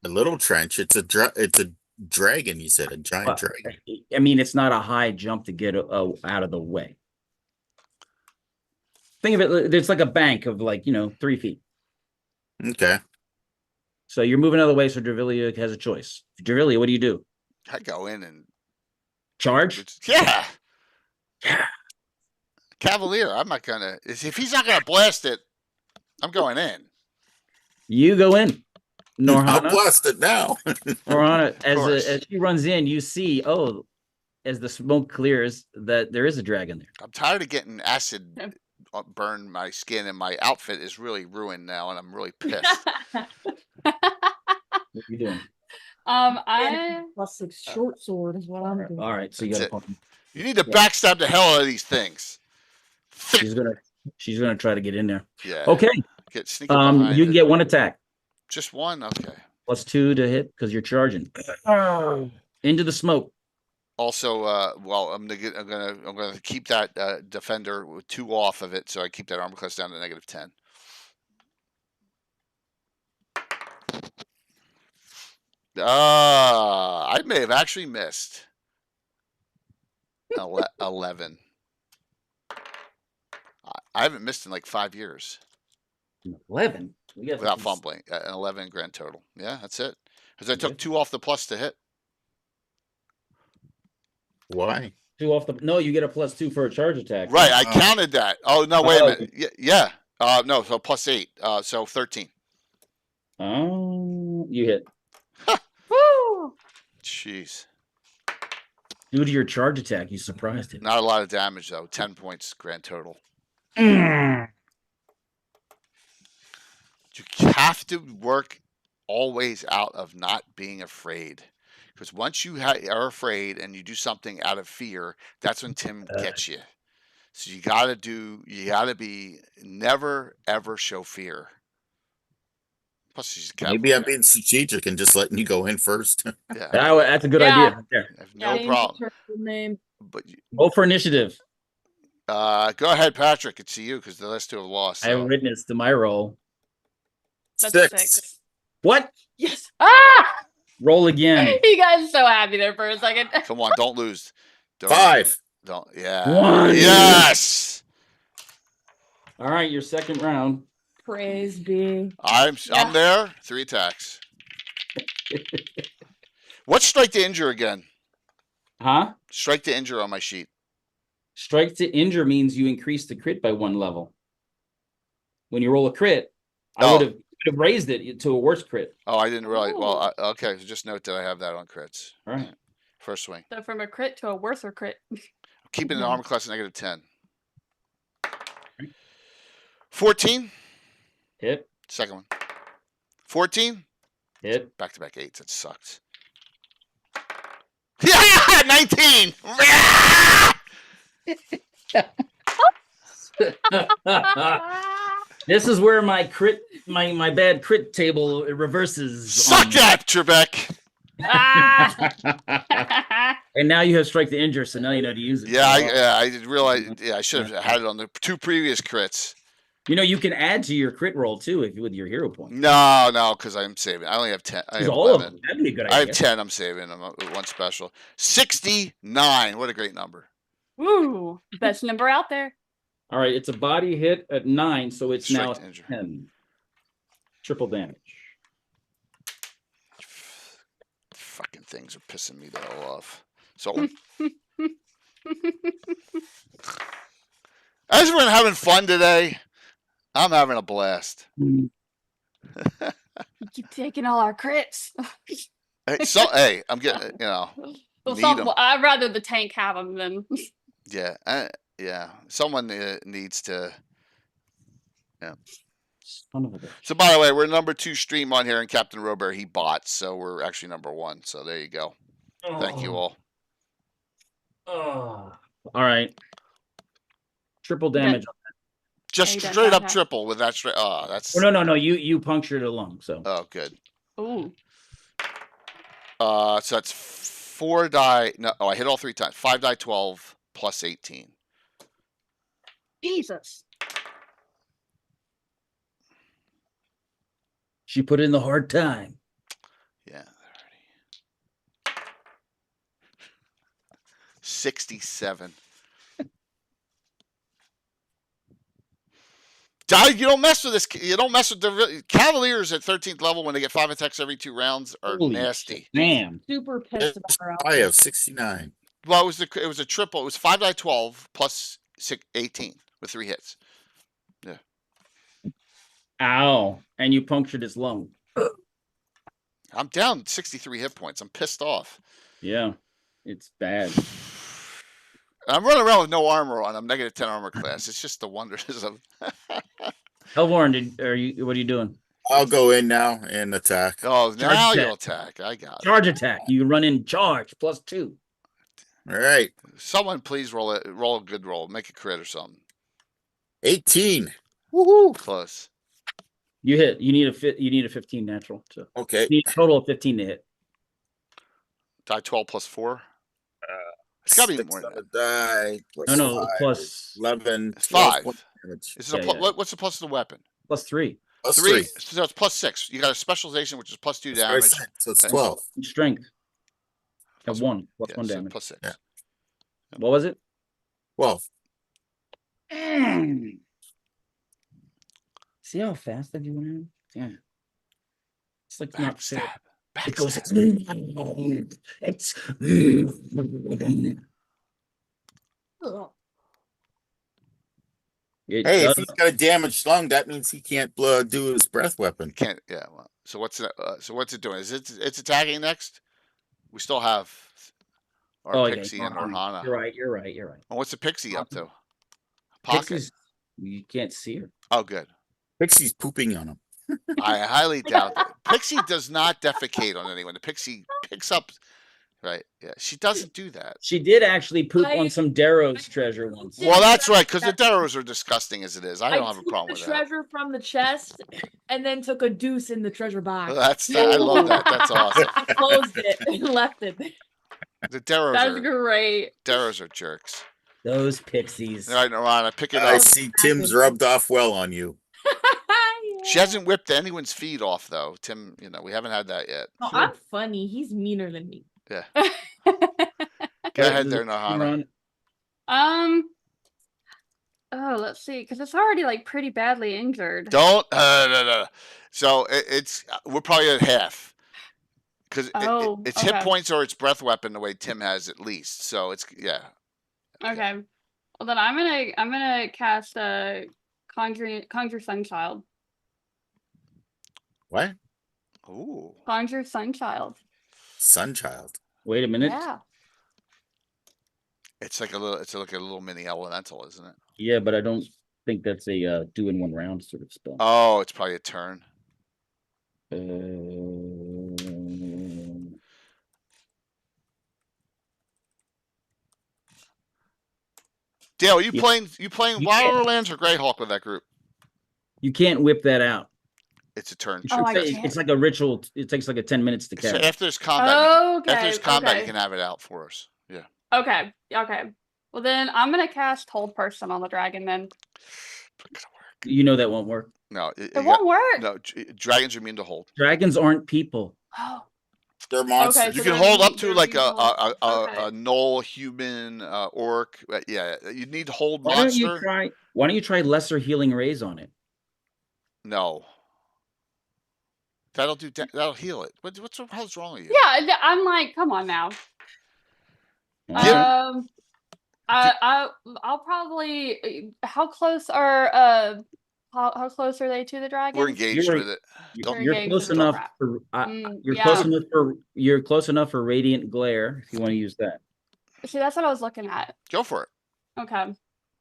A little trench. It's a dragon. You said a giant dragon. I mean, it's not a high jump to get out of the way. Think of it. There's like a bank of 3 feet. Okay. So you're moving out of the way. So Dravilia has a choice. Dravilia, what do you do? I go in and Charge? yeah. Cavalier. I'm not gonna. If he's not gonna blast it, I'm going in. You go in. I'll Norhana. blast it now. Norhana, course. as she runs in, you see, as the smoke clears, that there is a dragon there. I'm tired of getting acid burn my skin, and my outfit is really ruined now, and I'm really pissed. What are you doing? I +6 short sword is what I'm doing. All right, so you got That's to. it. You need to backstab the hell out of these things. She's gonna try to get in there. Yeah. Okay. Get sneaky behind You can it. get one attack. Just one. Okay. +2 to hit because you're charging. Into the smoke. Also, well, I'm gonna keep that defender with 2 off of it, so I keep that armor class down to -10. I may have actually missed 11. I haven't missed in like 5 years 11. We got without fumbling. An 11 grand total. Yeah, that's it. Because I took Okay. 2 off the plus to hit. Why? 2 off the. No, you get a +2 for a charge attack. Right, I counted that. Oh no, wait a minute. Okay. Yeah. No, so +8. So 13. Oh, you hit. woo. Jeez. Due to your charge attack, you surprised it. Not a lot of damage though. 10 points grand total. Mm. You have to work always out of not being afraid. Because once you are afraid and you do something out of fear, that's when Tim gets you. So you gotta be never ever show fear. Plus, she's Maybe I'm being strategic and just letting you go in first. yeah, That's a good Yeah. idea. There. I have no Change problem. her name. But Go for initiative. go ahead, Patrick. It's you because the last 2 have lost. I have So. witnessed to my roll. That's 6. 6. What? Yes. Ah! Roll again. You guys so happy there for a second. Come on, don't lose. Don't, 5. Don't. Yeah. One. Yes. All right, your second round. Frisbee. I'm Yeah. there. 3 attacks. What's strike to injure again? Huh? Strike to injure on my sheet. Strike to injure means you increase the crit by 1 level. When you roll a crit, I would have raised it to a worse crit. Oh, I didn't realize. Well, Ooh. okay. So just note that I have that on crits. All right. First swing. So from a crit to a worse crit. Keeping an armor class at -10. 14. Hit. Second one. 14. Hit. Back-to-back 8s. That sucks. Yeah, 19. This is where my crit, my bad crit table reverses. Suck that, Trebek. And now you have strike to injure, so now you know how to use it. Yeah, I did realize. Yeah, I should have had it on the 2 previous crits. You know, you can add to your crit roll too if with your hero point. No, because I'm saving. I only have 10. I have all 11. of them. That'd be a good I idea. have 10. I'm saving. I'm one special. 69. What a great number. Woo! Best number out there. All right, it's a body hit at 9, so it's Strike now to injure. 10. Triple damage. Fucking things are pissing me the hell off. So, as we're having fun today, I'm having a blast. You keep taking all our crits. Hey, I'm getting, Well, need 'em. I'd rather the tank have them than. Yeah. Someone needs to. Yeah. Son of a bitch. So, by the way, we're number 2 stream on here, and Captain Robert he bought, so we're actually number 1. So there you go. Thank you all. All right. Triple damage. Just Hey, that's straight not up how- triple with that straight. Oh, that's. Oh, no. You punctured a lung, so. Oh, good. Ooh. So that's 4 die. No, I hit all 3 times. 5 die 12 plus 18. Jesus. She put in the hard time. Yeah. 67. You don't mess with this. You don't mess with the Cavaliers at 13th level when they get 5 attacks every 2 rounds are Holy nasty. shit, damn. Super pissed about her I outfit. have 69. Well, it was a triple. It was 5 die 12 plus 18 with 3 hits. Ow. And you punctured his lung. I'm down 63 hit points. I'm pissed off. Yeah. It's bad. I'm running around with no armor on. I'm -10 armor class. It's just the wonders of. Hellborn, what are you doing? I'll go in now and attack. Oh, now Charge you'll attack. I got it. Charge attack. You run in charge +2. All right. Someone please roll a good roll. Make a crit or something. 18. Woohoo! Close. You hit. You need a 15 natural. So Okay. you need a total of 15 to hit. Die 12 plus 4. It's gotta be more than that. Die. Plus No, 5, plus 11. It's 12 5. points of damage. Is it Yeah, yeah. What's the plus of the weapon? +3. Plus 3. 3. So it's plus 6. You got a specialization which is plus 2 That's what I damage. said. So it's Okay. 12. Strength. Plus At 1. Plus Yeah, 1 so damage. plus 6. Yeah. What was it? 12. See how fast that you went in? Damn. It's like not fair. Backstab. It goes. Backstab. It's. It Hey, if does- he's got a damaged lung, that means he can't do his breath weapon. Can't. Yeah. Well, so what's it doing? Is it's attacking next? We still have our yeah, Pixie and Orhana. Orhana. You're right. And what's the Pixie up to? Pocket. Pixie's, you can't see her. Oh, good. Pixie's pooping on him. I highly doubt that. Pixie does not defecate on anyone. The Pixie picks up. Right. Yeah. She doesn't do that. She did actually poop I- on some Darrow's treasure once. Well, that's right, because the Darrows are disgusting as it is. I don't have a took problem the with that. treasure from the chest and then took a deuce in the treasure box. I love that. That's awesome. I closed it and left it. The Darrows That's are great. jerks. Those pixies. All right, Orhana, pick it I up. see Tim's rubbed off well on you. She hasn't whipped anyone's feet off though. Tim, we haven't had that yet. Oh, I'm funny. He's meaner than me. Go ahead there, Orhana. Oh, let's see, because it's already like pretty badly injured. Don't. No. So it's we're probably at half because Oh, it's hit okay. points or it's breath weapon the way Tim has at least. So it's yeah. Okay. Well, then I'm gonna cast Conjure Sunchild. What? Ooh. Conjure Sunchild. Sunchild. Wait a minute. Yeah. It's like a little. It's like a little mini elemental, isn't it? Yeah, but I don't think that's a do in one round sort of spell. Oh, it's probably a turn. Dale, you playing Wildlands or Greyhawk with that group? You can't whip that out. It's a turn. Oh, I can't. It's like a ritual. It takes like 10 minutes to So cast. after there's combat, Okay. after there's combat, you can have it out for us. Yeah. Okay. Well, then I'm gonna cast Hold Person on the dragon. Then You know that won't work. No, it won't work. No, dragons are immune to hold. Dragons aren't people. Oh. They're monsters. Okay, You so can hold up to they're like immune to hold. a null human orc. Yeah, you need to hold Why monster. Why don't you try lesser healing rays on it? No. That'll heal it. What's the hell's wrong with you? Yeah, I'm like, come on now. I'll probably. How close are how close are they to the dragon? We're engaged with it. You're close enough for you're close enough for radiant glare if you want to use that. See, that's what I was looking at. Go for it. Okay.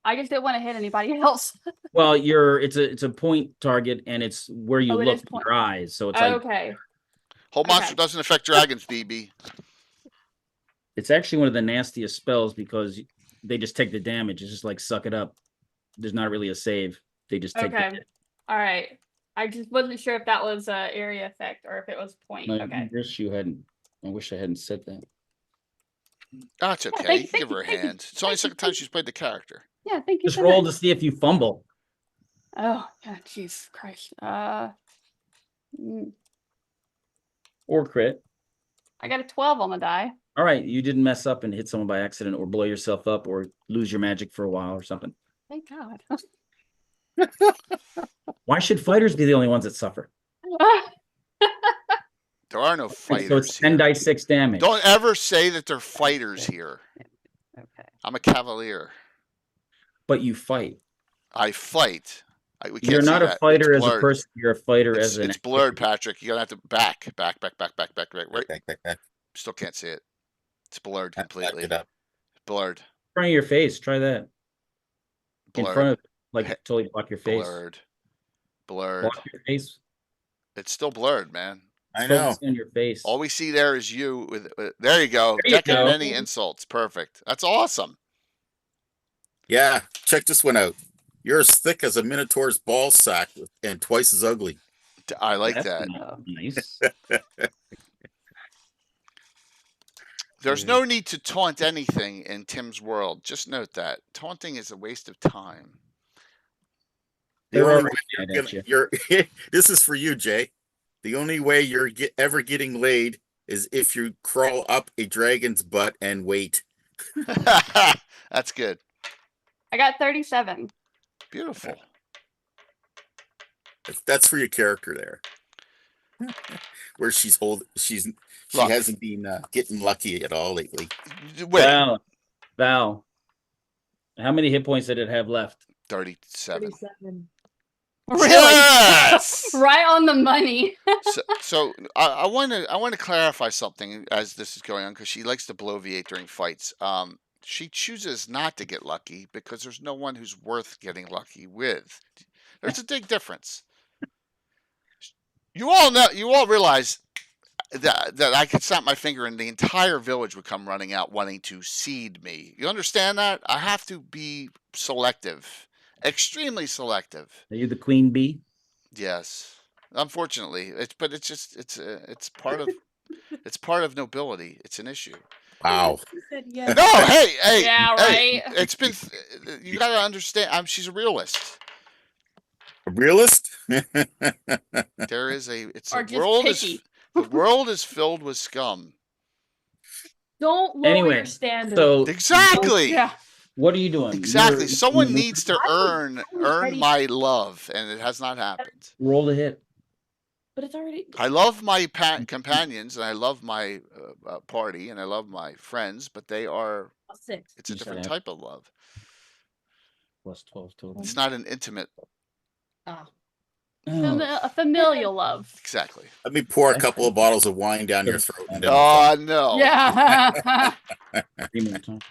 I just didn't want to hit anybody else. Well, it's a point target and it's where you look with your eyes. So it's like okay. Whole monster doesn't affect dragons, BB. It's actually one of the nastiest spells because they just take the damage. It's just like suck it up. There's not really a save. They just take Okay. All right. I just wasn't sure if that was area effect or if it was point. Okay. I wish I hadn't said that. That's okay. You can give her a hand. It's only the second time she's played the character. Yeah, thank you. Just roll to see if you fumble. Oh, yeah, jeez Christ. Or crit. I got a 12 on the die. All right, you didn't mess up and hit someone by accident or blow yourself up or lose your magic for a while or something. Thank God. Why should fighters be the only ones that suffer? There are no fighters. So it's 10 dice 6 damage. Don't ever say that they're fighters here. Okay. I'm a cavalier. But you fight. I fight. You're not a fighter as a person. You're a fighter as an. It's blurred, Patrick. You're gonna have to back. Right. Still can't see it. It's blurred completely. Blurred. In front of your face. Try that. Blurred. In front of, like, totally block your face. Blurred. Block your face. It's still blurred, man. I know. On your face. All we see there is you. There you go. There you Decking go. any insults. Perfect. That's awesome. Yeah, check this one out. You're as thick as a minotaur's ball sack and twice as ugly. I like That's that. Nice. There's no need to taunt anything in Tim's world. Just note that taunting is a waste of time. The only way this is for you, Jay. The only way you're ever getting laid is if you crawl up a dragon's butt and wait. That's good. I got 37. Beautiful. That's for your character there. Where she hasn't been getting lucky at all lately. Wait. Val, how many hit points did it have left? 37. Really? Yes! Right on the money. so I want to clarify something as this is going on because she likes to bloviate during fights. She chooses not to get lucky because there's no one who's worth getting lucky with. There's a big difference. You all know. You all realize that I could snap my finger and the entire village would come running out wanting to seed me. You understand that? I have to be selective. Extremely selective. Are you the queen bee? Yes. Unfortunately, it's part of nobility. It's an issue. Wow. Yes. No, hey. Yeah, hey, right. it's been. You gotta understand. She's a realist. A realist? There is a. It's or a just world picky. the world is filled with scum. Don't lower your standards. So Exactly. Yeah. What are you doing? Exactly. Someone you needs to earn ready. my love, and it has not happened. roll the hit. But it's already. I love my companions, and I love my party, and I love my friends, but they are. +6. It's a You different said. type of love. Plus 12 total. It's not an intimate. Ah. Oh, A familial love. Exactly. Let me pour a Okay. couple of bottles of wine down your throat. And then we'll Oh no. Yeah. 3 more times.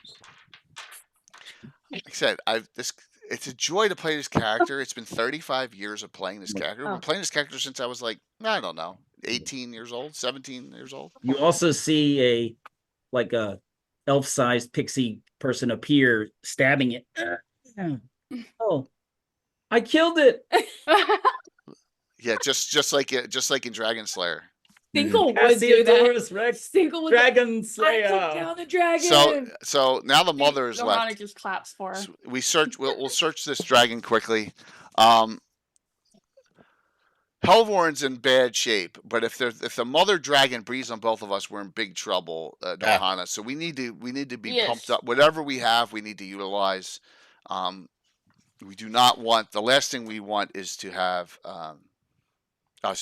Like I said, it's a joy to play this character. It's been 35 years of playing this character. I've been playing this character since I was like, I don't know, 18 years old, 17 years old. You also see a elf-sized pixie person appear, stabbing it. Oh, I killed it. Yeah, just like in Dragon Slayer. Stinkle would do that. Cassiodorus Rex, Stinkle would. Dragon I took Slayer. down the dragon. So now the mother is Johanna left. just claps for her. So we'll search this dragon quickly. Hellborn's in bad shape, but if the mother dragon breathes on both of us, we're in big trouble, Johanna. So we need to be pumped up. Whatever we have, we need to utilize. We do not want, the last thing we want is to have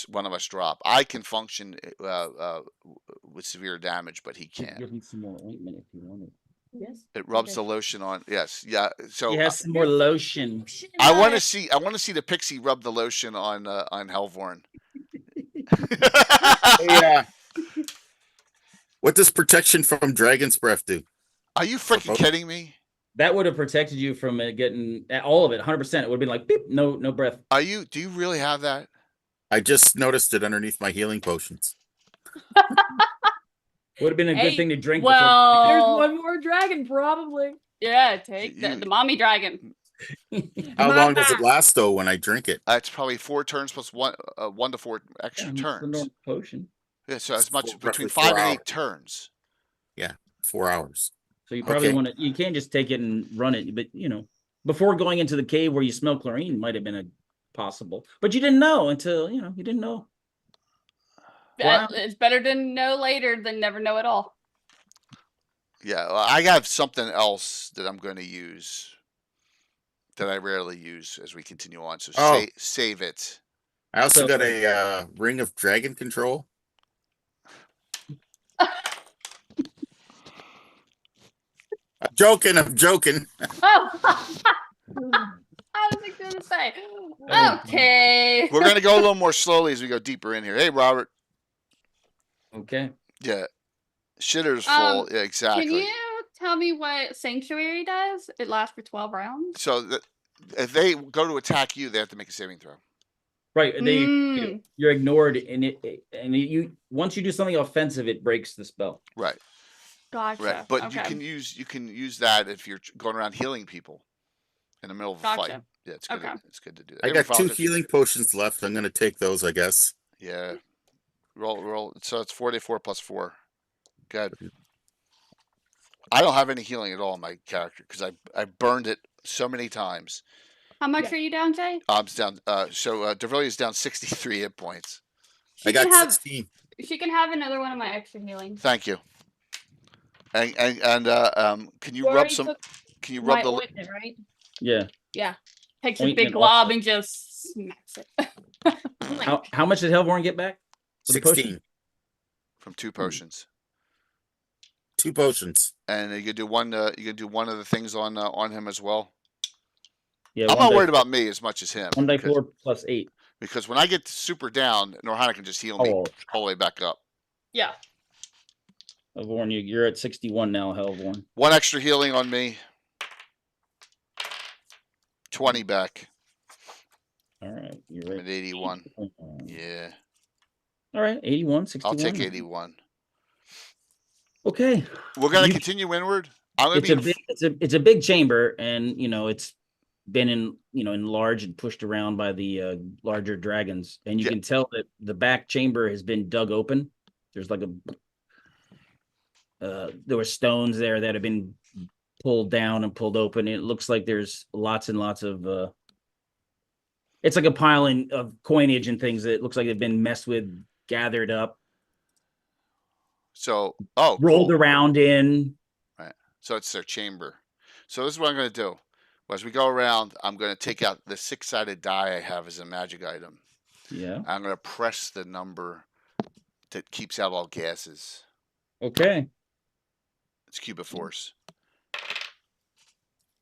one of us drop. I can function with severe damage, but he can't. Give me some more ointment if you want it. Yes. It rubs the lotion on. Yes, yeah. So He has some more lotion. I want to see the pixie rub the lotion on Hellborn. Yeah. What does protection from dragon's breath do? Are you freaking kidding me? That would have protected you from getting all of it, 100%. It would have been like, beep, no breath. Do you really have that? I just noticed it underneath my healing potions. Would have been a good thing to drink. Well, There's one more dragon, probably. yeah, take the mommy dragon. How long does it last though when I drink it? It's probably 4 turns plus 1 to 4 extra turns. Potion. Yeah, so as much between roughly 5 4 and 8 hours. turns. Yeah, 4 hours. So you probably Okay. want to. You can't just take it and run it, but before going into the cave where you smell chlorine might have been a possible, but you didn't know until you didn't know. Wow. It's better to know later than never know at all. Yeah, well, I have something else that I'm going to use that I rarely use as we continue on. So save it. I also got a ring of dragon control. I'm joking. Oh, I was going to say. Okay. We're going to go a little more slowly as we go deeper in here. Hey, Robert. Okay. Yeah. Shitter's full. Yeah, exactly. Can you tell me what Sanctuary does? It lasts for 12 rounds. So if they go to attack you, they have to make a saving throw. Right. You're ignored, and you once you do something offensive, it breaks the spell. Right. Gotcha. Right. But okay. you can use that if you're going around healing people in the middle of a fight. Yeah, it's good. Okay. It's good to do that. I got 2 healing potions left. I'm going to take those, I guess. Yeah. Roll. So it's 4d4 plus 4. Good. I don't have any healing at all in my character because I burned it so many times. How much are you down, Jay? I'm down. So Devilia's down 63 hit points. I got 16. She can have another one of my extra healing. Thank you. And can you rub some? Can you rub the? Ointment, right? Yeah. Yeah. Takes a Ointment big glob also. and just smacks it. How much did Hellborn get back? 16 from 2 potions. 2 potions. And you could do one. You could do one of the things on him as well. Yeah. I'm not worried about me as much as him. 1d4 plus 8. Because when I get super down, Norhana can just heal me all the way back up. Yeah. Hellborn, you're at 61 now, Hellborn. 1 extra healing on me. 20 back. All right. You're I'm at 81. Yeah. All right. 81, 61. I'll take 81. Okay. We're gonna continue inward. It's a big chamber, and it's been enlarged and pushed around by the larger dragons, and you can tell that the back chamber has been dug open. There's like there were stones there that have been pulled down and pulled open. It looks like there's lots and lots of it's like a piling of coinage and things that looks like they've been messed with, gathered up. So rolled around in. Right. So it's their chamber. So this is what I'm going to do. As we go around, I'm going to take out the 6-sided die I have as a magic item. Yeah. I'm going to press the number that keeps out all gases. Okay. It's Cuba Force.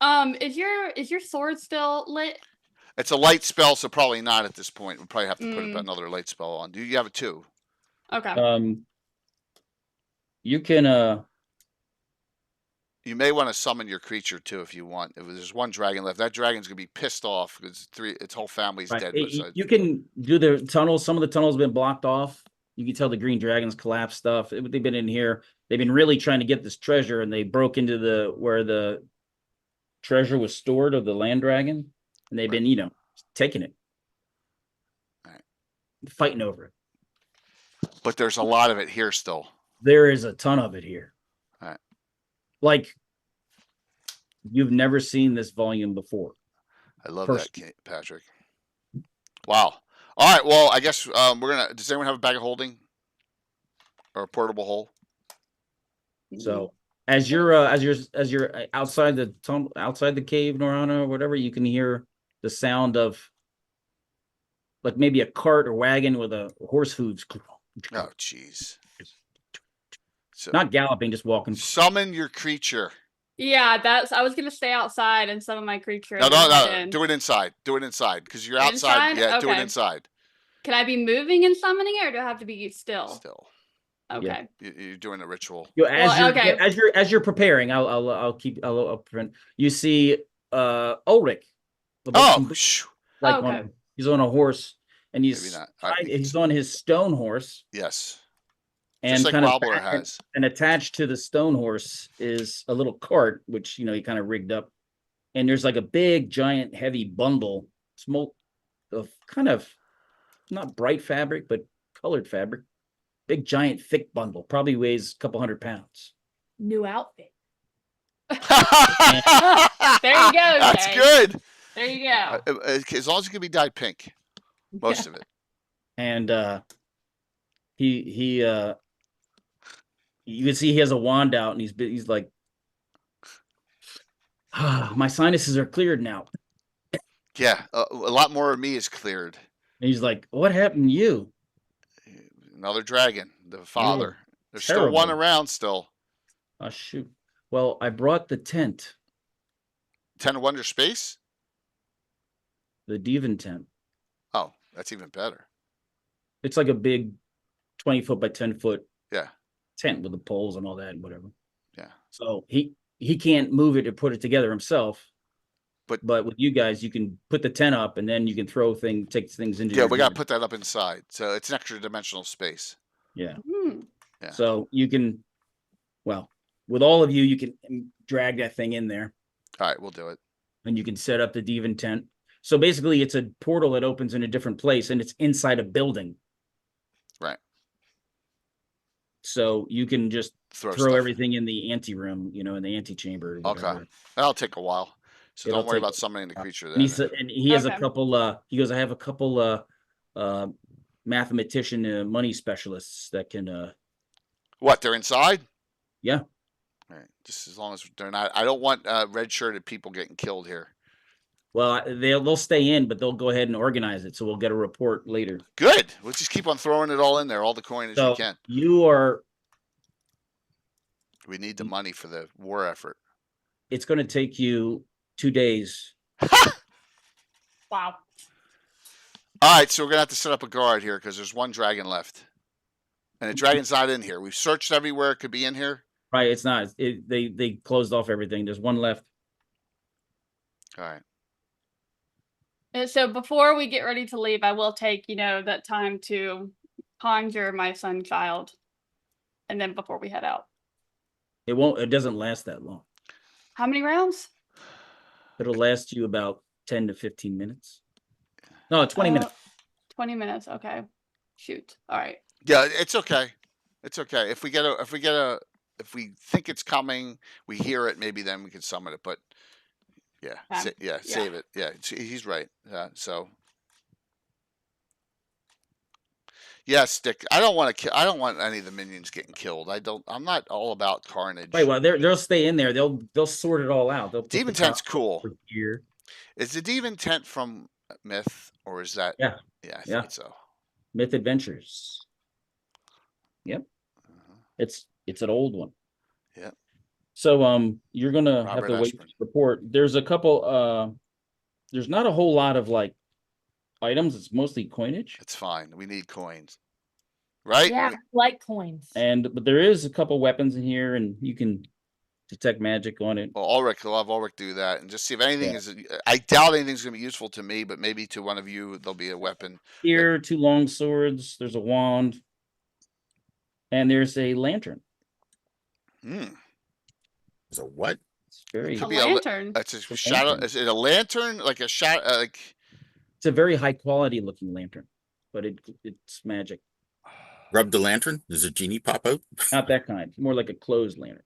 Is your sword still lit? It's a light spell, so probably not at this point. We'll probably have to put another light spell on. Do you have it too? Okay. You can You may want to summon your creature too if you want. If there's one dragon left, that dragon's gonna be pissed off because its whole family's right. dead. You can do the tunnels. Some of the tunnels have been blocked off. You can tell the green dragons collapse stuff. They've been in here. They've been really trying to get this treasure, and they broke into where the treasure was stored of the land dragon, and they've been, taking it, fighting over it. But there's a lot of it here still. There is a ton of it here. All right. Like you've never seen this volume before. I love that, Patrick. Wow. All right. Well, I guess we're gonna. Does anyone have a bag of holding or a portable hole? So as you're outside the outside the cave, Norana, or whatever, you can hear the sound of like maybe a cart or wagon with a horse hooves. Oh, jeez. So, not galloping, just walking. Summon your creature. Yeah, I was gonna stay outside and summon my creature. No. Do it inside. Do it inside because you're outside. Inside? Yeah, Okay. do it inside. Can I be moving and summoning it, or do I have to be still? Still. Okay. Yeah. You're doing a ritual. As you're preparing, I'll print. You see, Ulrich. He's on a horse, and he's on his stone horse. Yes. And just like Wobbler has. And attached to the stone horse is a little cart, which he kind of rigged up. And there's like a big, giant, heavy bundle, of kind of not bright fabric, but colored fabric. Big, giant, thick bundle. Probably weighs a couple 100 pounds. New outfit. There you go. That's good. There you go. As long as it can be dyed pink, most of it. And you can see he has a wand out, and he's like, my sinuses are cleared now. Yeah, a lot more of me is cleared. And he's like, what happened to you? Another dragon, the father. There's still one around still. Oh, shoot. Well, I brought the tent. Tent of Wonder Space? The Devon tent. Oh, that's even better. It's like a big 20 foot by 10 foot tent with the poles and all that and whatever. Yeah. So he can't move it or put it together himself. But with you guys, you can put the tent up and then you can take things into. Yeah, we got to put that up inside. So it's an extra dimensional space. Yeah. Yeah. So you can, with all of you, you can drag that thing in there. All right, we'll do it. And you can set up the Devon tent. So basically, it's a portal that opens in a different place, and it's inside a building. Right. So you can just throw everything in the anteroom, in the antechamber. Okay. That'll take a while. So don't worry about summoning the creature then. And he has a couple, he goes, I have a couple mathematician money specialists that can. What, they're inside? Yeah. All right. Just as long as they're not. I don't want red-shirted people getting killed here. Well, they'll stay in, but they'll go ahead and organize it. So we'll get a report later. Good. We'll just keep on throwing it all in there, all the coin as we can. We need the money for the war effort. It's going to take you 2 days. Wow. All right, so we're going to have to set up a guard here because there's one dragon left. And the dragon's not in here. We've searched everywhere it could be in here. Right, it's not. They closed off everything. There's one left. All right. And so before we get ready to leave, I will take, that time to conjure my son child. And then before we head out. It doesn't last that long. How many rounds? It'll last you about 10 to 15 minutes. No, 20 minutes. 20 minutes. Okay. Shoot. All right. Yeah, it's okay. It's okay. If we think it's coming, we hear it, maybe then we can summon it. But save it. Yeah, he's right. So Yeah, stick. I don't want to kill. I don't want any of the minions getting killed. I'm not all about carnage. Right. Well, they'll stay in there. They'll sort it all out. They'll put Demon the top Tent's cool. over here. Is the Demon Tent from Myth, or is that? Yeah. Yeah, I Yeah. thought so. Myth Adventures. Yep. It's an old one. Yep. So you're gonna have Robert to wait for Ashburn. the report. There's a couple there's not a whole lot of like items. It's mostly coinage. It's fine. We need coins, right? Yeah, like coins. But there is a couple weapons in here, and you can detect magic on it. Well, Ulrich, I'll have Ulrich do that and just see if anything Yeah. is. I doubt anything's going to be useful to me, but maybe to one of you, there'll be a weapon. Here, 2 long swords. There's a wand, and there's a lantern. Hmm. So what? It's very. Could A be lantern. It's a It's a shadow. lantern. Is it a lantern? Like a shadow? Like. It's a very high quality looking lantern, but it's magic. Rub the lantern. Does a genie pop out? Not that kind. More like a closed lantern.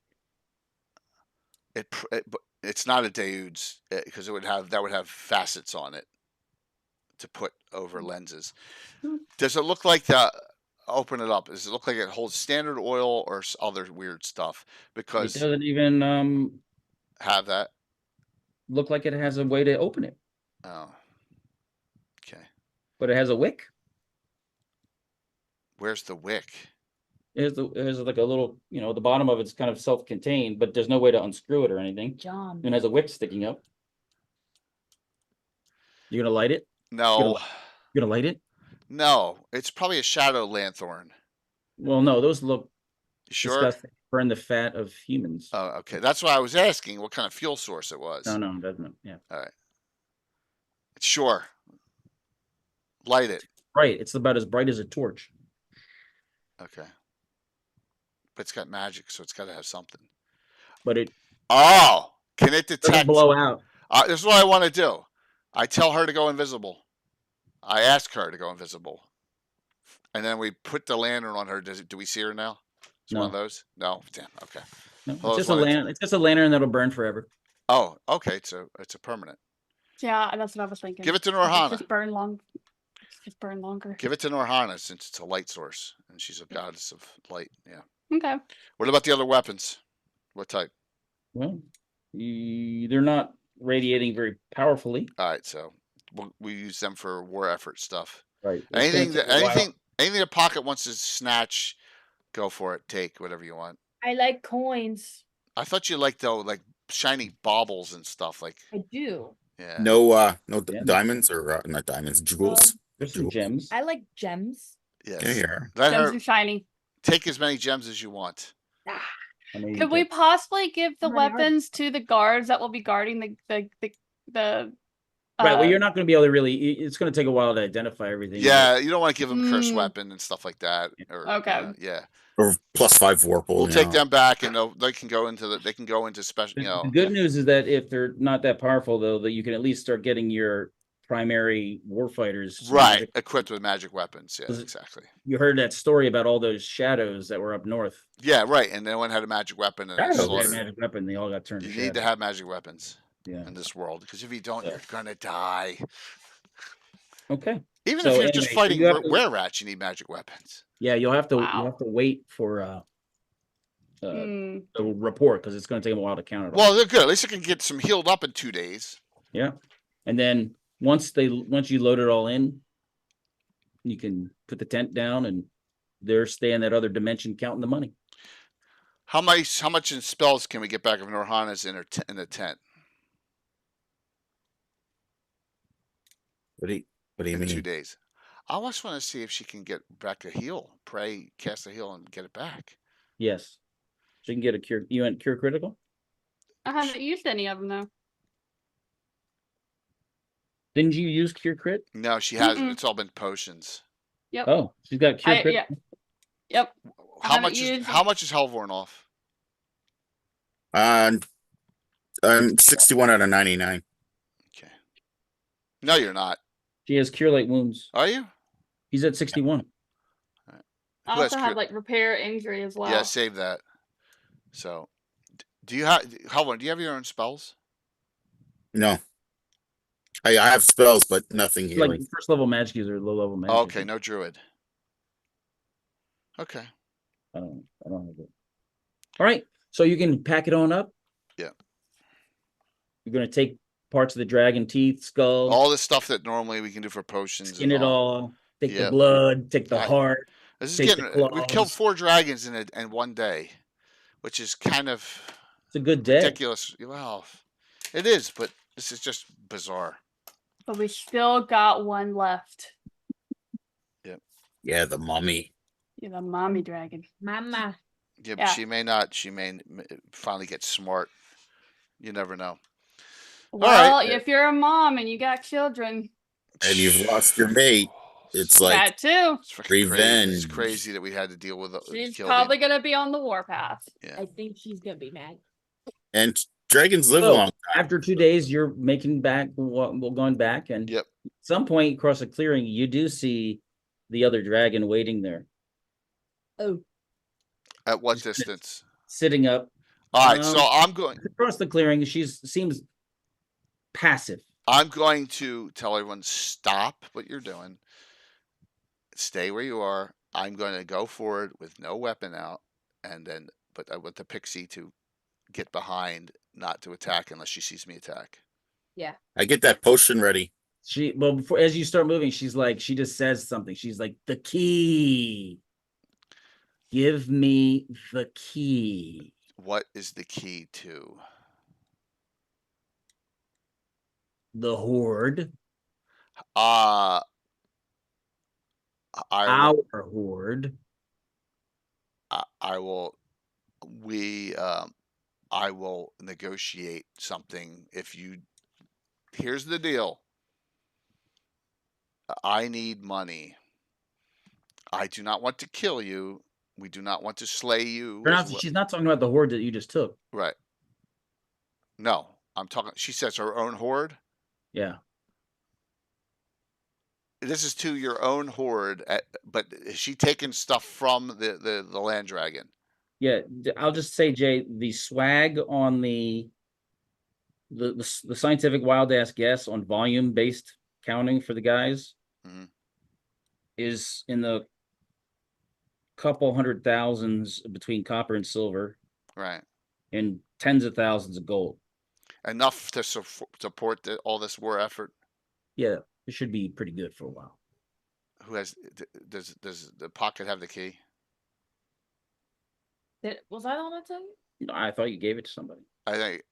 It's not a Daoud's because it would have facets on it to put over lenses. Does it look like the? Open it up. Does it look like it holds standard oil or other weird stuff? Because It doesn't even have that. look like it has a way to open it, Oh. Okay. but it has a wick. Where's the wick? It has like a little, the bottom of it's kind of self-contained, but there's no way to unscrew it or anything. John. And it has a wick sticking up. You're gonna light it? No. You're gonna light it? No. It's probably a shadow lanthorn. Well, no, those look You sure? disgusting. Burn the fat of humans. Oh, okay. That's why I was asking what kind of fuel source it was. No, it doesn't. Yeah. All right. Sure. Light it. Right. It's about as bright as a torch. Okay. But it's got magic, so it's got to have something. But it Oh, can it doesn't detect? blow out. This is what I want to do. I tell her to go invisible. I ask her to go invisible, and then we put the lantern on her. Do we see her now? It's one of No. those. No, damn. Okay. No, Well, it's it's just a one of- lantern. It's just a lantern that'll burn forever. Oh, okay. It's a permanent. Yeah, that's what I was thinking. Give it to Like, Norhana. Just burn long. Just burn longer. Give it to Norhana since it's a light source, and she's a goddess of light. Yeah. Okay. What about the other weapons? What type? Well, they're not radiating very powerfully. All right, so we use them for war effort stuff. Right. It's Anything gonna that take a while. anything the pocket wants to snatch, go for it. Take whatever you want. I like coins. I thought you liked though, like shiny baubles and stuff. Like I do. yeah. No, Yeah. diamonds or not diamonds, jewels. There's some Jewels. gems. I like gems. Yes. Yeah, here. Let Gems her are shiny. take as many gems as you want. I mean, Could we possibly give the How many are there? weapons to the guards that will be guarding the Right. Well, you're not going to be able to really. It's going to take a while to identify everything. Yeah, you don't want to give them cursed Mm. weapon and stuff like that. Or Okay. yeah. Or +5 Warple. We'll you take know. them back, and they can go into special. The good news is that if they're not that powerful, though, that you can at least start getting your primary warfighters. Right, equipped with magic weapons. Yeah, Was it- exactly. You heard that story about all those shadows that were up north. Yeah, right. And no one had a magic weapon, and they Shadows. They had a slaughtered. magic weapon. They all got turned. You to need to shadows. have magic weapons Yeah. in this world, because if you don't, Yeah. you're gonna die. Okay. Even So if you're just anyway, fighting you have to- were-rats, you need magic weapons. Yeah, you'll have to Wow. wait for Mm. the report because it's going to take them a while to count it all. Well, they're good. At least I can get some healed up in 2 days. Yeah, and then once you load it all in, you can put the tent down and they're staying in that other dimension counting the money. How much in spells can we get back of Norhana's in the tent? What do you In 2 mean? days. I just want to see if she can get back a heal. Pray, cast a heal, and get it back. Yes, so you can get a cure. You want cure critical? I haven't used any of them though. Didn't you use cure crit? No, she hasn't. Mm-mm. It's all been potions. Yep. Oh, she's got cure I- crit. yeah. Yep. How haven't much used- how much is Hellvorn off? I'm 61 out of 99. Okay. No, you're not. She has cure light wounds. Are you? He's at 61. I Who has also have crit- like repair injury as well. Yeah, save that. So, do you have Hellvorn? Do you have your own spells? No. I have spells, but nothing Like healing. first level magic user, low level magic. Oh, okay, no druid. Okay. I don't have it. All right. So you can pack it on up. Yeah. You're gonna take parts of the dragon teeth, skull, All the stuff that normally we can do for potions skin and it all. all. Take the Yep. blood. Take the I- heart. This is Take the getting. We've killed claws. 4 dragons in one day, which is kind of It's a good day. ridiculous. Well, it is, but this is just bizarre. But we still got one left. Yeah, the mummy. Yeah, the mommy dragon. Mama. Yeah, but Yeah. she may not. She may finally get smart. You never know. Well, right. if you're a mom and you got children, And you've lost your mate. It's like that too. It's freaking crazy. It's revenge. crazy that we had to deal with. She's kill probably gonna be on the warpath. Yeah. I think she's gonna be mad. And dragons live a So long time. after 2 days, you're making back. Well, going back, and Yep. at some point across a clearing, you do see the other dragon waiting there, Oh, At what distance? sitting up. All right. So I'm going. Across the clearing. She seems passive. I'm going to tell everyone stop what you're doing. Stay where you are. I'm going to go forward with no weapon out, and then but I want the pixie to get behind, not to attack unless she sees me attack. I get that potion ready. Well, before as you start moving, she just says something. She's like, the key. Give me the key. What is the key to? The horde. I Our horde. I will. I will negotiate something if you. Here's the deal. I need money. I do not want to kill you. We do not want to slay you. She's not talking about the horde that you just took. Right. No, I'm talking. She says her own horde. Yeah. This is to your own horde, but is she taking stuff from the land dragon? Yeah. I'll just say, Jay, the swag on the scientific wild ass guess on volume based counting for the guys is in the couple hundred thousands between copper and silver, Right. and tens of thousands of gold. Enough to support all this war effort. Yeah, it should be pretty good for a while. Who has? Does the pocket have the key? was I the one that told you? I thought you gave it to somebody. I think.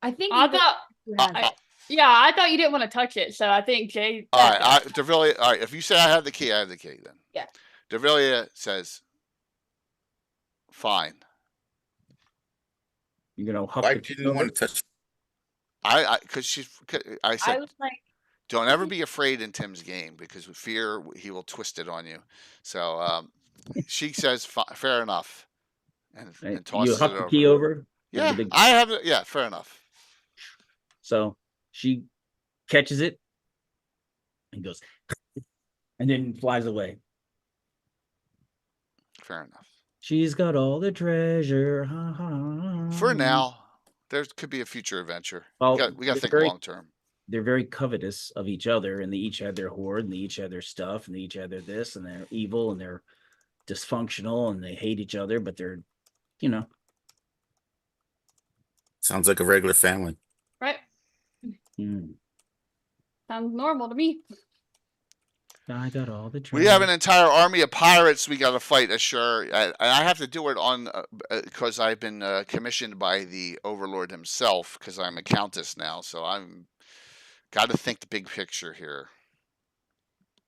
I think. I you thought. had it. Yeah, I thought you didn't want to touch it, so I think Jay. All right, Devillia. All right, if you say I have the key, I have the key. Then. Yeah. Devillia says, "Fine." You're gonna huff I the key didn't want over? to touch. I I said, was like, don't ever be afraid in Tim's game because with fear he will twist it on you. So she says, "Fair enough," and You tosses huff it the over. key over. Yeah, The big- I have it. Yeah, fair enough. So she catches it and goes, and then flies away. Fair enough. She's got all the treasure. Ha, ha, ha. For now, there could be a future adventure. Well, we got to think very- long term. They're very covetous of each other, and they each had their horde, and they each had their stuff, and they each had their this, and they're evil, and they're dysfunctional, and they hate each other, but they're, Sounds like a regular family. Right. hmm. Sounds normal to me. I got all the treasure. We have an entire army of pirates we got to fight, Ashur. I have to do it on because I've been commissioned by the Overlord himself because I'm a countess now. So I'm got to think the big picture here.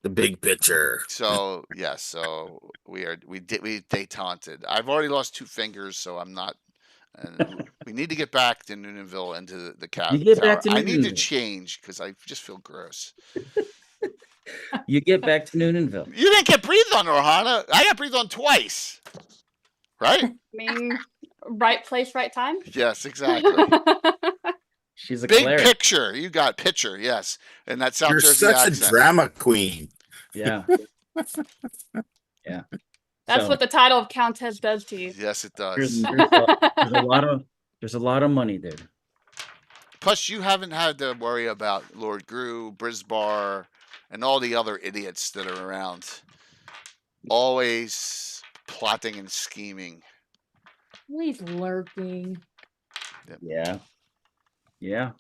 The big picture. So yes, so we détented. I've already lost 2 fingers, so I'm not. And we need to get back to Noonanville and to the tower. You get back to I need to Noonanville. change because I just feel gross. You get back to Noonanville. You didn't get breathed on, Rohana. I got breathed on twice. Right? I mean, right place, right time. Yes, exactly. She's a Big cleric. picture. You got picture, yes. And that South You're Jersey such accent. a drama queen. Yeah. Yeah. That's So, what the title of Countess does to you. Yes, it there's, does. there's a lot of money there. Plus, you haven't had to worry about Lord Gru, Brisbar, and all the other idiots that are around. always plotting and scheming. He's lurking. Yeah. Yeah.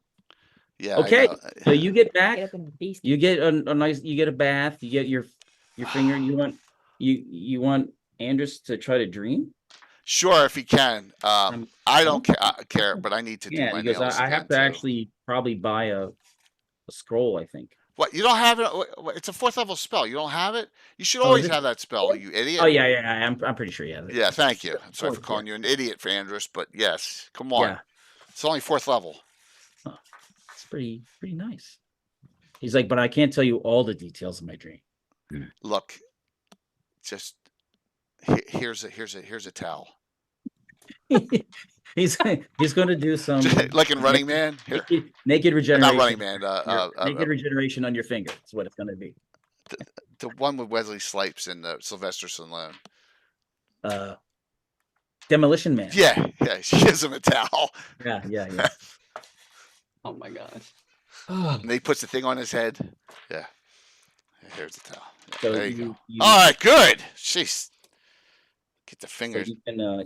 Yeah. Okay. I know. So you get back. Get up in a beast. You get a nice. You get a bath. You get your finger. You want Andrus to try to dream? Sure, if he can. I don't okay. care, but I need to do Yeah, my because nails I again have to too. actually probably buy a scroll. I think. What, you don't have it? It's a 4th level spell. You don't have it? You should Oh, always is it? have that spell, you idiot. Oh yeah. I'm pretty sure. Yeah. Yeah, thank you. I'm sorry for Fourth, calling you an idiot, for Andrus, but yes, come on. Yeah. It's only 4th level. Huh. It's pretty nice. He's like, but I can't tell you all the details of my dream. Look, just here's a towel. he's going to do some Like in Running Man. Here, naked regeneration. not Running Man. Naked regeneration on your finger. That's what it's going to be. The one with Wesley Snipes and Sylvester Stallone. Demolition Man. Yeah, she gives him a towel. Yeah. Oh my gosh. And he puts the thing on his head. Yeah. Here's the towel. Yeah, So there you go. All right, good. Jeez. Get the So fingers.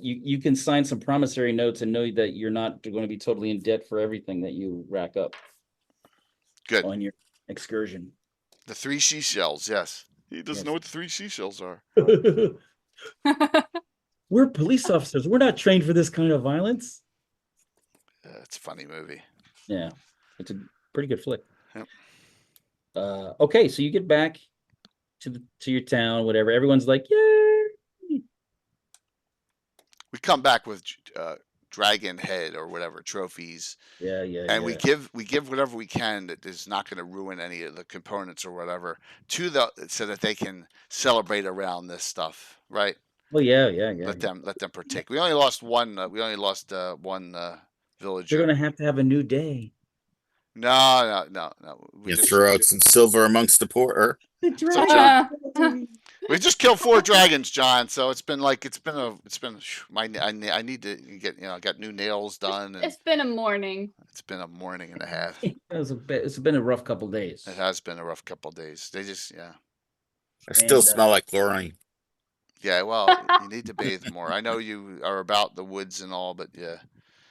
you can sign some promissory notes and know that you're not going to be totally in debt for everything that you rack up. Good. On your excursion. The 3 seashells, yes. He doesn't know what the 3 seashells are. We're police officers. We're not trained for this kind of violence. It's a funny movie. Yeah, it's a pretty good flick. Yep. Okay, so you get back to your town, whatever. Everyone's like, yay! We come back with dragon head or whatever trophies. Yeah. And we give whatever we can that is not going to ruin any of the components or whatever so that they can celebrate around this stuff, right? Well, yeah. Let them partake. We only lost one. One villager. You're gonna have a new day. No. You throw out some silver amongst the poor. We just killed 4 dragons, John. So it's been. I need to get. I got new nails done. It's been a morning. It's been a morning and a half. It's been a rough couple days. It has been a rough couple days. They just I still smell like chlorine. Yeah, well, you need to bathe more. I know you are about the woods and all, but yeah.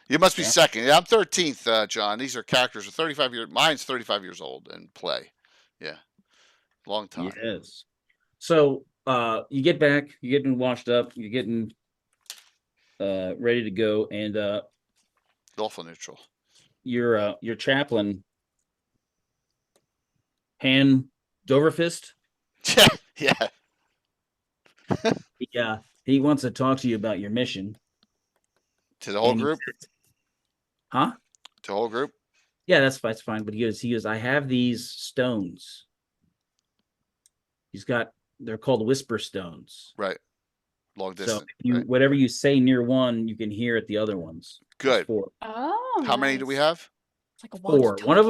You must be second. Yeah, I'm 13th, John. These are characters of 35 years. Mine's 35 years old and play. Yeah. Long time. Yes. So you get back, you're getting washed up, you're getting ready to go, and lawful neutral. Your chaplain, Han Doverfist. Yeah. He wants to talk to you about your mission. To the whole group? Huh? To the whole group? Yeah, that's fine. But he goes, I have these stones. They're called whisper stones. Right. Long distance. So whatever you say near one, you can hear at the other ones. Good. 4. Oh. How many do we have? It's like a 4. One of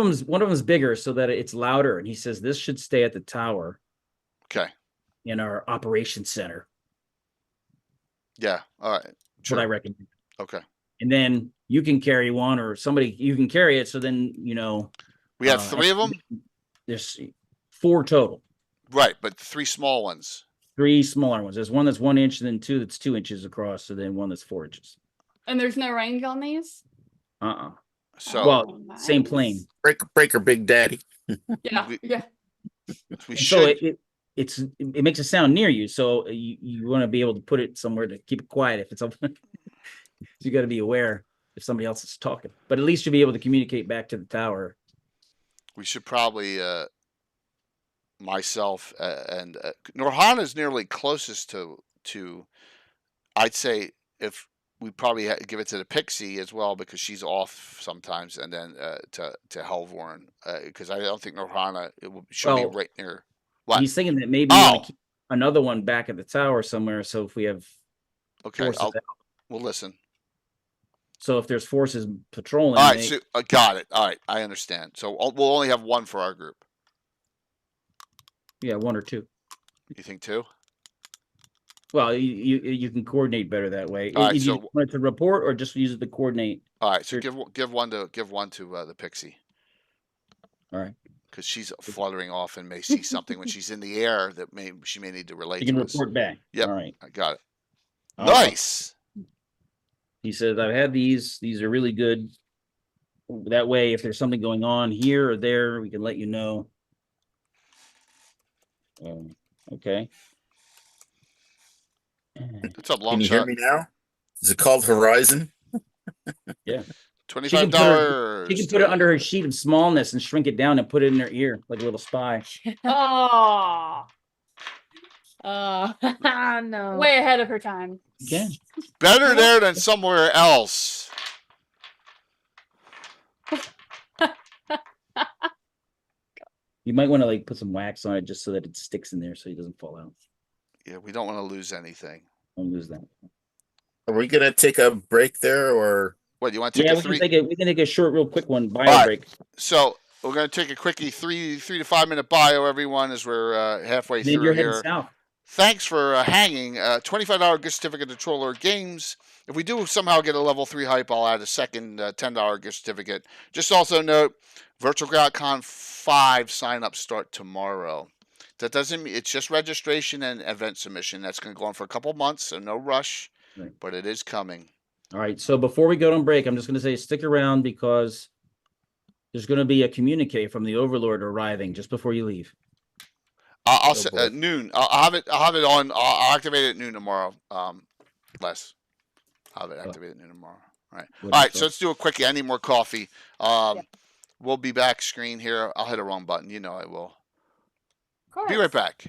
them's bigger so that it's louder. And he says this should stay at the tower. Okay. In our operations center. Yeah. All right. Sure. What I recommend. Okay. And then you can carry one, or you can carry it. So then, we have 3 of them. There's 4 total. Right. But 3 small ones. 3 smaller ones. There's one that's 1 inch, and then 2 that's 2 inches across. So then one that's 4 inches. And there's no range on these? So nice. Same plane. Breaker Big Daddy. Yeah. We should. So it makes a sound near you, so you want to be able to put it somewhere to keep it quiet if it's open. So you got to be aware if somebody else is talking, but at least you'll be able to communicate back to the tower. We should probably myself and Norhana is nearly closest to I'd say if we probably give it to the Pixie as well, because she's off sometimes, and then to Helvorn, because I don't think Norhana should be right near. What? He's thinking that maybe you want to keep another one back at the tower somewhere. So if we have we'll listen. So if there's forces patrolling, all right. So got it. All right, I understand. So we'll only have 1 for our group. Yeah, 1 or 2. You think 2? Well, you can coordinate better that way. All right, so want it to report or just use it to coordinate? All right. So give one to the Pixie. All right. because she's fluttering off and may see something when she's in the air that she may need to relate You can to us. report back. Yep. All right. I got it. Nice. Nice. He says, I've had these. These are really good. That way, if there's something going on here or there, we can let you know. Okay. What's up, long Can you shot? hear me now? Is it called Horizon? Yeah. $25. She can put it under her sheet of smallness and shrink it down and put it in her ear like a little spy. Oh, No. way ahead of her time. Okay. Better there than somewhere else. You might want to like put some wax on it just so that it sticks in there so it doesn't fall out. Yeah, we don't want to lose anything. Don't lose that. Are we gonna take a break there, or What, you want to take Yeah, a we can take a short, real quick one. Bio Alright. break. So we're going to take a quickie 3 to 5 minute bio, everyone, as we're halfway Then through you're here. heading south. Thanks for hanging. $25 gift certificate to Troll Lord Games. If we do somehow get a level 3 hype, I'll add a second $10 gift certificate. Just also note, Virtual GrowdCon 5 sign-ups start tomorrow. That doesn't mean it's just registration and event submission. That's going to go on for a couple months, so no rush, Right. but it is coming. All right. So before we go on break, I'm just going to say stick around because there's going to be a communique from the Overlord arriving just before you leave. I'll Oh, say boy. noon. I'll have it on. I'll activate it at noon tomorrow. Les, I'll have it activated at noon tomorrow. All right. What All is right. So that? let's do a quickie. I need more coffee. We'll be back screen here. I'll hit a wrong button. You know I will. Of course. Be right back.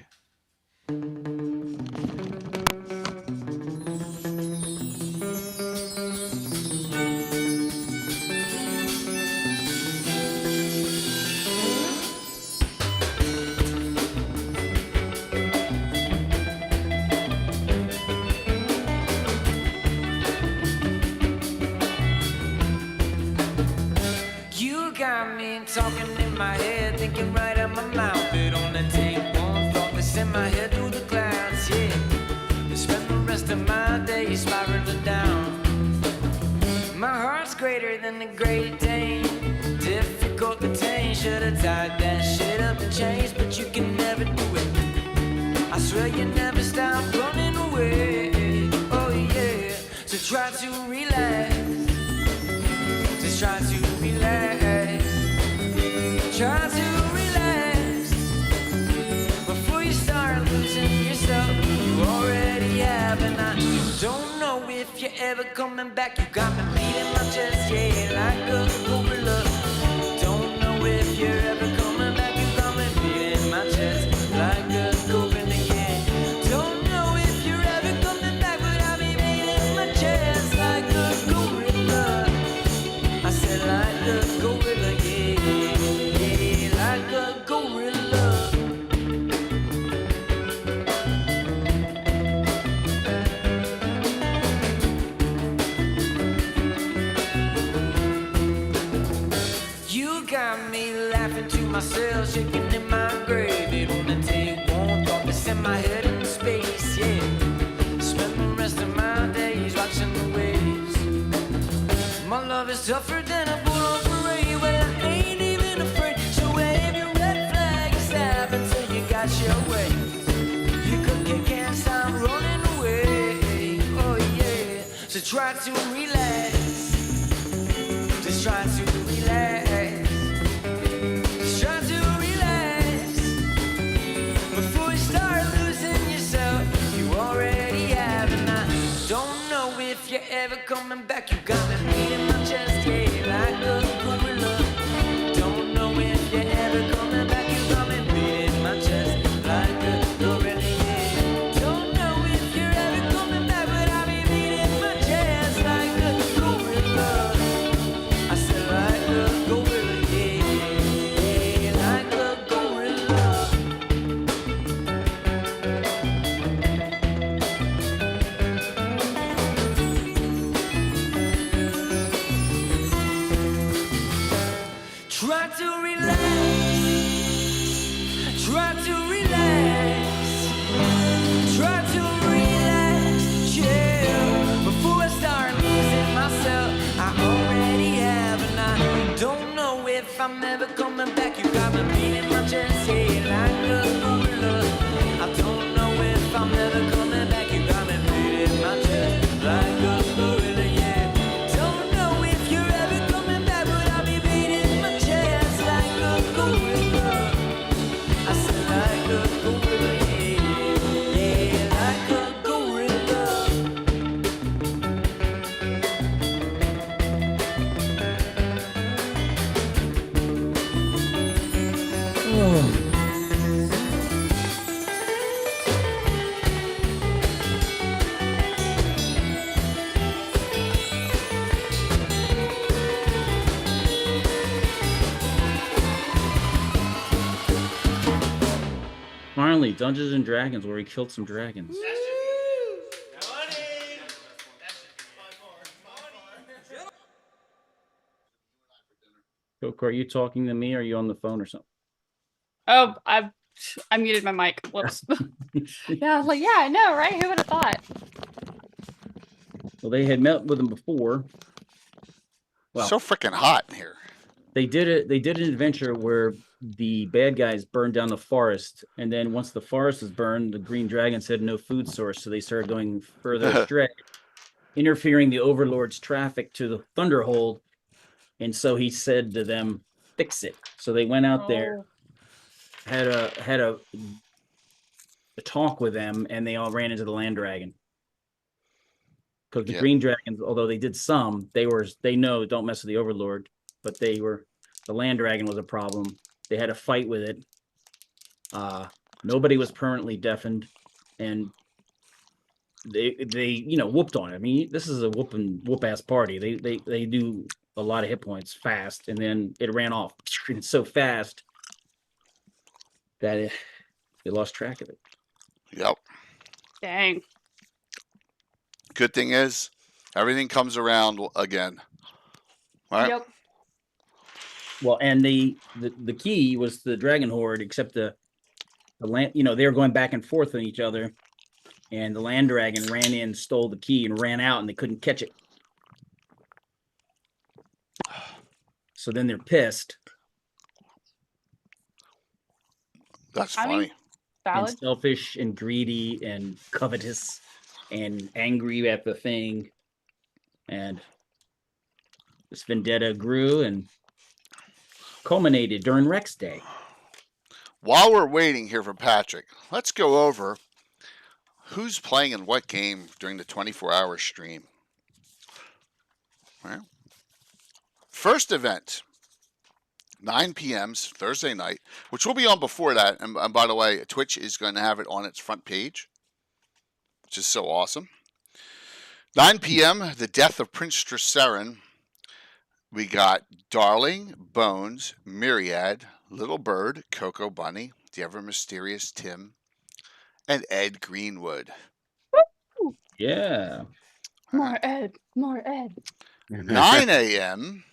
You got me talking in my head, thinking right out my mouth. It only take one thought to send my head through the clouds, yeah. And spend the rest of my days spiraling down. My heart's greater than the Great Dane, difficult to tame. Should've tied that shit up in chains, but you can never do it. I swear you never stop running away, oh yeah. So try to relax. Just try to relax. Try to relax before you start losing yourself. You already have, and I don't know if you're ever coming back. You got me beating my chest, yeah, like a gorilla. Don't know if you're ever coming back. You got me beating my chest like a gorilla, yeah. Don't know if you're ever coming back, but I'll be beating my chest like a gorilla. I said like a gorilla, yeah, yeah, like a gorilla. You got me laughing to myself, shaking in my grave. It only take one thought to send my head into space, yeah. Spend the rest of my days watching the waves. My love is tougher than a bull on parade. Well, I ain't even afraid. So wave your red flag and stab until you got your way. You can't stop running away. Oh yeah. So try to relax. Just try to relax. Just try to relax before you start losing yourself. You already have, and I don't know if you're ever coming back. You got me beating my chest, yeah, like a gorilla. Don't know if you're ever coming back. You got me beating my chest like a gorilla, yeah. Don't know if you're ever coming back, but I'll be beating my chest like a gorilla. I said like a gorilla, yeah, yeah, like a gorilla. Try to relax. Try to relax. Try to relax, yeah. Before I start losing myself, I already have, and I don't know if I'm ever coming back. You got me beating Dungeons and Dragons, where he killed some dragons. Coco, are you talking to me? Or are you on the phone or something? Oh, I muted my mic. Whoops. Yeah, I was like, yeah, I know, right? Who would have thought? Well, they had met with him before. Well, so freaking hot in here. They did it. They did an adventure where the bad guys burned down the forest, and then once the forest was burned, the green dragons had no food source, so they started going further astray, interfering the Overlord's traffic to the Thunderhold. And so he said to them, "Fix it." So they went out there, had a talk with them, and they all ran into the land dragon. Because the green dragons, although they did some, they know don't mess with the Overlord, but the land dragon was a problem. They had a fight with it. Nobody was permanently deafened, and they whooped on it. I mean, this is a whoop ass party. They do a lot of hit points fast, and then it ran off so fast that they lost track of it. Yep. Dang. Good thing is, everything comes around again. Right? Yep. Well, and the key was the dragon horde, except the land, they were going back and forth on each other, and the land dragon ran in, stole the key, and ran out, and they couldn't catch it. So then they're pissed. That's funny. Valid. And selfish and greedy and covetous and angry at the thing. And this vendetta grew and culminated during Rex Day. While we're waiting here for Patrick, let's go over who's playing in what game during the 24-hour stream. All right. First event, 9 p.m. Thursday night, which will be on before that. And by the way, Twitch is going to have it on its front page, which is so awesome. 9 p.m., the death of Prince Triseren. We got Darling, Bones, Myriad, Little Bird, Coco Bunny, the ever mysterious Tim, and Ed Greenwood. Yeah. More Ed. More Ed. 9 a.m.,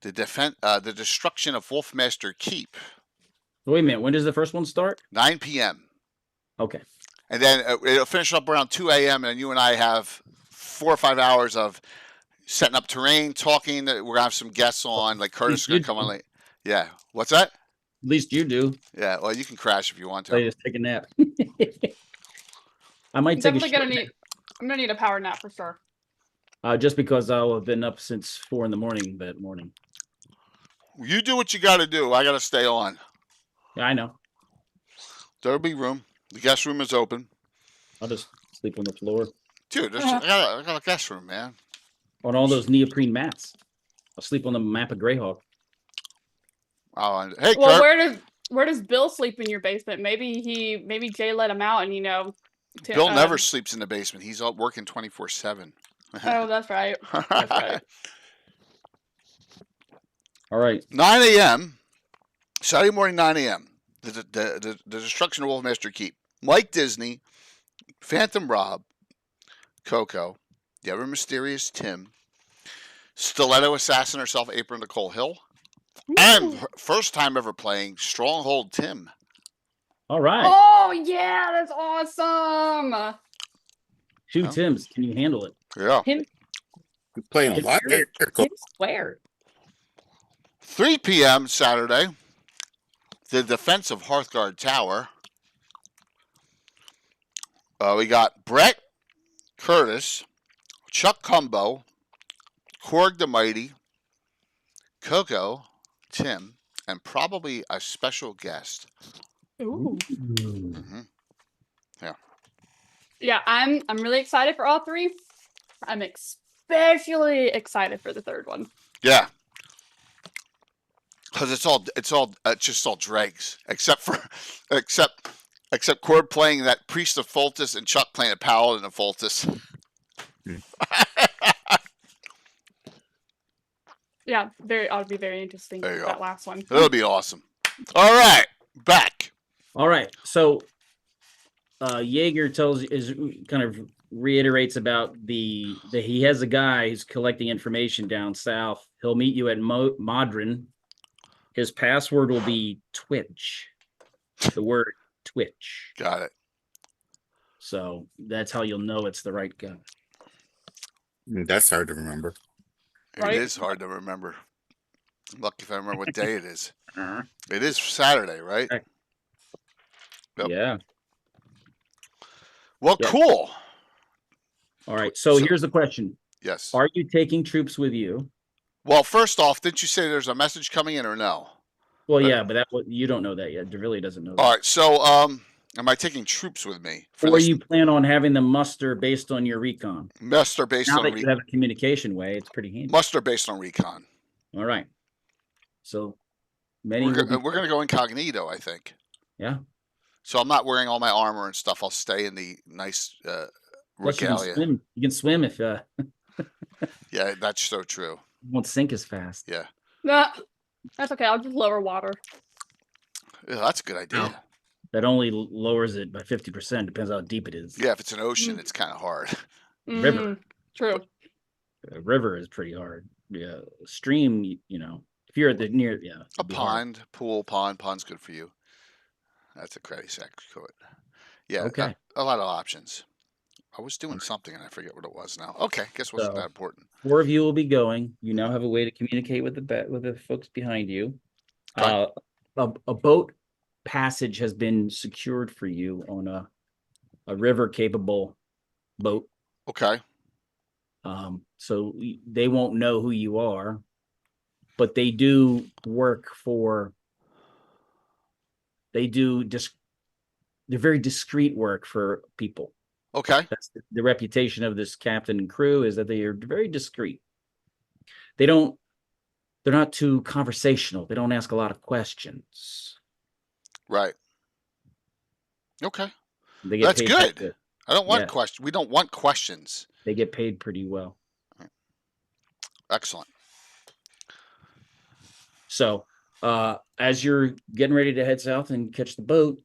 the destruction of Wolfmaster Keep. Wait a minute. When does the first one start? 9 p.m. Okay. And then it'll finish up around 2 a.m. and you and I have 4 or 5 hours of setting up terrain, talking. We're going to have some guests on, like Curtis is going to come on late. Yeah. What's that? At least you do. Yeah. Well, you can crash if you want to. I just take a nap. I might take a short nap. I'm going to need a power nap for sure. Just because I'll have been up since 4 in the morning that morning. You do what you got to do. I got to stay on. Yeah, I know. There'll be room. The guest room is open. I'll just sleep on the floor. Dude, I got a guest room, man. On all those neoprene mats. I'll sleep on the map of Greyhawk. Oh, hey, well, Kurt. where does Bill sleep in your basement? Maybe Jay let him out, and Bill never sleeps in the basement. He's out working 24/7. Oh, that's right. That's right. All right. 9 a.m. Saturday morning, 9 a.m. The destruction of Wolfmaster Keep. Mike Disney, Phantom Rob, Coco, the ever mysterious Tim, Stiletto Assassin herself, April Nicole Hill, and first time ever playing Stronghold Tim. All right. Oh yeah, that's awesome. Two Tims. Can you handle it? Yeah. Tim You're playing a lot here. squared. 3 p.m. Saturday, the defense of Hearthguard Tower. We got Brett, Curtis, Chuck Cumbo, Korg the Mighty, Coco, Tim, and probably a special guest. Ooh. Mm-hmm. Yeah. Yeah, I'm really excited for all three. I'm especially excited for the third one. Yeah. Because it's just all dregs, except Cord playing that Priest of Foltus and Chuck playing a Paladin of Foltus. Yeah, ought to be very interesting. That last one. It'll be awesome. All right, back. All right. So Jaeger kind of reiterates about that he has a guy who's collecting information down south. He'll meet you at Modron. His password will be Twitch. The word Twitch. Got it. So that's how you'll know it's the right guy. That's hard to remember. Right? It is hard to remember. I'm lucky if I remember what day it is. It is Saturday, right? Right. Yep. Yeah. Well, Yep. cool. All right. So here's the question. Yes. Are you taking troops with you? Well, first off, didn't you say there's a message coming in or no? Well, yeah, but you don't know that yet. Really doesn't know that. All right. So, am I taking troops with me? Or you plan on having them muster based on your recon? Muster based now on that you have a communication way, it's pretty handy. Muster based on recon. All right. So many we're going to go incognito, I think. Yeah. So I'm not wearing all my armor and stuff. I'll stay in the nice regalia. You can swim if Yeah, that's so true. You won't sink as fast. Yeah. Nah, that's okay. I'll just lower water. Yeah, that's a good idea. That only lowers it by 50%. Depends how deep it is. Yeah, if it's an ocean, it's kind of hard. River. True. A river is pretty hard. Yeah. Stream, if you're at the near, A pond, pool, pond's good for you. That's a credit sack to it. Yeah. Okay. A lot of options. I was doing something and I forget what it was now. Okay, guess it wasn't that important. 4 of you will be going. You now have a way to communicate with the folks behind you. A boat passage has been secured for you on a river capable boat. Okay. So they won't know who you are, but they do work for. They're very discreet work for people. Okay. That's the reputation of this captain and crew, is that they are very discreet. They're not too conversational. They don't ask a lot of questions. Right. Okay. That's good. I don't want questions. We don't want questions. They get paid pretty well. Excellent. So, as you're getting ready to head south and catch the boat,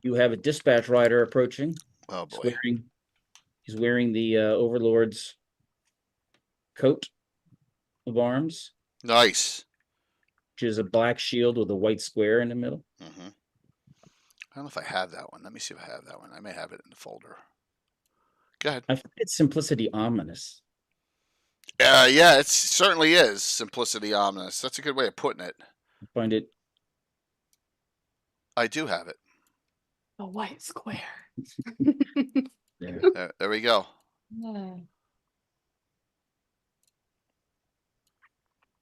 you have a dispatch rider approaching. Oh boy. He's wearing the Overlord's coat of arms. Nice. Which is a black shield with a white square in the middle. Mm-hmm. I don't know if I have that one. Let me see if I have that one. I may have it in the folder. Go ahead. I find it's simplicity ominous. Yeah, it certainly is simplicity ominous. That's a good way of putting it. I find it. I do have it. A white square. There we go. Yeah.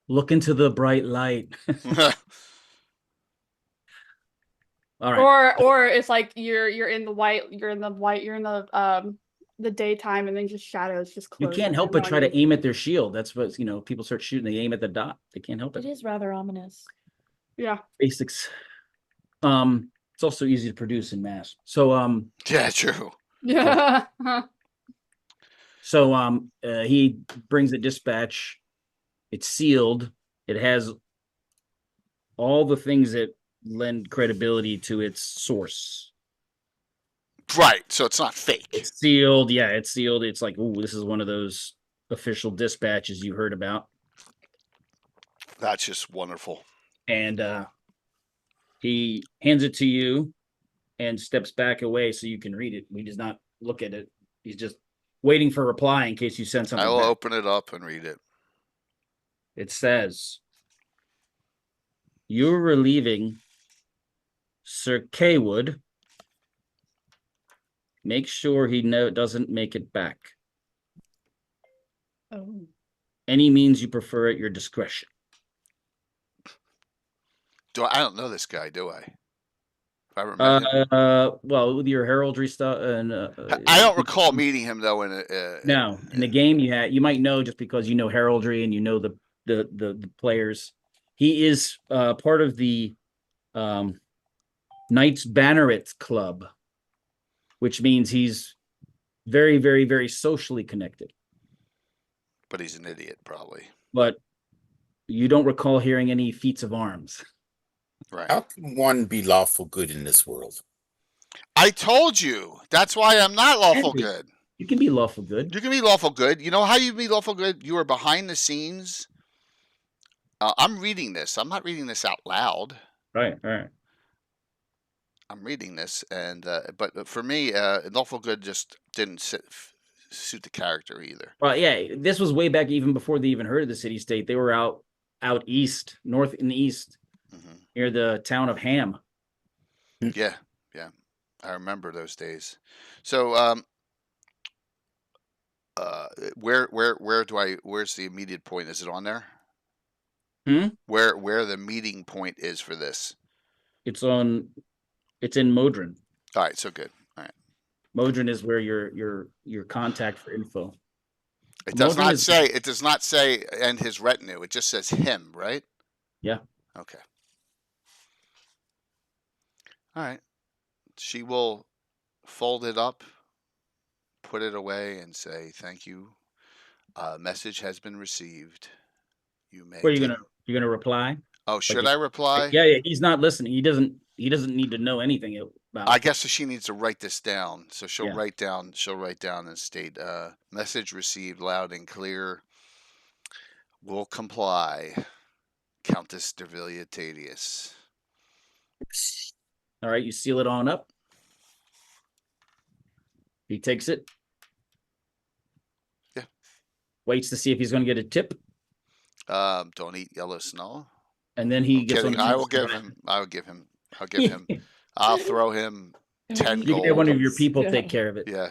Look into the bright light. All right. Or it's like you're in the daytime, and then just shadows just You close. can't help but try to aim at their shield. That's what people start shooting. They aim at the dot. They can't help it. It is rather ominous. Yeah. Basics. It's also easy to produce in mass. So yeah, true. Yeah. So he brings the dispatch. It's sealed. It has all the things that lend credibility to its source. Right. So it's not fake. It's sealed. Yeah, it's sealed. It's like, ooh, this is one of those official dispatches you heard about. That's just wonderful. And he hands it to you and steps back away so you can read it. He does not look at it. He's just waiting for a reply in case you send something. I will back. open it up and read it. It says, "You're relieving Sir Kaywood. Make sure he doesn't make it back. Oh. Any means you prefer at your discretion." I don't know this guy, do I? If I remember him. Well, with your heraldry stuff, and I don't recall meeting him though. In the game you might know just because you know heraldry and you know the players. He is part of the Knights Banneret Club, which means he's very, very, very socially connected. But he's an idiot, probably. But you don't recall hearing any feats of arms. Right. How can one be lawful good in this world? I told you. That's why I'm not lawful Henry, good. You can be lawful good. You can be lawful good. You know how you be lawful good? You are behind the scenes. I'm reading this. I'm not reading this out loud. Right. I'm reading this, and but for me, lawful good just didn't suit the character either. Well, yeah, this was way back even before they even heard of the city state. They were out east, north and east, near the town of Ham. Yeah, I remember those days. So, where's the immediate point? Is it on there? Where the meeting point is for this? It's in Modron. All right, so good. All right. Modron is where your contact for info. It does not say. It does not say and his retinue. It just says him, right? Yeah. Okay. All right. She will fold it up, put it away, and say, "Thank you. Message has been received. You may." Where you're gonna reply? Oh, should I reply? Yeah. He's not listening. He doesn't need to know anything about. I guess she needs to write this down. So she'll write down. She'll write down and state, "Message received loud and clear. Will comply. Countess Dervilia Tadius." All right, you seal it on up. He takes it. Yeah. Waits to see if he's going to get a tip. Don't eat yellow snow. And then he gets on. I will give him. I'll give him. I'll throw him 10 You gold. can get one of your people take care of it. Yeah.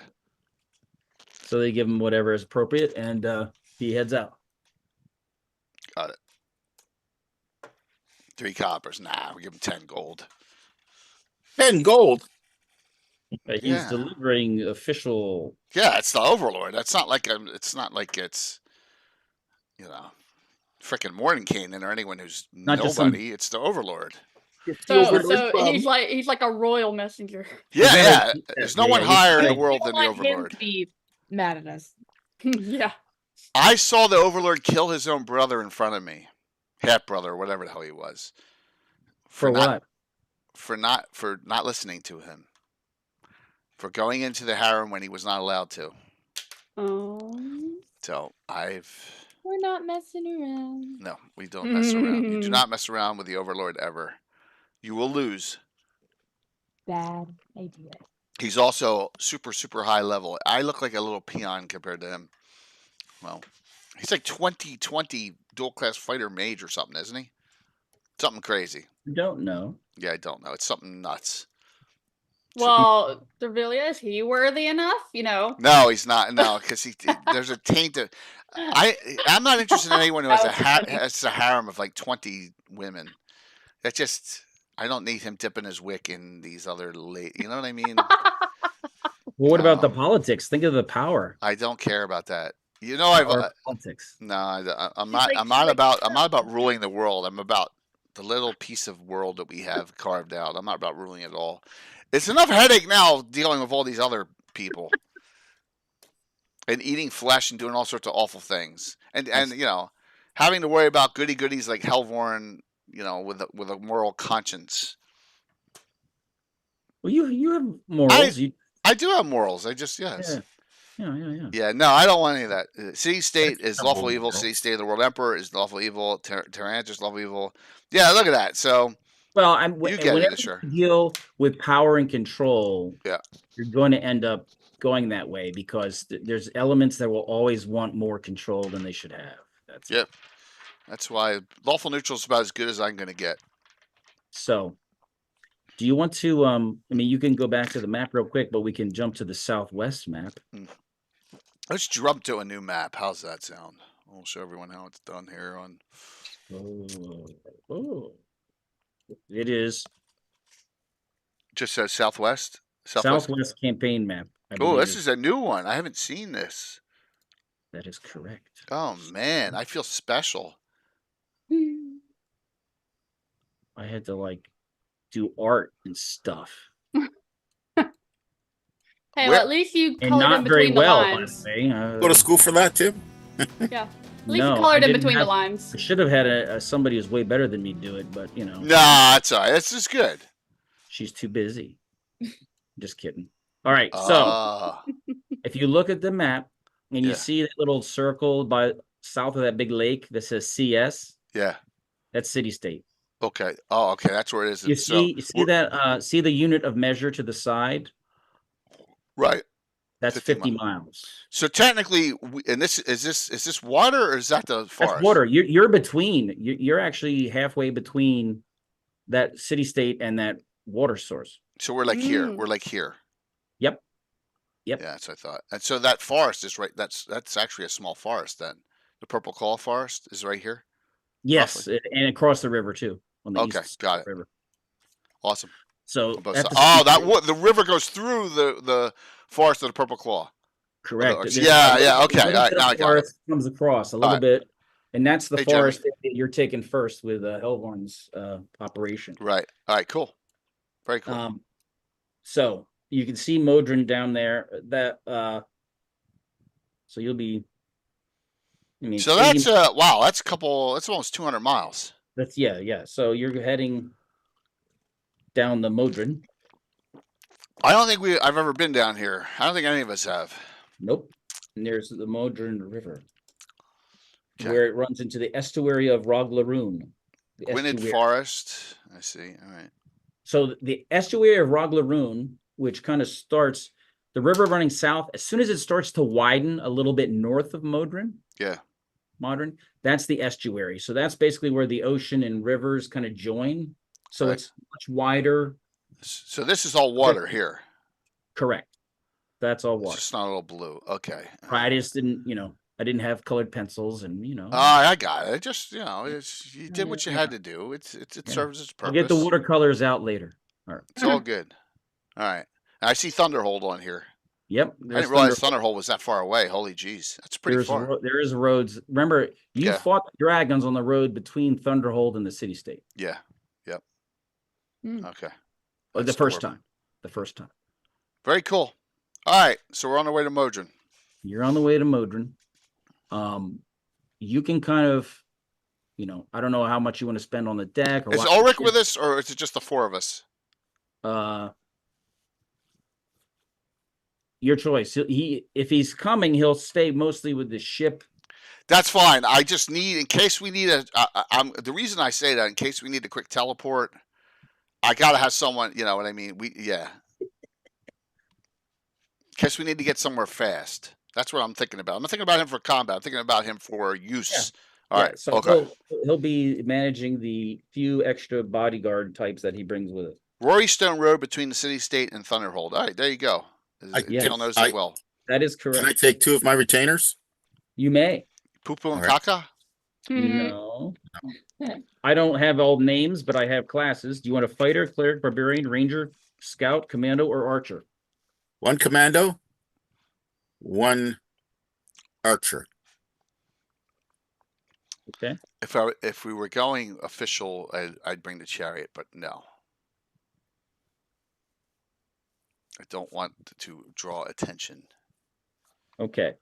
So they give him whatever is appropriate, and he heads out. Got it. 3 coppers. Nah, we give him 10 gold. 10 gold. He's delivering official. Yeah, it's the Overlord. That's not like it's not like it's, freaking Mordenkainen or anyone who's Not nobody. It's the Overlord. So he's like a royal messenger. Yeah. There's no one higher in the world than the Him Overlord. to be mad at us. Yeah. I saw the Overlord kill his own brother in front of me, half brother, whatever the hell he was. For what? For not listening to him. For going into the harem when he was not allowed to. Oh. So We're not messing around. No, we don't mess around. You do not mess around with the Overlord ever. You will lose. Bad idea. He's also super, super high level. I look like a little peon compared to him. Well, he's like 20 dual class fighter mage or something, isn't he? Something crazy. I don't know. Yeah, I don't know. It's something nuts. Well, Dervilia, is he worthy enough? No, he's not. No, because there's a taint of. I'm not interested in anyone who has a harem of like 20 women. That just. I don't need him dipping his wick in these other you know what I mean? Well, what about the politics? Think of the power. I don't care about that. I've politics. No, I'm not about ruling the world. I'm about the little piece of world that we have carved out. I'm not about ruling it all. It's enough headache now dealing with all these other people and eating flesh and doing all sorts of awful things, and having to worry about goody goodies like Helvorn. With a moral conscience. Well, you have morals. I do have morals. I just yes. Yeah. Yeah. No, I don't want any of that. City state is lawful evil. City state of the world emperor is lawful evil. Tyrannus is lawful evil. Yeah, look at that. So. Well, whenever you deal with power and control, you're going to end up going that way because there's elements that will always want more control than they should have. That's it. That's why lawful neutral is about as good as I'm going to get. So, do you want to? You can go back to the map real quick, but we can jump to the southwest map. Let's jump to a new map. How's that sound? I'll show everyone how it's done here on. Oh. It is. Just says southwest. Southwest campaign map. Oh, this is a new one. I haven't seen this. That is correct. Oh man, I feel special. I had to do art and stuff. Hey, well, at least you colored in between the lines. Go to school for that too. Yeah. At least you colored in between the lines. I should have had somebody who's way better than me do it, but Nah, it's all right. This is good. She's too busy. Just kidding. All right. So Ah, if you look at the map and you Yeah. see that little circle by south of that big lake that says CS, yeah. that's city state. Okay. Oh, okay. That's where it is. You So see that see the unit of measure to the side? right. That's 50 50 miles. So technically, and this is this water or is that the forest? That's water. You're between. You're actually halfway between that city state and that water source. So we're like here. Mm. We're like here. Yep. Yeah, that's what I thought. And so that forest is right. That's actually a small forest then. The Purple Claw Forest is right here. Yes, and across the river too on the Okay, east got it. river. Awesome. So On both at sides. the Oh, city that state- the river goes through the forest of the Purple Claw. correct. There's- There's yeah, a yeah, little- okay, a little all right, bit now of I got it. forest comes across a little right. bit, and that's the Hey, Jeremy. forest that you're taking first with Hellhorn's operation. Right. All right. Cool. Very cool. So you can see Modron down there. That so you'll be. I mean, So that's wow. That's a couple. That's almost 200 miles. That's yeah. So you're heading down the Modron. I don't think I've ever been down here. I don't think any of us have. Nope. And there's the Modron River, Okay. where it runs into the estuary of Roglaroon. The Gwynedd estuary. Forest. I see. All right. So the estuary of Roglaroon, which kind of starts the river running south, as soon as it starts to widen a little bit north of Modron. Yeah. Modern, that's the estuary. So that's basically where the ocean and rivers kind of join. So Right. it's much wider. So this is all water here. Correct. That's all It's water. just not a little blue. Okay. I just didn't, I didn't have colored pencils and, I got it. Just you did what you had to do. It serves its purpose. I'll get the watercolors out later. All right. It's all good. All right. I see Thunderhold on here. Yep. I didn't realize Thunderhold was that far away. Holy jeez, that's pretty far. There is roads. Remember, you fought the dragons on the road between Thunderhold and the city state. Yeah. Yep. Mm. Okay. The first time. Very cool. All right, so we're on our way to Modron. You're on the way to Modron. You can kind of, I don't know how much you want to spend on the deck. Or is Ulrich with us, or is it just the four of us? Your choice. If he's coming, he'll stay mostly with the ship. That's fine. I just need, in case we need the reason I say that, in case we need a quick teleport, I gotta have someone. You know what I mean? In case we need to get somewhere fast. That's what I'm thinking about. I'm not thinking about him for combat. I'm thinking about him for use. Yeah. All right. So okay. He'll be managing the few extra bodyguard types that he brings with it. Rory Stone Road between the city state and Thunderhold. All right, there you go. Dale knows it well. That is correct. Can I take 2 of my retainers? You may. Poo and Kaka? No. I don't have all names, but I have classes. Do you want a fighter, cleric, barbarian, ranger, scout, commando, or archer? 1 commando, 1 archer. Okay. If we were going official, I'd bring the chariot, but no. I don't want to draw attention. Okay.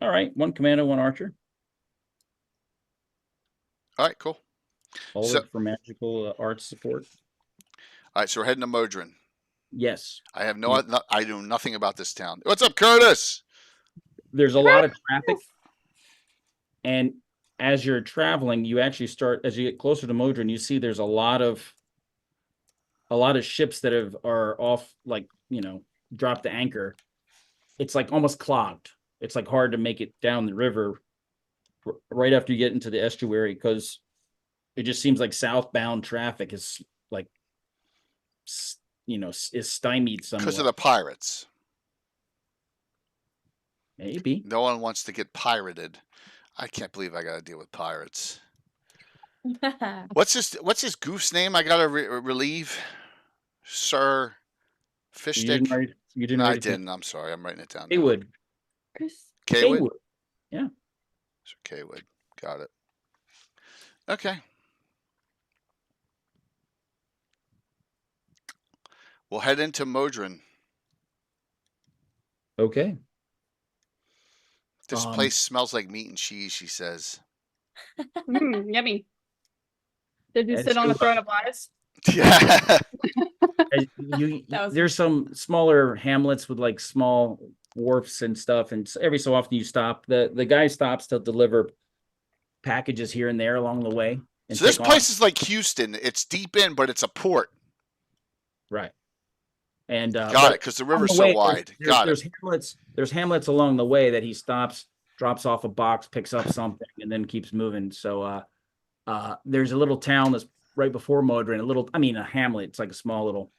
All right. 1 commando, 1 archer. All right, cool. All for magical arts support. All right, so we're heading to Modron. Yes. I have I know nothing about this town. What's up, Curtis? There's a lot of traffic. And as you're traveling, you actually as you get closer to Modron, you see there's a lot of ships that are off, like, dropped the anchor. It's like almost clogged. It's like hard to make it down the river right after you get into the estuary, because it just seems like southbound traffic is like, is stymied somewhere. Because of the pirates. Maybe. No one wants to get pirated. I can't believe I got to deal with pirates. What's his goof's name? I got to relieve, Sir Fishstick. You didn't. No, I didn't. I'm sorry. I'm writing it down. Kaywood. Kaywood. Yeah. Sir Kaywood. Got it. Okay. We'll head into Modron. Okay. This place smells like meat and cheese, she says. Yummy. Did you sit on a throne of lies? Yeah. That was- There's some smaller hamlets with like small wharfs and stuff, and every so often you stop. The guy stops to deliver packages here and there along the way. And So this take place off. is like Houston. It's deep in, but it's a port. Right. And Got it, because the river's so wide. Got it. There's hamlets along the way that he stops, drops off a box, picks up something, and then keeps moving. So there's a little town that's right before Modron, a hamlet. It's like a small little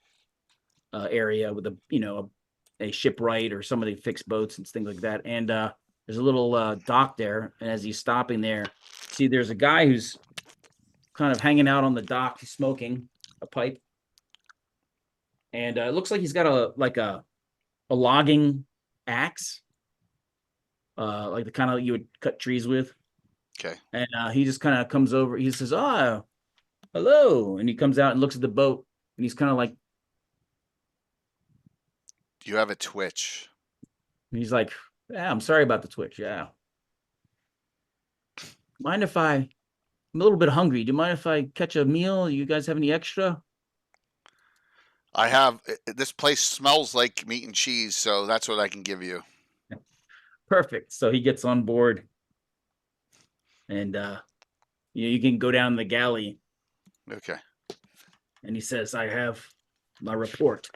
area with a shipwright or somebody fix boats and things like that. And there's a little dock there. And as he's stopping there, see, there's a guy who's kind of hanging out on the dock, smoking a pipe. And it looks like he's got a logging axe, like the kind of you would cut trees with. Okay. And he just kind of comes over. He says, "Oh, hello," and he comes out and looks at the boat, and he's kind of like, Do you have a twitch? he's like, "Yeah, I'm sorry about the twitch. Yeah, mind if I'm a little bit hungry. Do you mind if I catch a meal? You guys have any extra?" I have. This place smells like meat and cheese, so that's what I can give you. Perfect. So he gets on board, and you can go down the galley. Okay. And he says, "I have my report."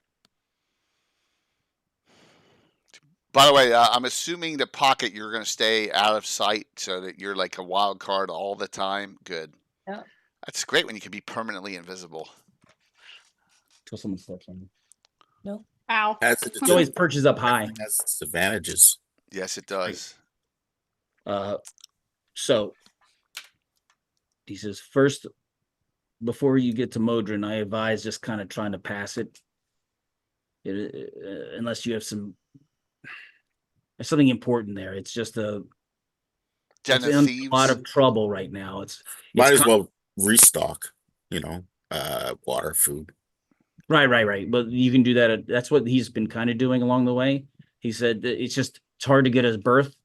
By the way, I'm assuming the pocket you're going to stay out of sight so that you're like a wild card all the time. Good. Yeah. That's great when you can be permanently invisible. Till someone steps on you. Ow. He always perches up high. Has its advantages. Yes, it does. So he says, first, before you get to Modron, I advise just kind of trying to pass it. Unless you have there's something important there. It's just Den it's of in Thieves. a lot of trouble right now. Might as well restock, water, food. Right. But you can do that. That's what he's been kind of doing along the way. He said that it's hard to get his berth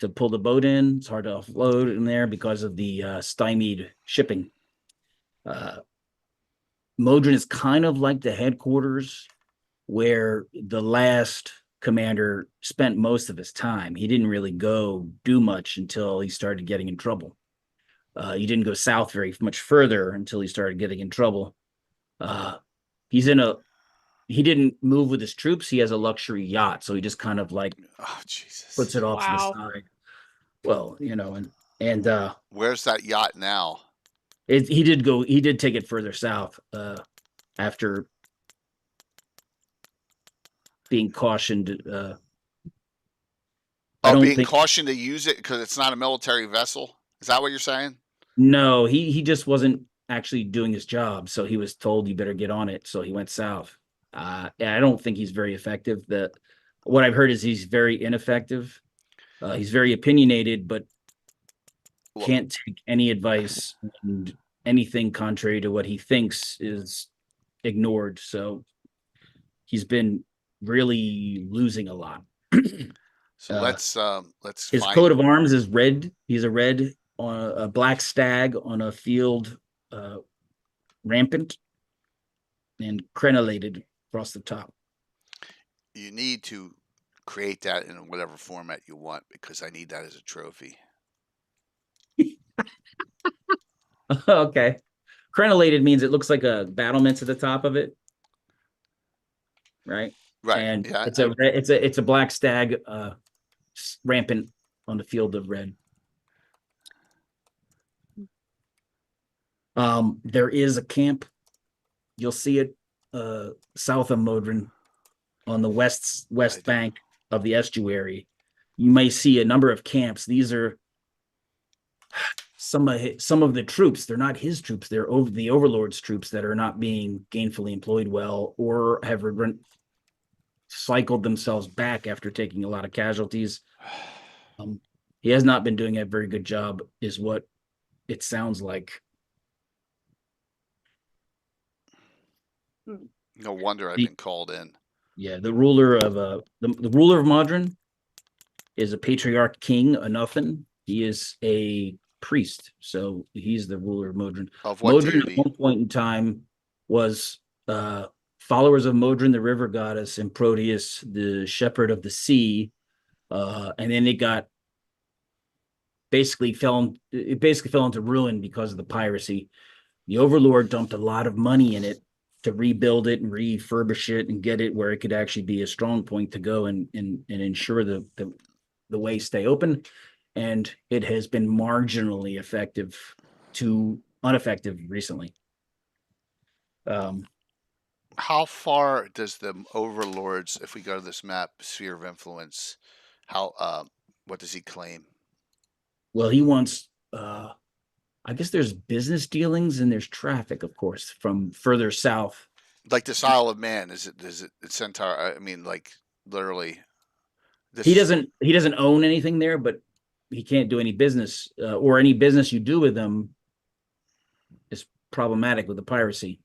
to pull the boat in. It's hard to offload in there because of the stymied shipping. Modron is kind of like the headquarters where the last commander spent most of his time. He didn't really go do much until he started getting in trouble. He didn't go south very much further until he started getting in trouble. He didn't move with his troops. He has a luxury yacht, so he just kind of like puts it off to the side. Well, and where's that yacht now? He did take it further south after being cautioned. Being cautioned to use it because it's not a military vessel. Is that what you're saying? No, he just wasn't actually doing his job, so he was told you better get on it. So he went south. I don't think he's very effective. What I've heard is he's very ineffective. He's very opinionated, but can't take any advice, and anything contrary to what he thinks is ignored. So he's been really losing a lot. So let's his coat of arms is red. He's a black stag on a field, rampant and crenellated across the top. You need to create that in whatever format you want, because I need that as a trophy. Okay. Crenellated means it looks like a battlements at the top of it. Right. Right. And yeah, it's a black stag rampant on the field of red. There is a camp. You'll see it south of Modron on the west bank of the estuary. You may see a number of camps. These are some of the troops. They're not his troops. They're the Overlord's troops that are not being gainfully employed well, or have cycled themselves back after taking a lot of casualties. He has not been doing a very good job, is what it sounds like. No wonder I've been called in. Yeah, the ruler of the ruler of Modron is a patriarch king, a nothing. He is a priest, so he's the ruler of Modron. Of what Modron deity? at one point in time was followers of Modron, the river goddess, and Proteus, the shepherd of the sea. And then it basically fell into ruin because of the piracy. The Overlord dumped a lot of money in it to rebuild it and refurbish it and get it where it could actually be a strong point to go and ensure the way stay open. And it has been marginally effective to ineffective recently. How far does the Overlords, if we go to this map, sphere of influence, what does he claim? Well, he wants, I guess there's business dealings and there's traffic, of course, from further south. Like this Isle of Man, is it Centaur? I mean, like literally. He doesn't own anything there, but he can't do any business, or any business you do with them is problematic with the piracy.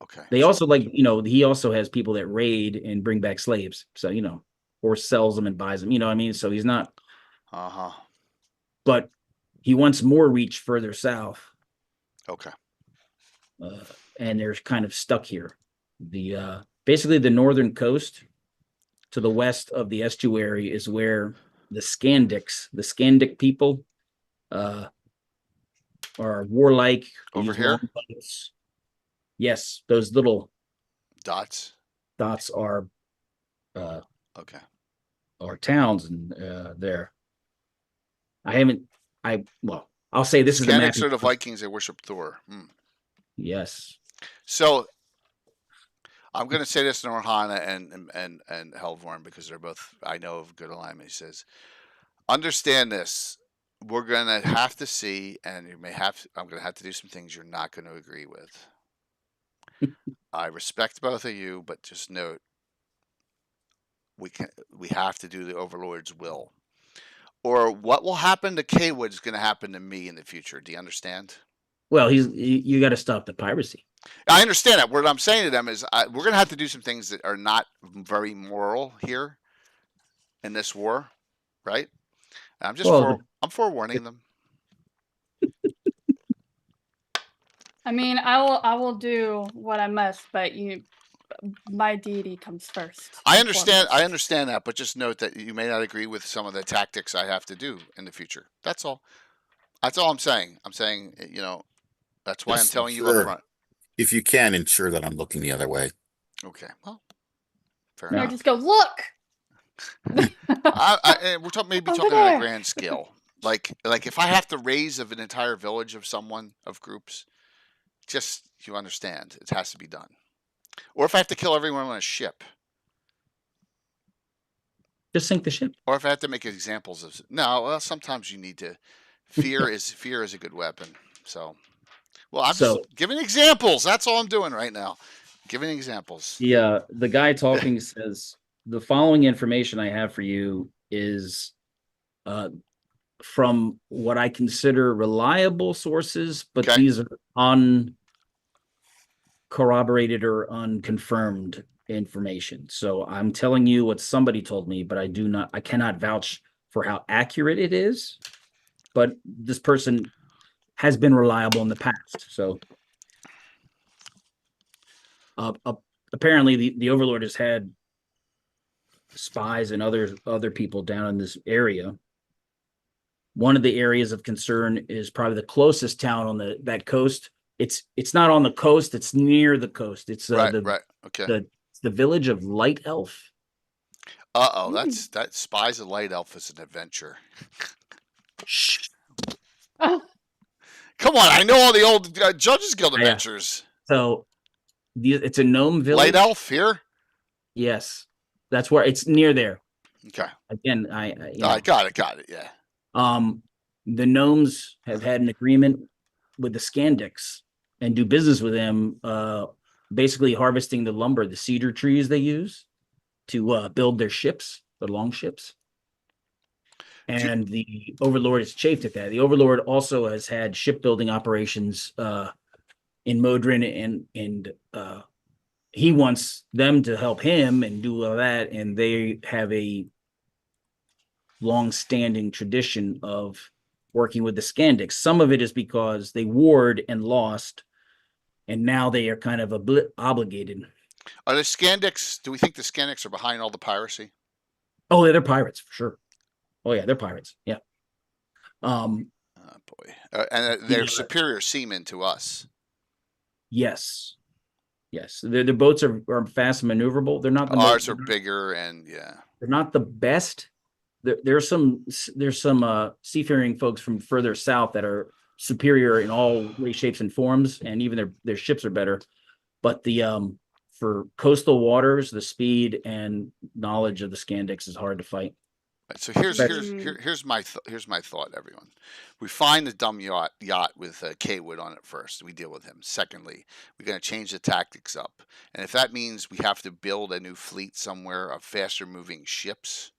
Okay. They also he also has people that raid and bring back slaves. So, or sells them and buys them, what I mean? So he's not, but he wants more reach further south. Okay. And they're kind of stuck here. Basically the northern coast to the west of the estuary is where the Scandic people, are warlike. Over here? Yes, those little dots are okay. Are towns and there. I'll say this is the map. Are the Vikings that worship Thor. Yes. So I'm going to say this to Orhana and Helvorn because they're both, I know, of good alignment. He says, understand this. We're going to have to see, and I'm going to have to do some things you're not going to agree with. I respect both of you, but just note, we have to do the Overlord's will. Or what will happen to Kaywood is going to happen to me in the future. Do you understand? Well, you got to stop the piracy. I understand that. What I'm saying to them is we're going to have to do some things that are not very moral here in this war, right? I'm just I'm forewarning them. I mean, I will do what I must, but my deity comes first. I understand that, but just note that you may not agree with some of the tactics I have to do in the future. That's all. That's all I'm saying. I'm saying, that's why I'm telling you up front. If you can, ensure that I'm looking the other way. Okay. Well, fair enough. Just go look. We're talking on a grand scale. Like if I have to raise an entire village of groups, just you understand, it has to be done. Or if I have to kill everyone on a ship. Just sink the ship. Or if I have to make examples of well, sometimes you need to. Fear is a good weapon. So, well, I'm just giving examples. That's all I'm doing right now. Giving examples. Yeah, the guy talking says the following information I have for you is from what I consider reliable sources, but these are uncorroborated or unconfirmed information. So I'm telling you what somebody told me, but I cannot vouch for how accurate it is. But this person has been reliable in the past. So apparently the Overlord has had spies and other people down in this area. One of the areas of concern is probably the closest town on that coast. It's not on the coast, it's near the coast. It's right. Okay. The village of Light Elf. That Spies of Light Elf is an adventure. Shh. Oh. Come on, I know all the old Judges Guild adventures. So it's a gnome village. Light Elf here? Yes. That's where it's near there. Okay. Again, I got it, yeah. The gnomes have had an agreement with the Scandics and do business with them, basically harvesting the lumber, the cedar trees they use to build their ships, their long ships. And the Overlord is chafed at that. The Overlord also has had shipbuilding operations in Modron, and he wants them to help him and do all that. And they have a long-standing tradition of working with the Scandics. Some of it is because they warred and lost and now they are kind of obligated. Are the Skandiks? Do we think the Skandiks are behind all the piracy? Oh, yeah, they're pirates for sure. Oh yeah, they're pirates. Yeah. Oh boy, and they're Yeah. superior seamen to us. Yes. Yes. Their boats are fast and maneuverable. They're not the Ours are bigger, and they're not the best. There's some seafaring folks from further south that are superior in all ways, shapes, and forms, and even their ships are better. But for coastal waters, the speed and knowledge of the Skandiks is hard to fight. Right, so here's my thought, everyone. We find the dumb yacht with K-Wood on it first. We deal with him. Secondly, we're going to change the tactics up, and if that means we have to build a new fleet somewhere of faster moving ships,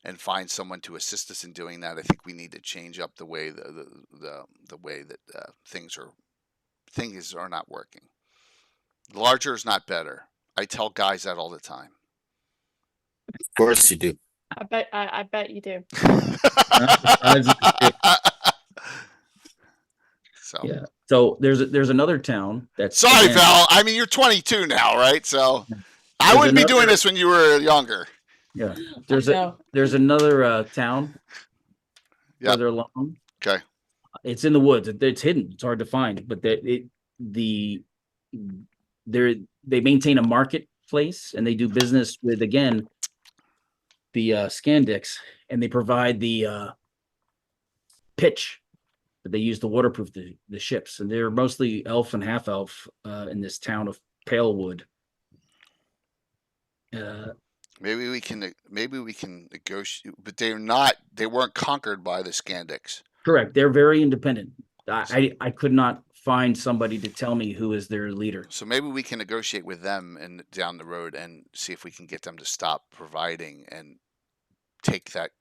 and find someone to assist us in doing that, I think we need to change up the way the way that things are not working. Larger is not better. I tell guys that all the time. Of course you do. I bet you do. So yeah. So there's another town that's sorry, Val. I mean, you're 22 now, right? So I wouldn't be doing this when you were younger. Yeah. There's another town further along. Okay. It's in the woods. It's hidden. It's hard to find, but they maintain a marketplace and they do business with, again, the Skandiks, and they provide the pitch that they use to waterproof the ships. And they're mostly elf and half elf in this town of Palewood. Maybe we can negotiate, but they weren't conquered by the Skandiks. Correct. They're very independent. I could not find somebody to tell me who is their leader. So maybe we can negotiate with them and down the road and see if we can get them to stop providing and take that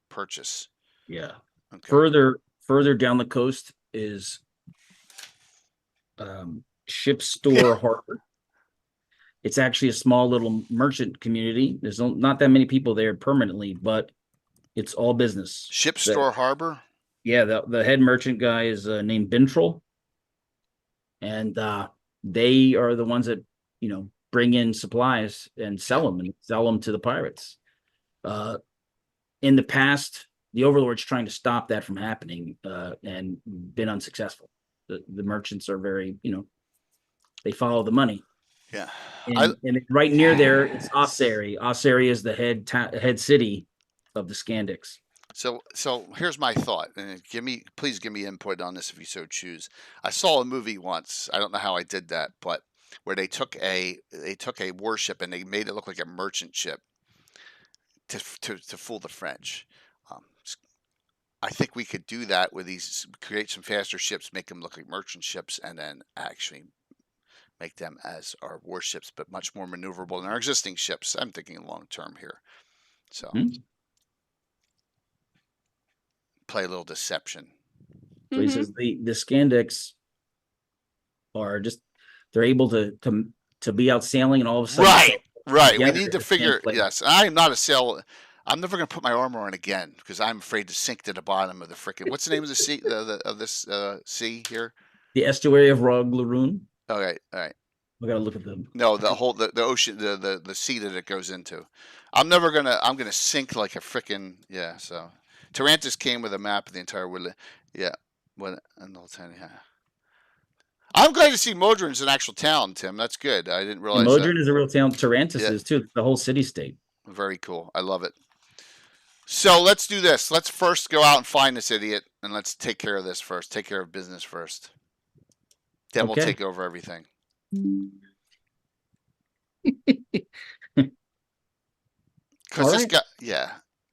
purchase. Yeah. Okay. Further down the coast is Ship Store Harbor. It's actually a small little merchant community. There's not that many people there permanently, but it's all business. Ship Store Harbor? Yeah, the head merchant guy is named Bintrol. And they are the ones that, bring in supplies and sell them to the pirates. In the past, the Overlord's trying to stop that from happening and been unsuccessful. The merchants are very, they follow the money. Yeah. And right near there, it's Osseri. Osseri is the head city of the Skandiks. So here's my thought, and please give me input on this if you so choose. I saw a movie once. I don't know how I did that, but where they took a warship and they made it look like a merchant ship to fool the French. I think we could do that with these, create some faster ships, make them look like merchant ships, and then actually make them as our warships, but much more maneuverable than our existing ships. I'm thinking long term here. So play a little deception. So he says the Skandiks are they're able to be out sailing, and all of a sudden, right. We need to figure. Yes, I'm not a sailor. I'm never going to put my armor on again because I'm afraid to sink to the bottom of the frickin'. What's the name of the sea? Of this sea here? The estuary of Rog Laroon. All right. We gotta look at them. No, the whole the ocean, the sea that it goes into. I'm gonna sink like a frickin', yeah. So Tarantus came with a map of the entire world. Yeah, I'm glad to see Modron's an actual town, Tim. That's good. I didn't realize Modron is a real town. Tarantus is too. The whole city-state. Very cool. I love it. So let's do this. Let's first go out and find this idiot, and let's take care of this first. Take care of business first. Then we'll take over everything. Because this guy,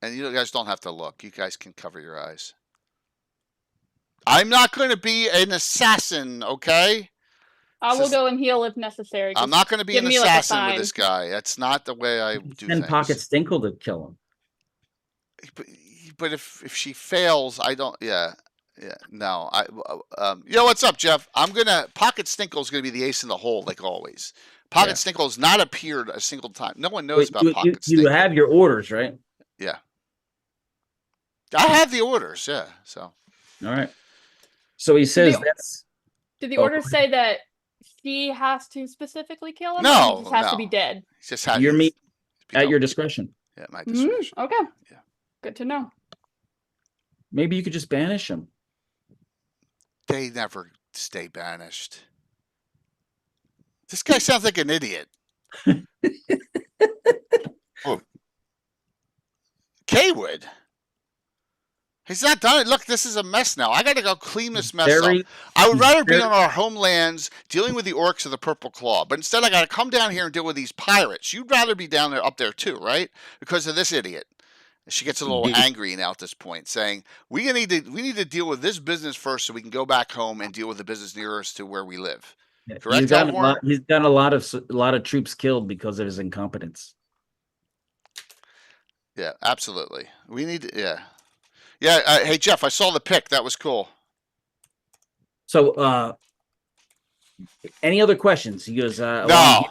and you guys don't have to look. You guys can cover your eyes. I'm not going to be an assassin, okay? I will go and heal if necessary. I'm not going to be an assassin with this guy. That's not the way I do things. Pocket Stinkle to kill him. But if she fails, I don't. No. What's up, Jeff? Pocket Stinkle's gonna be the ace in the hole, like always. Pocket Stinkle's not appeared a single time. No one knows about Pocket Stinkle. You have your orders, right? Yeah. I have the orders. Yeah. So. All right. So he says Did the orders say that She has to specifically kill him, or No, he just has to be no. dead? It's just how You're you me be at done. your discretion. Yeah, at my discretion. Okay. Yeah. Good to know. Maybe you could just banish him. They never stay banished. This guy sounds like an idiot. Oh. Kaywood. He's not done it. Look, this is a mess now. I got to go clean this mess Very- up. I would rather be very- on our homelands dealing with the orcs of the Purple Claw, but instead I got to come down here and deal with these pirates. You'd rather be down there, up there too, right? Because of this idiot. She gets a little Yeah. angry now at this point, saying we need to deal with this business first, so we can go back home and deal with the business nearest to where we live. Correct, He's gotten Elmore? he's gotten a lot of troops killed because of his incompetence. Yeah, absolutely. We need to, yeah. Yeah, hey Jeff, I saw the pic. That was cool. So, any other questions? He goes, No.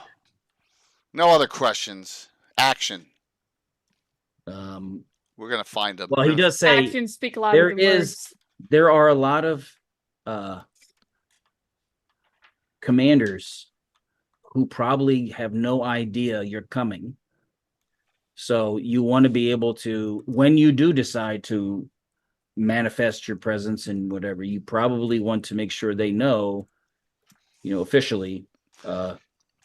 No other questions. Action. We're gonna find them. Well, he does say Actions speak louder than words. there are a lot of commanders who probably have no idea you're coming. So you want to be able to, when you do decide to manifest your presence and whatever, you probably want to make sure they know, officially.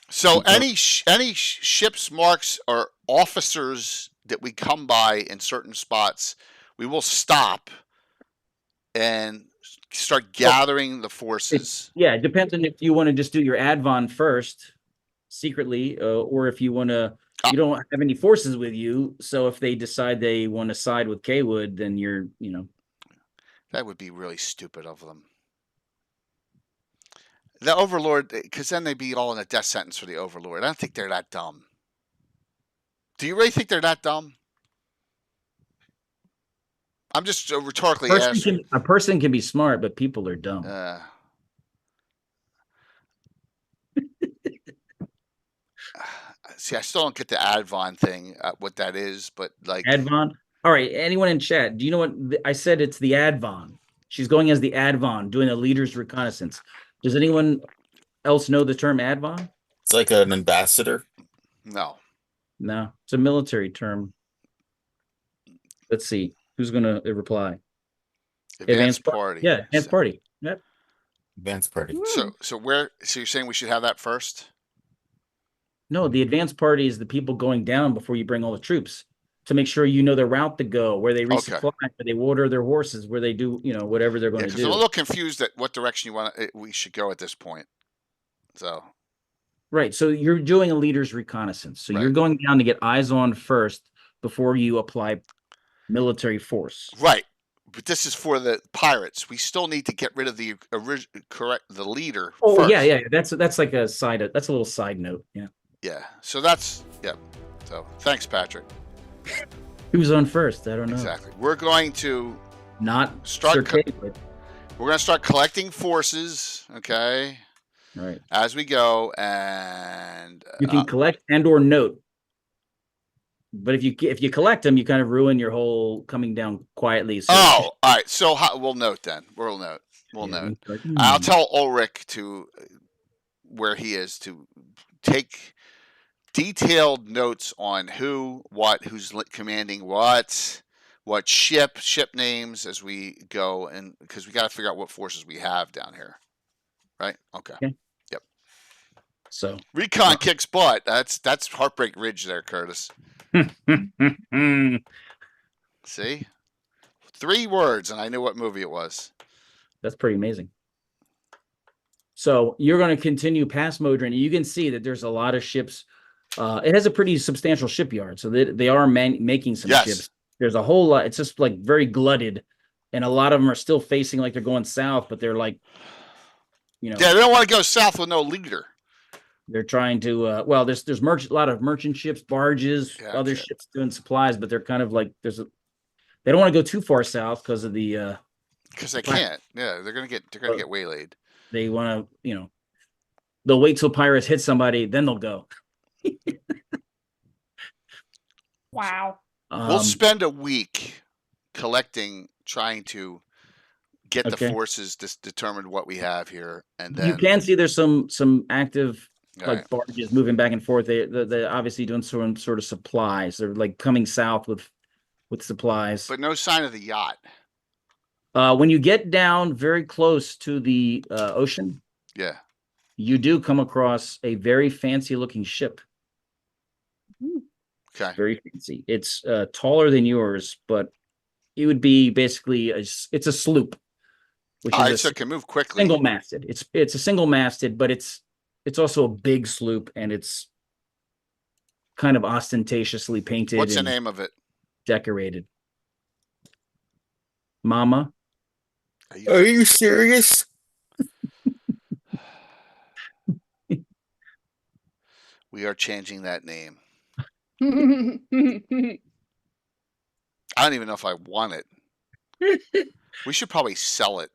So any ships, marks, or officers that we come by in certain spots, we will stop and start gathering the forces. It depends on if you want to just do your advon first, secretly, or if you want to. You don't have any forces with you, so if they decide they want to side with Kaywood, then you're. That would be really stupid of them. The Overlord, because then they'd be all in a death sentence for the Overlord. I don't think they're that dumb. Do you really think they're that dumb? I'm just rhetorically asking. A person can be smart, but people are dumb. See, I still don't get the Advon thing, what that is, but like Advon. All right, anyone in chat? Do you know what I said? It's the Advon. She's going as the Advon, doing a leader's reconnaissance. Does anyone else know the term Advon? It's like an ambassador. No, it's a military term. Let's see who's going to reply. Advanced party. Yeah, advanced party. Yep. Advanced party. So you're saying we should have that first? No, the advanced party is the people going down before you bring all the troops to make sure you know the route to go, where they resupply, where they water their horses, where they do, whatever they're going to do. I'm a little confused at what direction we should go at this point. So. Right. So you're doing a leader's reconnaissance. So you're going down to get eyes on first before you apply military force. Right. But this is for the pirates. We still need to get rid of the leader. Oh, first. yeah. That's like a little side note. Yeah. Yeah. So that's, So thanks, Patrick. Who's on first? I don't know. Exactly. We're going to not start. We're going to start collecting forces. Okay. Right. As we go, and you can collect and/or note. But if you collect them, you kind of ruin your whole coming down quietly. So all right. So we'll note then. We'll note. Like, I'll tell Ulrich where he is to take detailed notes on who's commanding what ship names as we go, and because we got to figure out what forces we have down here. Right. Okay. Yep. So recon kicks butt. That's Heartbreak Ridge there, Curtis. See, 3 words, and I knew what movie it was. That's pretty amazing. So you're going to continue past Modron. You can see that there's a lot of ships. It has a pretty substantial shipyard, so they are making some ships. There's a whole lot. It's just like very glutted, and a lot of them are still facing like they're going south, but they're like, Yeah, they don't want to go south with no leader. They're trying to. There's a lot of merchant ships, barges, other ships doing supplies, but they're kind of like they don't want to go too far south because of the. Because they can't. Yeah, they're gonna get waylaid. They want to, they'll wait till pirates hit somebody, then they'll go. Wow. We'll spend a week trying to get the Okay. forces, determine what we have here, and You then can see there's some active all like right. barges moving back and forth. They're obviously doing some sort of supplies. They're like coming south with supplies. But no sign of the yacht. When you get down very close to the ocean, Yeah. you do come across a very fancy looking ship. Okay. Very fancy. It's taller than yours, but it would be basically it's a sloop, which All right, is so a it can move quickly. single masted. It's a single masted, but it's also a big sloop, and it's kind of ostentatiously painted. What's the and name of it? decorated. Mama. Are you serious? We are changing that name. Right. I don't even know if I want it. We should probably sell it.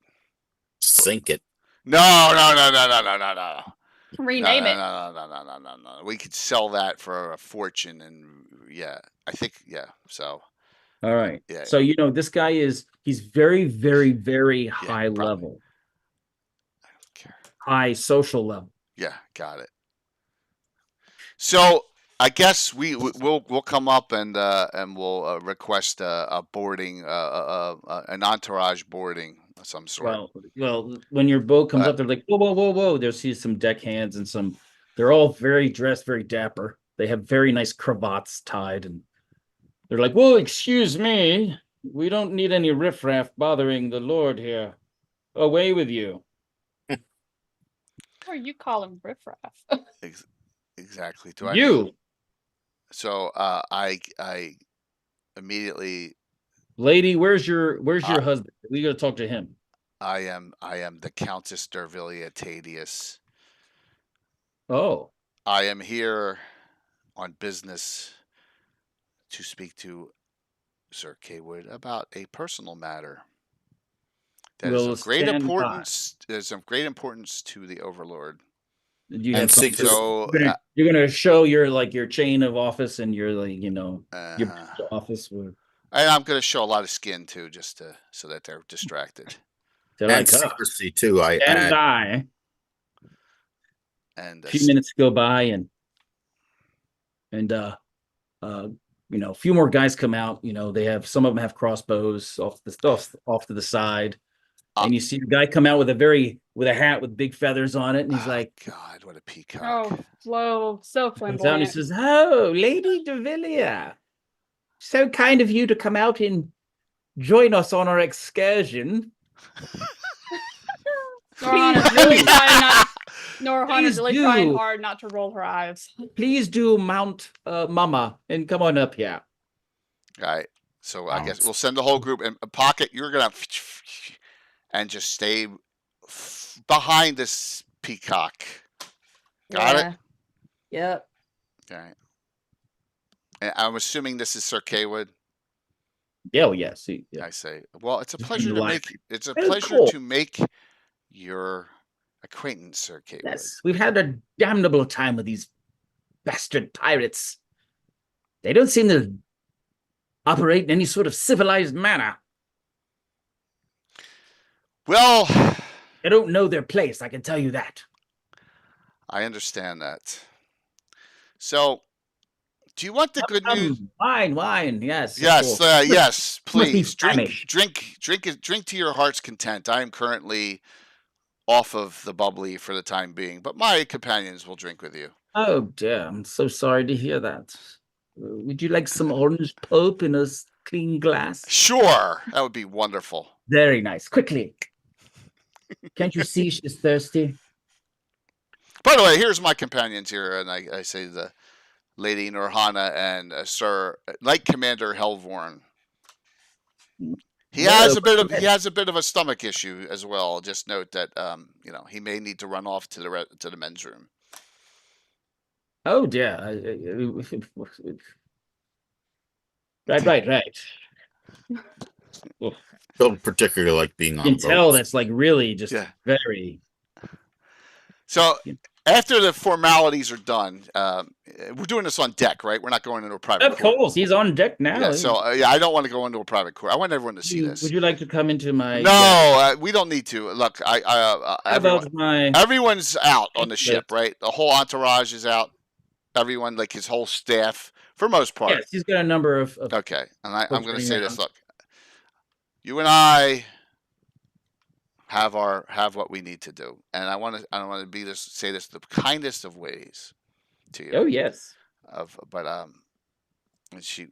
Sink it. No. Rename it. No. We could sell that for a fortune, and yeah, I think So All right. Yeah. So this guy he's very, very, very high probably. level, I don't care. high social level. Yeah, got it. So I guess we'll come up and we'll request a boarding, an entourage boarding of some sort. Well, when your boat comes up, they're like, whoa. There's some deckhands and they're all very dressed, very dapper. They have very nice cravats tied, and they're like, whoa, excuse me. We don't need any riffraff bothering the Lord here. Away with you. Or you call him riffraff. Exactly. So I immediately, lady, where's your husband? We gotta talk to him. I am the Countess Dervilia Tadius. Oh. I am here on business to speak to Sir Kaywood about a personal matter that is of great importance. There's of great importance to the Overlord. You have so you're gonna show your chain of office and your your office. And I'm gonna show a lot of skin too, just so that they're distracted. They're and secrecy too. I add. And a few minutes go by, and a few more guys come out. They have some of them have crossbows off to the side. And you see a guy come out with a hat with big feathers on it, and he's like, "God, what a peacock!" Oh, so flamboyant. And he says, "Oh, Lady Dervilia, so kind of you to come out and join us on our excursion." Norhana's really trying hard not to roll her eyes. Please do mount Mama and come on up here. All right. So I guess we'll send the whole group in a pocket. You're gonna and just stay behind this peacock. Got it? Yep. Okay. And I'm assuming this is Sir Kaywood. Yeah, well, yes. Yeah. I say, well, it's a pleasure to make your acquaintance, Sir Kaywood. Yes, we've had a damnable time with these bastard pirates. They don't seem to operate in any sort of civilized manner. Well, they don't know their place, I can tell you that. I understand that. So, do you want the good news? Wine, yes. Yes, please. Drink to your heart's content. I am currently off of the bubbly for the time being, but my companions will drink with you. Oh dear, I'm so sorry to hear that. Would you like some orange pulp in a clean glass? Sure, that would be wonderful. Very nice. Quickly. Can't you see she's thirsty? By the way, here's my companions here, and I say the Lady Norhana and Sir Knight Commander Helvorn. He has a bit of a stomach issue as well. Just note that he may need to run off to the men's room. Oh dear. Right. Don't particularly like being on. You can tell that's like really just very. So after the formalities are done, we're doing this on deck, right? We're not going into a private Of court. course, he's on deck now. Yeah, so I don't want to go into a private court. I want everyone to see this. Would you like to come into my? No, we don't need to. Look, everyone's out on the ship, right? The whole entourage is out. Everyone, like his whole staff, for most part. Yes, he's got a number of. Okay, and I'm going to say this. Look, you and I have what we need to do, and I want to say this the kindest of ways to you. Oh yes. And she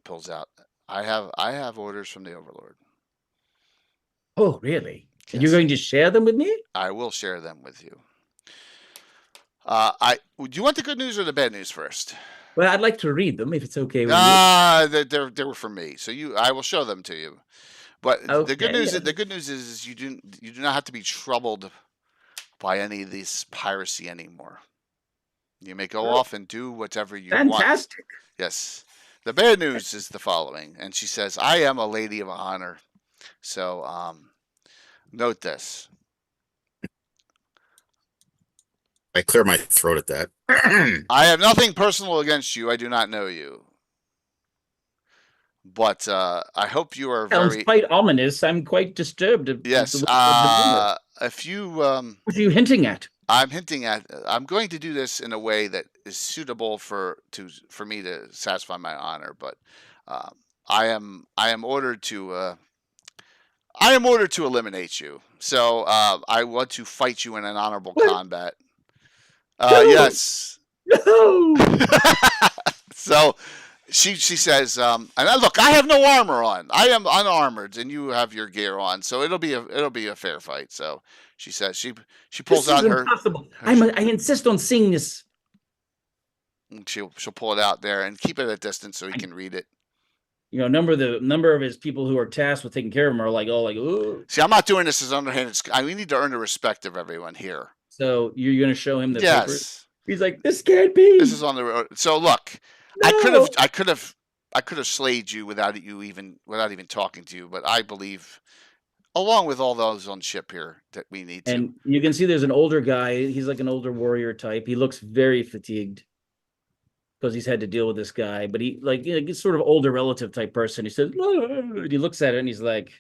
pulls out. I have orders from the Overlord. Oh really? Yes. And you're going to share them with me? I will share them with you. Do you want the good news or the bad news first? Well, I'd like to read them if it's okay with you. They were for me, so I will show them to you. But the good news is you do not have to be troubled by any of this piracy anymore. You may go off and do whatever you want. Fantastic. Yes. The bad news is the following, and she says, "I am a lady of honor." So note this. I clear my throat at that. I have nothing personal against you. I do not know you. But I hope you are Sounds quite ominous. I'm quite disturbed. Yes. If you what are you hinting at? I'm hinting at I'm going to do this in a way that is suitable for me to satisfy my honor, but I am ordered to eliminate you. So I want to fight you in an honorable combat. No. Yes. No. So she says, and look, I have no armor on. I am unarmored, and you have your gear on. So it'll be a fair fight. So she says she pulls out her. Impossible. I insist on seeing this. She'll pull it out there and keep it at a distance so he can read it. You know, number of his people who are tasked with taking care of him are like, ooh. See, I'm not doing this as underhanded. We need to earn the respect of everyone here. So you're going to show him the yes. papers? He's like, this can't be. This is on the road. So look, no. I could have slayed you without even talking to you, but I believe, along with all those on ship here, that we need to. And you can see there's an older guy. He's like an older warrior type. He looks very fatigued because he's had to deal with this guy. But he's sort of older relative type person. He says, and he looks at it and he's like,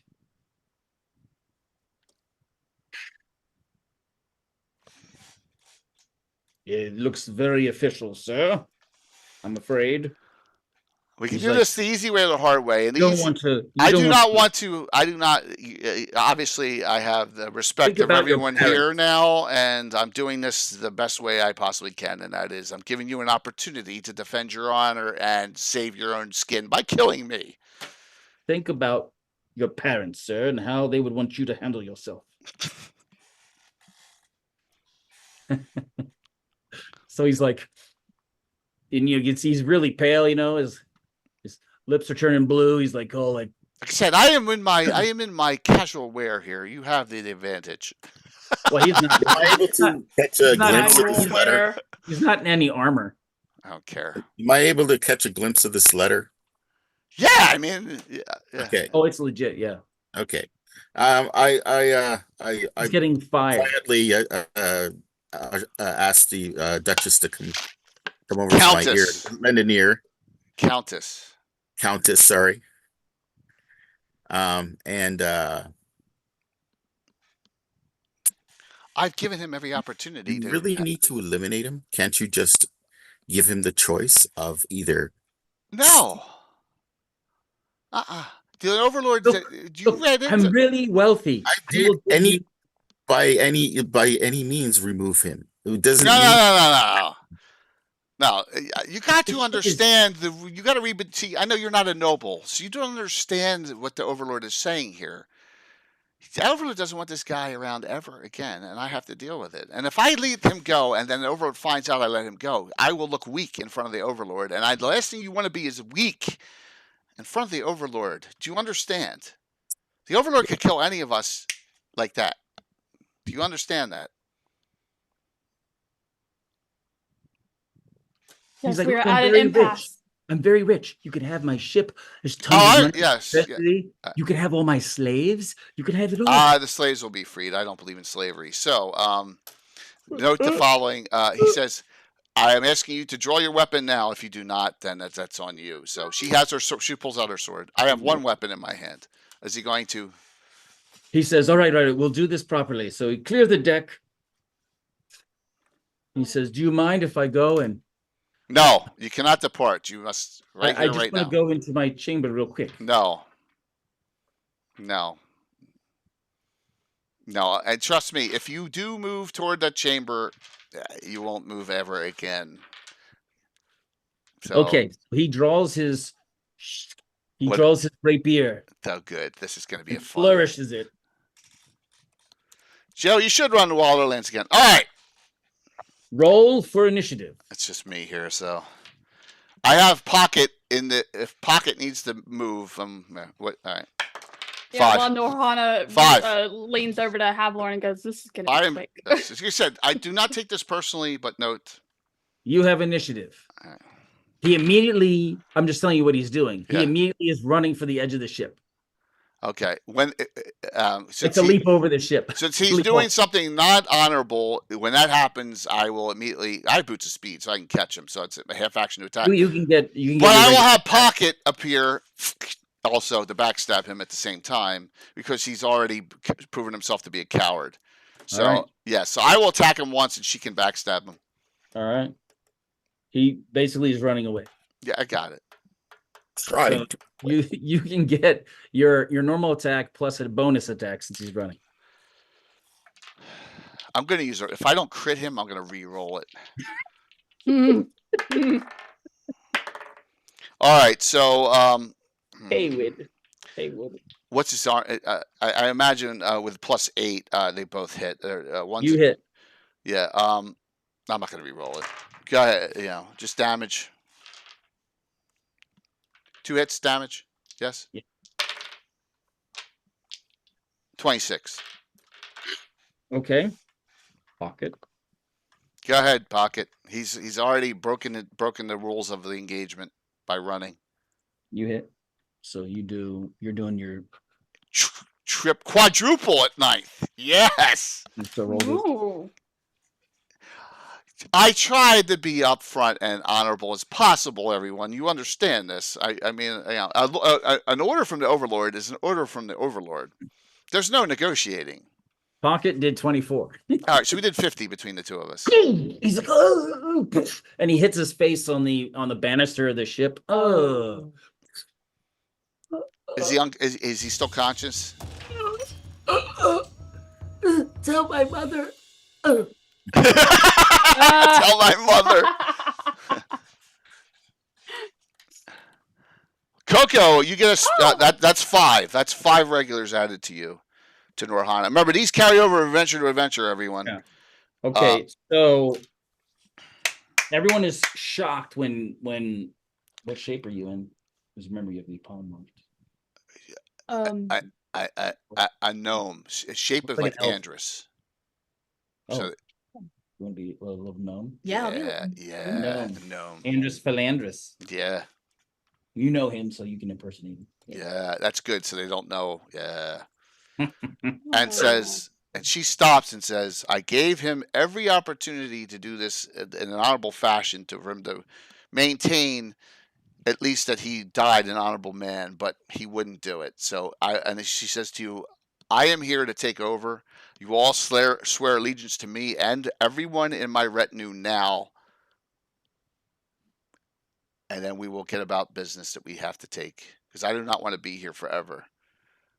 it looks very official, sir. I'm afraid. We can do this the easy way or the hard way. And I do not. Obviously, I have the respect of everyone here now, and I'm doing this the best way I possibly can, and that is I'm giving you an opportunity to defend your honor and save your own skin by killing me. Think about your parents, sir, and how they would want you to handle yourself. So he's like, and you can see he's really pale, his lips are turning blue. He's like, like I said, I am in my casual wear here. You have the advantage. Well, he's not. Am I able to catch a glimpse of this letter? He's not in any armor. I don't care. Am I able to catch a glimpse of this letter? Yeah, I mean, yeah. Okay. Oh, it's legit. Yeah. Okay. He's getting fired. Quietly asked the Duchess to come over to my ear, lend an ear. Countess, sorry. And I've given him every opportunity. You really need to eliminate him? Can't you just give him the choice of either? No. The Overlord. I'm really wealthy. I did by any means remove him. It doesn't. No, you got to understand you got to read. See, I know you're not a noble, so you don't understand what the Overlord is saying here. The Overlord doesn't want this guy around ever again, and I have to deal with it. And if I let him go, and then the Overlord finds out I let him go, I will look weak in front of the Overlord. And the last thing you want to be is weak in front of the Overlord. Do you understand? The Overlord could kill any of us like that. Do you understand that? Yes, he's like, we're at an impasse. I'm very rich. You can have my ship. There's tons of money. Yes. You can have all my slaves. You can have it all. The slaves will be freed. I don't believe in slavery. So, Note the following. He says, I am asking you to draw your weapon now. If you do not, then that's on you. So she has her. She pulls out her sword. I have one weapon in my hand. Is he going to? He says, all right, we'll do this properly. So he clears the deck. He says, do you mind if I go? And No, you cannot depart. You must I just right want now. to go into my chamber real quick. No. And trust me, if you do move toward that chamber, you won't move ever again. So, okay, he draws his rapier. So good. This is going to be a fun. Flourishes it. Joe, you should run Wilderlands again. All right. Roll for initiative. It's just me here, so I have Pocket in the. If Pocket needs to move, what? All right. Yeah, 5. while Norhana 5. leans over to Havlorn and goes, "This is gonna be quick." As you said, I do not take this personally, but note. You have initiative. All right. He immediately. I'm just telling you what he's doing. Yeah. He immediately is running for the edge of the ship. Okay. When it's a leap over the ship. Since he's doing something not honorable, when that happens, I will immediately. I have boots of speed, so I can catch him. So it's a half action to attack. You can get. But I will have Pocket appear also to backstab him at the same time because he's already proven himself to be a coward. So right. Yeah, so I will attack him once, and she can backstab him. All right. He basically is running away. Yeah, I got it. Right. So you can get your normal attack plus a bonus attack since he's running. I'm going to use it. If I don't crit him, I'm going to re-roll it. All right, so Haywood. What's his arm? I imagine with +8, they both hit. You hit. Yeah. I'm not going to re-roll it. Go ahead. Just damage. 2 hits damage. Yes. Yeah. 26. Okay. Pocket. Go ahead, Pocket. He's already broken the rules of the engagement by running. You hit. So you're doing your trip quadruple at 9th. Yes. Ooh. I tried to be upfront and honorable as possible, everyone. You understand this. I mean, an order from the Overlord is an order from the Overlord. There's no negotiating. Pocket did 24. All right, so we did 50 between the two of us. He's like, oh, and he hits his face on the banister of the ship. Oh. Is he still conscious? Tell my mother. Tell my mother. Coco, you get that's 5. That's 5 regulars added to you, to Norhana. Remember, these carry over adventure to adventure, everyone. Yeah. Okay, so everyone is shocked when what shape are you in? Because remember, you have the polymorph. A gnome, shape of like Andrus. Oh. So, you want to be a little gnome? Yeah. Gnome. Andrus Philandrus. Yeah. You know him, so you can impersonate him. Yeah, that's good. So they don't know. Yeah. And she stops and says, I gave him every opportunity to do this in an honorable fashion for him to maintain at least that he died an honorable man, but he wouldn't do it. So and she says to you, I am here to take over. You all swear allegiance to me and everyone in my retinue now. And then we will get about business that we have to take. Because I do not want to be here forever.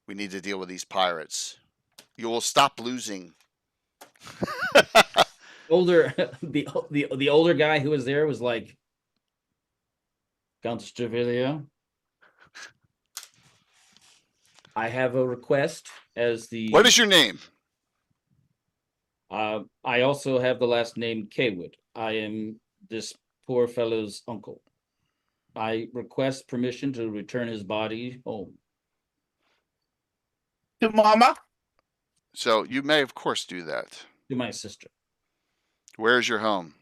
We need to deal with these pirates. You will stop losing. The older guy who was there was like, Count Stravilio, I have a request as the. What is your name? I also have the last name Kaywood. I am this poor fellow's uncle. I request permission to return his body home. To Mama? So you may, of course, do that. To my sister. Where's your home?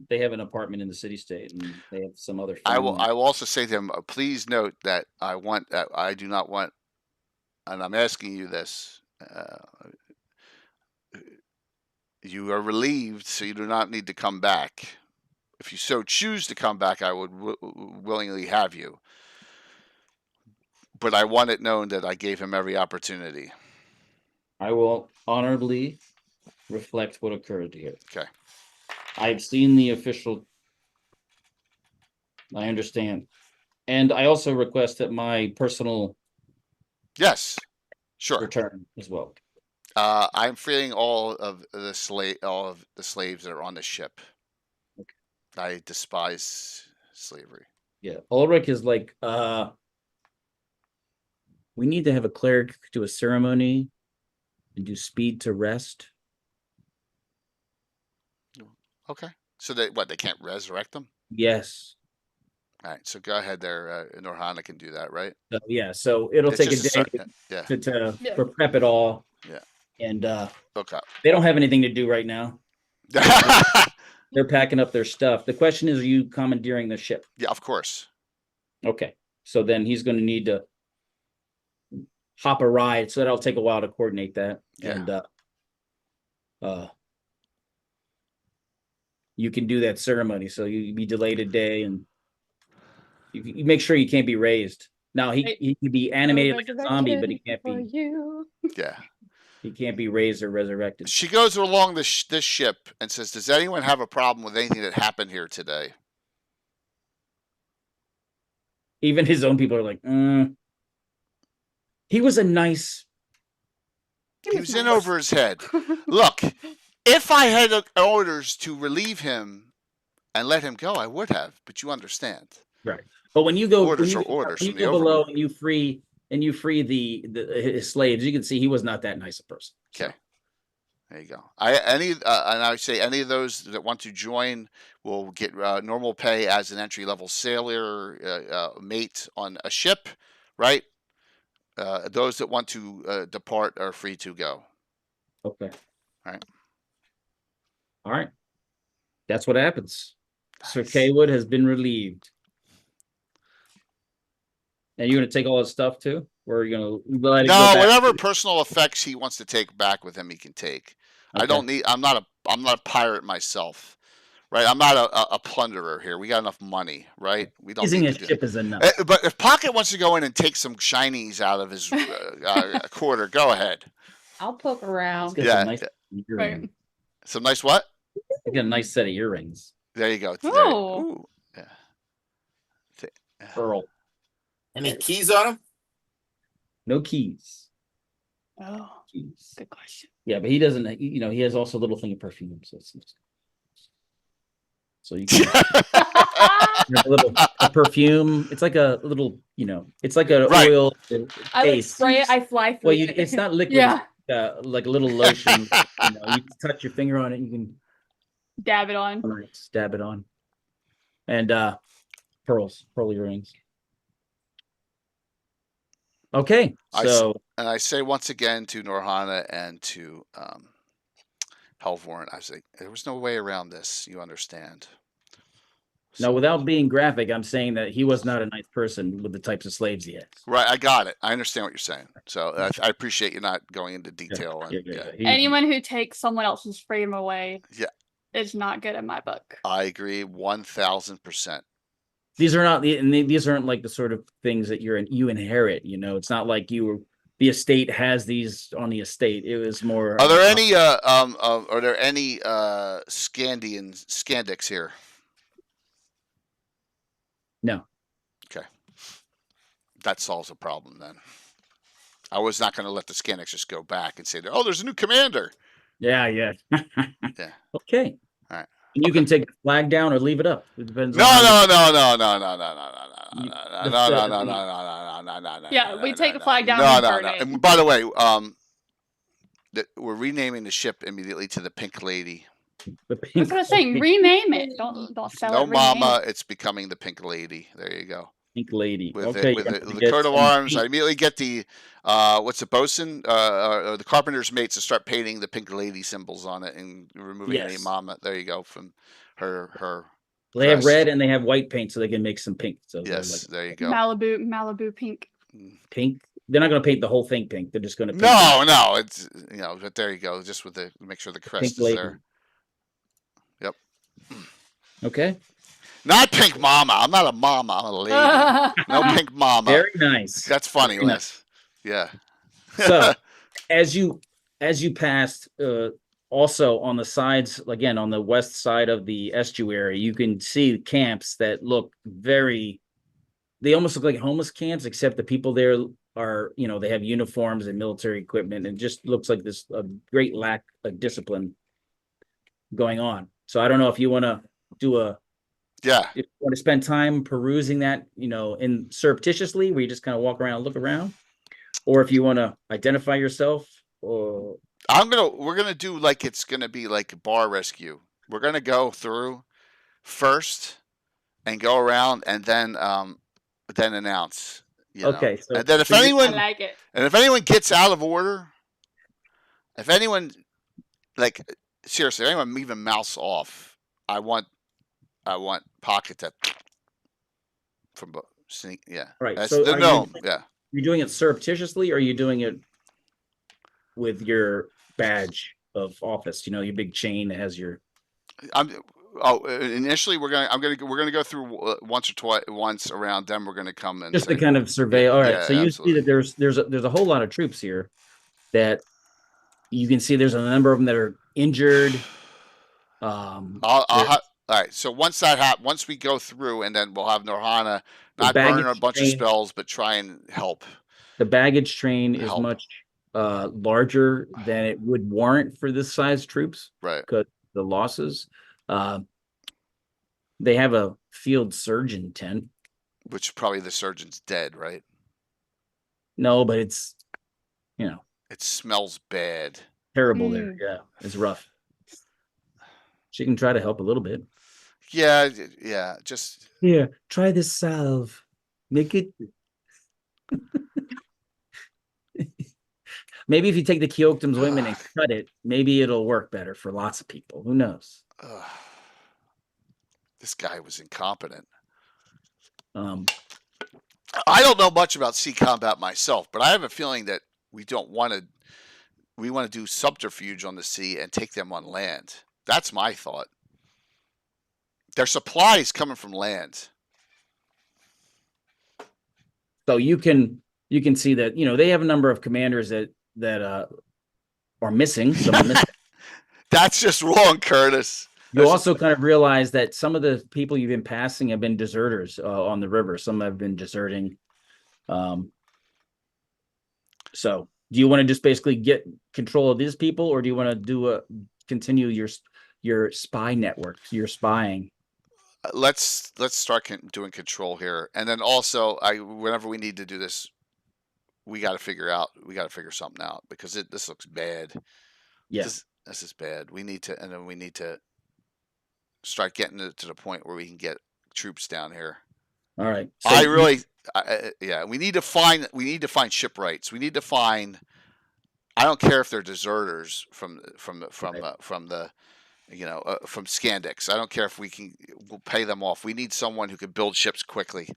They have an apartment in the city state, and they have some other. I will also say to them, please note that I do not want, and I'm asking you this. You are relieved, so you do not need to come back. If you so choose to come back, I would willingly have you. But I want it known that I gave him every opportunity. I will honorably reflect what occurred here. Okay. I've seen the official. I understand. And I also request that my personal Yes. Sure. return as well. I'm freeing all of the slaves that are on the ship. Okay. I despise slavery. Yeah. Ulrich is like, we need to have a cleric do a ceremony and do speed to rest. Okay. So they can't resurrect them? Yes. All right. So go ahead there. Norhana can do that, right? So, yeah. So it'll It's take a just day yeah. to Yeah. prep it all. Yeah. And Okay. they don't have anything to do right now. They're packing up their stuff. The question is, are you commandeering the ship? Yeah, of course. Okay. So then he's going to need to hop a ride. So that'll take a while to coordinate that. Yeah. And you can do that ceremony. So you be delayed a day, and you make sure you can't be raised. Now he can be animated like a zombie, but he can't be. Yeah. He can't be raised or resurrected. She goes along this ship and says, "Does anyone have a problem with anything that happened here today?" Even his own people are like, he was a nice. He was in over his head. Look, if I had orders to relieve him and let him go, I would have. But you understand, Right? But when you go, orders when are orders you from the go below Overlord. and you free the his slaves, you can see he was not that nice a person. Okay. There you go. And I say any of those that want to join will get normal pay as an entry level sailor mate on a ship, right? Those that want to depart are free to go. Okay. All right. That's what happens. Nice. Sir Kaywood has been relieved. And you're gonna take all his stuff too, or are you gonna let it go back? Whatever personal effects he wants to take back with him, he can take. Okay. I don't need. I'm not a pirate myself, right? I'm not a plunderer here. We got enough money, right? We don't. Using his ship is enough. But if Pocket wants to go in and take some shinies out of his quarter, go ahead. I'll poke around. Yeah. Some nice earrings. Some nice what? I got a nice set of earrings. There you go. Oh. Yeah. Pearl. Any keys on him? No keys. Oh, keys. Good question. Yeah, but he doesn't. You know, he has also a little thing of perfume. So you can a perfume. It's like a little. You know, it's like an oil. I like spray it. I fly through. Well, it's not liquid. Yeah. It's, like a little lotion. You can touch your finger on it. You can dab it on. Stab it on. And pearl earrings. Okay, so I say once again to Norhana and to Helvorn, I say there was no way around this. You understand? No, without being graphic, I'm saying that he was not a nice person with the types of slaves he has. Right, I got it. I understand what you're saying. So I appreciate you not going into detail. Anyone who takes someone else's freedom away, is not good in my book. I agree 1,000%. These are not these aren't like the sort of things that you inherit. You know, it's not like the estate has these on the estate. It was more. Are there any Scandics here? No. Okay. That solves a problem then. I was not going to let the Scandics just go back and say, "Oh, there's a new commander." Yeah. Yeah. Okay. All right. And you can take the flag down or leave it up. It depends. No. Yeah, we take the flag down. No. And by the way, we're renaming the ship immediately to the Pink Lady. That's what I'm saying. Rename it. Don't sell it. No, Mama. It's becoming the Pink Lady. There you go. Pink Lady. With okay. with the coat of arms, I immediately get the what's the bosun or the carpenter's mates to start painting the Pink Lady symbols on it and removing any Mama. There you go from her. They have red and they have white paint, so they can make some pink. So yes, there you go. Malibu pink. Pink they're not going to paint the whole thing pink. They're just going to paint No, it's but there you go. Just with the make sure the pink crest is label. there. Yep. Okay. Not pink mama. I'm not a mama. I'm a lady. No pink mama. Very nice. That's funny, Very Les. nice. Yeah. So as you passed, also on the sides, again on the west side of the estuary, you can see camps that look they almost look like homeless camps, except the people there are, they have uniforms and military equipment, and just looks like this a great lack of discipline going on. So I don't know if you want to do if you want to spend time perusing that, in surreptitiously, where you just kind of walk around, look around, or if you want to identify yourself, or we're gonna do like it's gonna be like a bar rescue. We're gonna go through first and go around and then announce. Okay, so and then if I anyone like it. and if anyone gets out of order, if anyone seriously, if anyone even mouse off, I want Pocket to from sneak. Yeah, right. that's So the gnome. Yeah. You're doing it surreptitiously, or are you doing it with your badge of office? Your big chain that has your. Initially we're gonna go through once around. Then we're gonna come and Just to kind of survey. All right. Yeah, So you absolutely. see that there's a whole lot of troops here that you can see. There's a number of them that are injured. All right. So once we go through, and then we'll have Norhana not burn a bunch of spells, but try and help. The baggage train is much larger than it would warrant for this size troops, right? Because the losses. They have a field surgeon tent, which probably the surgeon's dead, right? No, but it's it smells bad. Terrible there. Yeah, it's rough. She can try to help a little bit. Yeah, just here. Try this salve. Make it. Maybe if you take the Keoktum's ointment and cut it, maybe it'll work better for lots of people. Who knows? This guy was incompetent. I don't know much about sea combat myself, but I have a feeling that we want to do subterfuge on the sea and take them on land. That's my thought. Their supplies coming from land. So you can see that they have a number of commanders that are missing. Some are missing. That's just wrong, Curtis. You also kind of realize that some of the people you've been passing have been deserters on the river. Some have been deserting. So do you want to just basically get control of these people, or do you want to continue your spy network, your spying? Let's start doing control here, and then also whenever we need to do this, we got to figure something out, because this looks bad. Yes, this is bad. We need to start getting to the point where we can get troops down here. All right. So we need to find shipwrights. We need to find. I don't care if they're deserters from Scandex. I don't care if we'll pay them off. We need someone who can build ships quickly.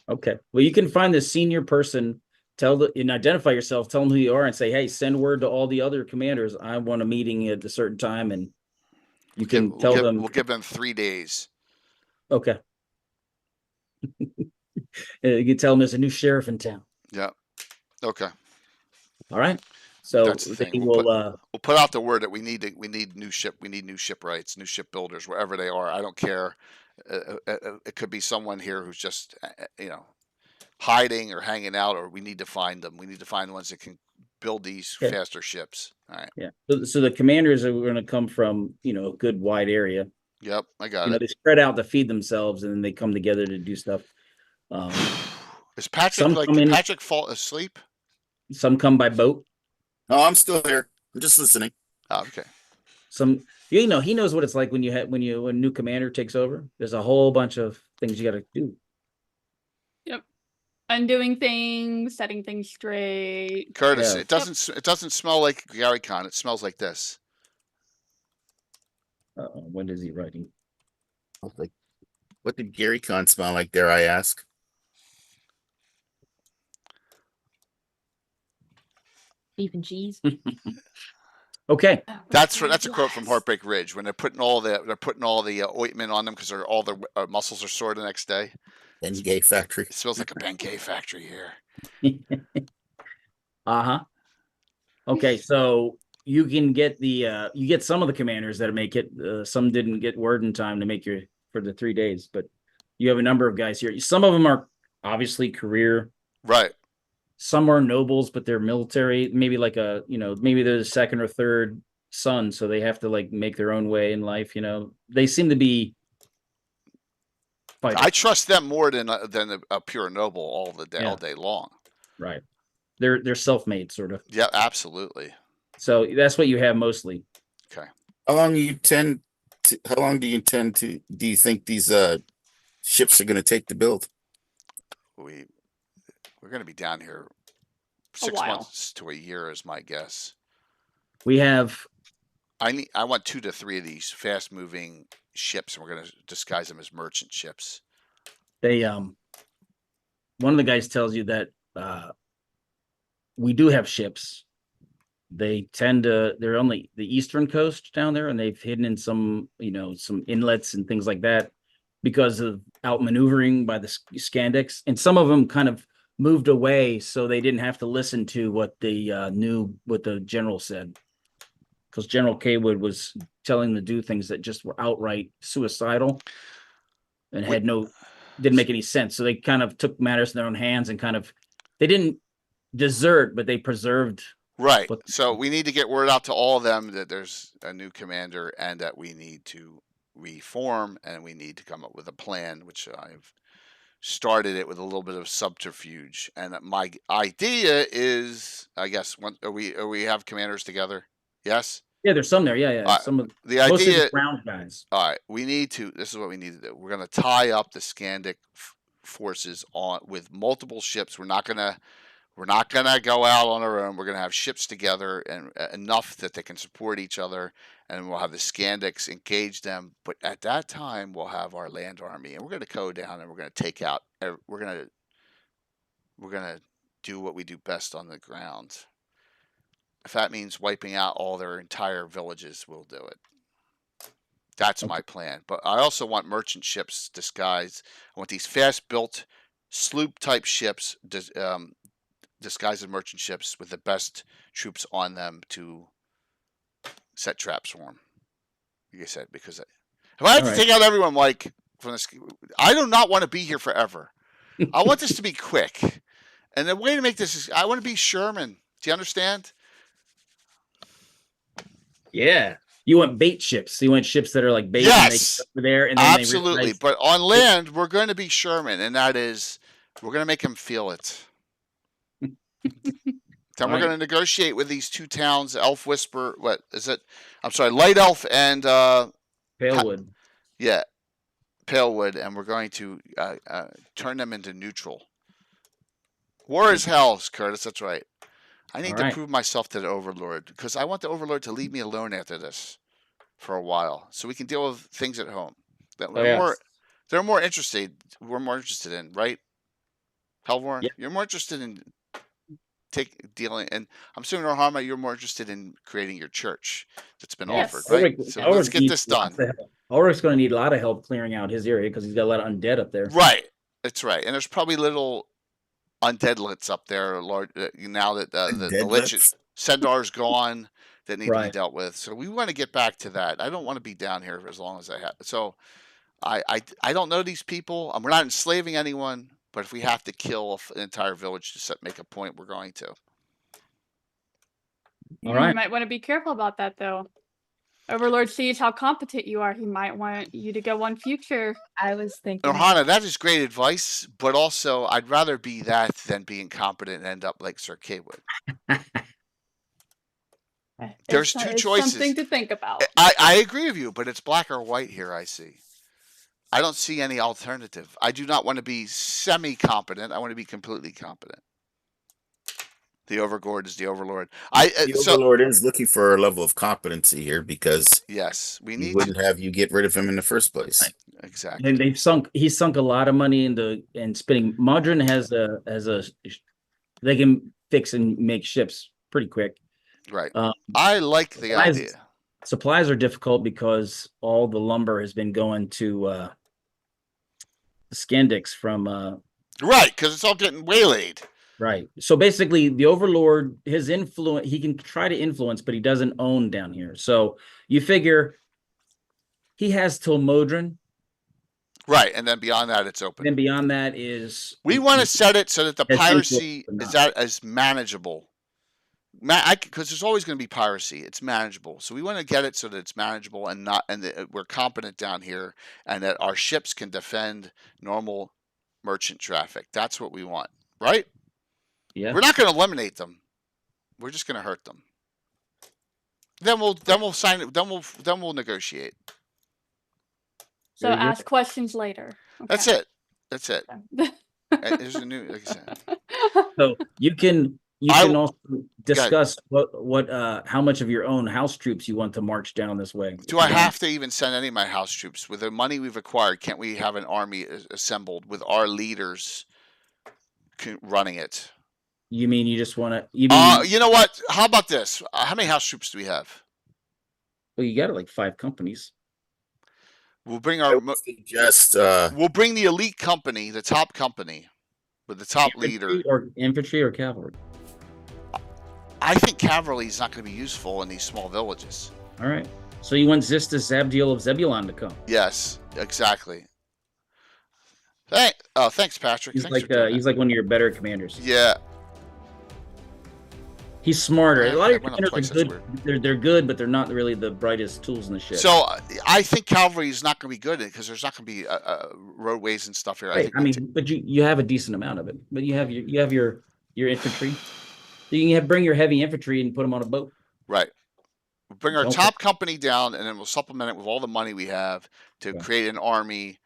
Okay. Well, you can find the senior person, and identify yourself, tell them who you are, and say, hey, send word to all the other commanders. I want a meeting at a certain time, and you can tell them. We'll give them 3 days. Okay. You can tell them there's a new sheriff in town. Yeah. Okay. All right. So that's the thing. We'll put out the word that we need new shipwrights, new shipbuilders, wherever they are. I don't care. It could be someone here who's just hiding or hanging out, or we need to find them. We need to find ones that can build these faster ships. All right. Yeah. So the commanders are going to come from a good wide area. Yep, I got it. They spread out to feed themselves, and then they come together to do stuff. Is Patrick did Patrick fall asleep? Some come by boat. Oh, I'm still here. I'm just listening. Oh, okay. He knows what it's like when a new commander takes over. There's a whole bunch of things you got to do. Yep. Undoing things, setting things straight. Curtis, it doesn't smell like Gary Con. It smells like this. When is he writing? What did Gary Con smell like, dare I ask? Beef and cheese. Okay. That's a quote from Heartbreak Ridge when they're putting all the ointment on them because all their muscles are sore the next day. Bengay factory. It smells like a Bengay factory here. Uh-huh. Okay, so you can get you get some of the commanders that make it. Some didn't get word in time to make for the 3 days, but you have a number of guys here. Some of them are obviously career. Right. Some are nobles, but they're military. Maybe like maybe they're the second or third son, so they have to like make their own way in life. They seem to be fighters. I trust them more than a pure noble all day long. Right. They're self-made, sort of. Yeah, absolutely. So that's what you have mostly. Okay. How long do you intend to? Do you think these ships are going to take to build? We're going to be down here 6 months to a year, is my guess. We have. I want 2 to 3 of these fast-moving ships, and we're going to disguise them as merchant ships. They one of the guys tells you that we do have ships. They they're on the eastern coast down there, and they've hidden in some inlets and things like that because of outmaneuvering by the Skandiks, and some of them kind of moved away so they didn't have to listen to what the general said, because General Kaywood was telling them to do things that just were outright suicidal and didn't make any sense. So they kind of took matters in their own hands and they didn't desert, but they preserved. Right. So we need to get word out to all of them that there's a new commander and that we need to reform and we need to come up with a plan, which I've started it with a little bit of subterfuge. And my idea is, I guess, we have commanders together? Yes? Yeah, there's some there. Yeah. Some of the idea. Ground guys. All right. This is what we need to do. We're going to tie up the Skandik forces with multiple ships. We're not going to go out on our own. We're going to have ships together and enough that they can support each other, and we'll have the Skandiks engage them. But at that time, we'll have our land army, and we're going to go down and we're going to take out. We're going to do what we do best on the ground. If that means wiping out all their entire villages, we'll do it. That's my plan. But I also want merchant ships disguised. I want these fast-built sloop-type ships disguised as merchant ships with the best troops on them to set traps for them. Like I said, because if I have to take out everyone, like from this, I do not want to be here forever. I want this to be quick, and the way to make this is I want to be Sherman. Do you understand? Yeah, you want bait ships. You want ships that are like bait. Yes, and there, and then absolutely. But on land, we're going to be Sherman, and that is we're going to make them feel it. Then we're going to negotiate with these 2 towns, Elf Whisper. What is it? I'm sorry, Light Elf and Palewood. Yeah, Palewood, and we're going to turn them into neutral. War is hell, Curtis. That's right. I need to prove myself to the Overlord because I want the Overlord to leave me alone after this for a while, so we can deal with things at home that they're more interested. We're more interested in, right? Helvorn, you're more interested in dealing, and I'm assuming Rohama, you're more interested in creating your church that's been offered, right? So let's get this done. Ulrich's going to need a lot of help clearing out his area because he's got a lot of undead up there. Right, that's right, and there's probably little undeadlets up there. Now that the Lich Sendar's gone, that need to be dealt with. So we want to get back to that. I don't want to be down here for as long as I have. So I don't know these people. We're not enslaving anyone. But if we have to kill an entire village to make a point, we're going to. You might want to be careful about that, though. Overlord sees how competent you are. He might want you to go on future. I was thinking. Ohana, that is great advice, but also I'd rather be that than be incompetent and end up like Sir Kaywood. There's 2 choices. Something to think about. I agree with you, but it's black or white here, I see. I don't see any alternative. I do not want to be semi-competent. I want to be completely competent. The Overlord is the Overlord. The Overlord is looking for a level of competency here because we wouldn't have you get rid of him in the first place. Exactly. And he's sunk a lot of money into spending. Modron has a they can fix and make ships pretty quick. Right. Um, I like the supplies, idea. supplies are difficult because all the lumber has been going to Skandix from Right, because it's all getting waylaid. right. So basically, the Overlord, his influence, he can try to influence, but he doesn't own down here. So you figure he has till Modron. Right, and then beyond that, it's open. Then beyond that is We want to set it so that the as piracy influence or is not. as manageable. Because there's always going to be piracy. It's manageable, so we want to get it so that it's manageable and not, and that we're competent down here, and that our ships can defend normal merchant traffic. That's what we want, right? Yeah. We're not going to eliminate them. We're just going to hurt them. Then we'll sign it. Then we'll negotiate. So Very good. ask questions later. That's Okay. it. That's it. There's a new, like I said. So you can I- also discuss what how much of your own house troops you want to march down this way. Do I have to even send any of my house troops with the money we've acquired? Can't we have an army assembled with our leaders running it? You mean you just want to? You mean You know what? How about this? How many house troops do we have? well, you got like 5 companies. We'll bring I our. would suggest We'll bring the elite company, the top company, with the top leader. Infantry or cavalry. I think cavalry is not going to be useful in these small villages. All right. So you want Xistus Zabdiel of Zebulon to come? Yes, exactly. Thanks, Patrick. He's Thanks like for doing he's that. like one of your better commanders. Yeah. He's smarter. A lot of I went up your twice, commanders that's are good. They're good, but they're not really the brightest tools in the ship. So I think cavalry is not going to be good because there's not going to be roadways and stuff here. right. I mean, but you have a decent amount of it. But you have your infantry. So you can bring your heavy infantry and put them on a boat. right. We'll bring our Don't top company down, and then we'll supplement it with all the money we have to Okay. create an army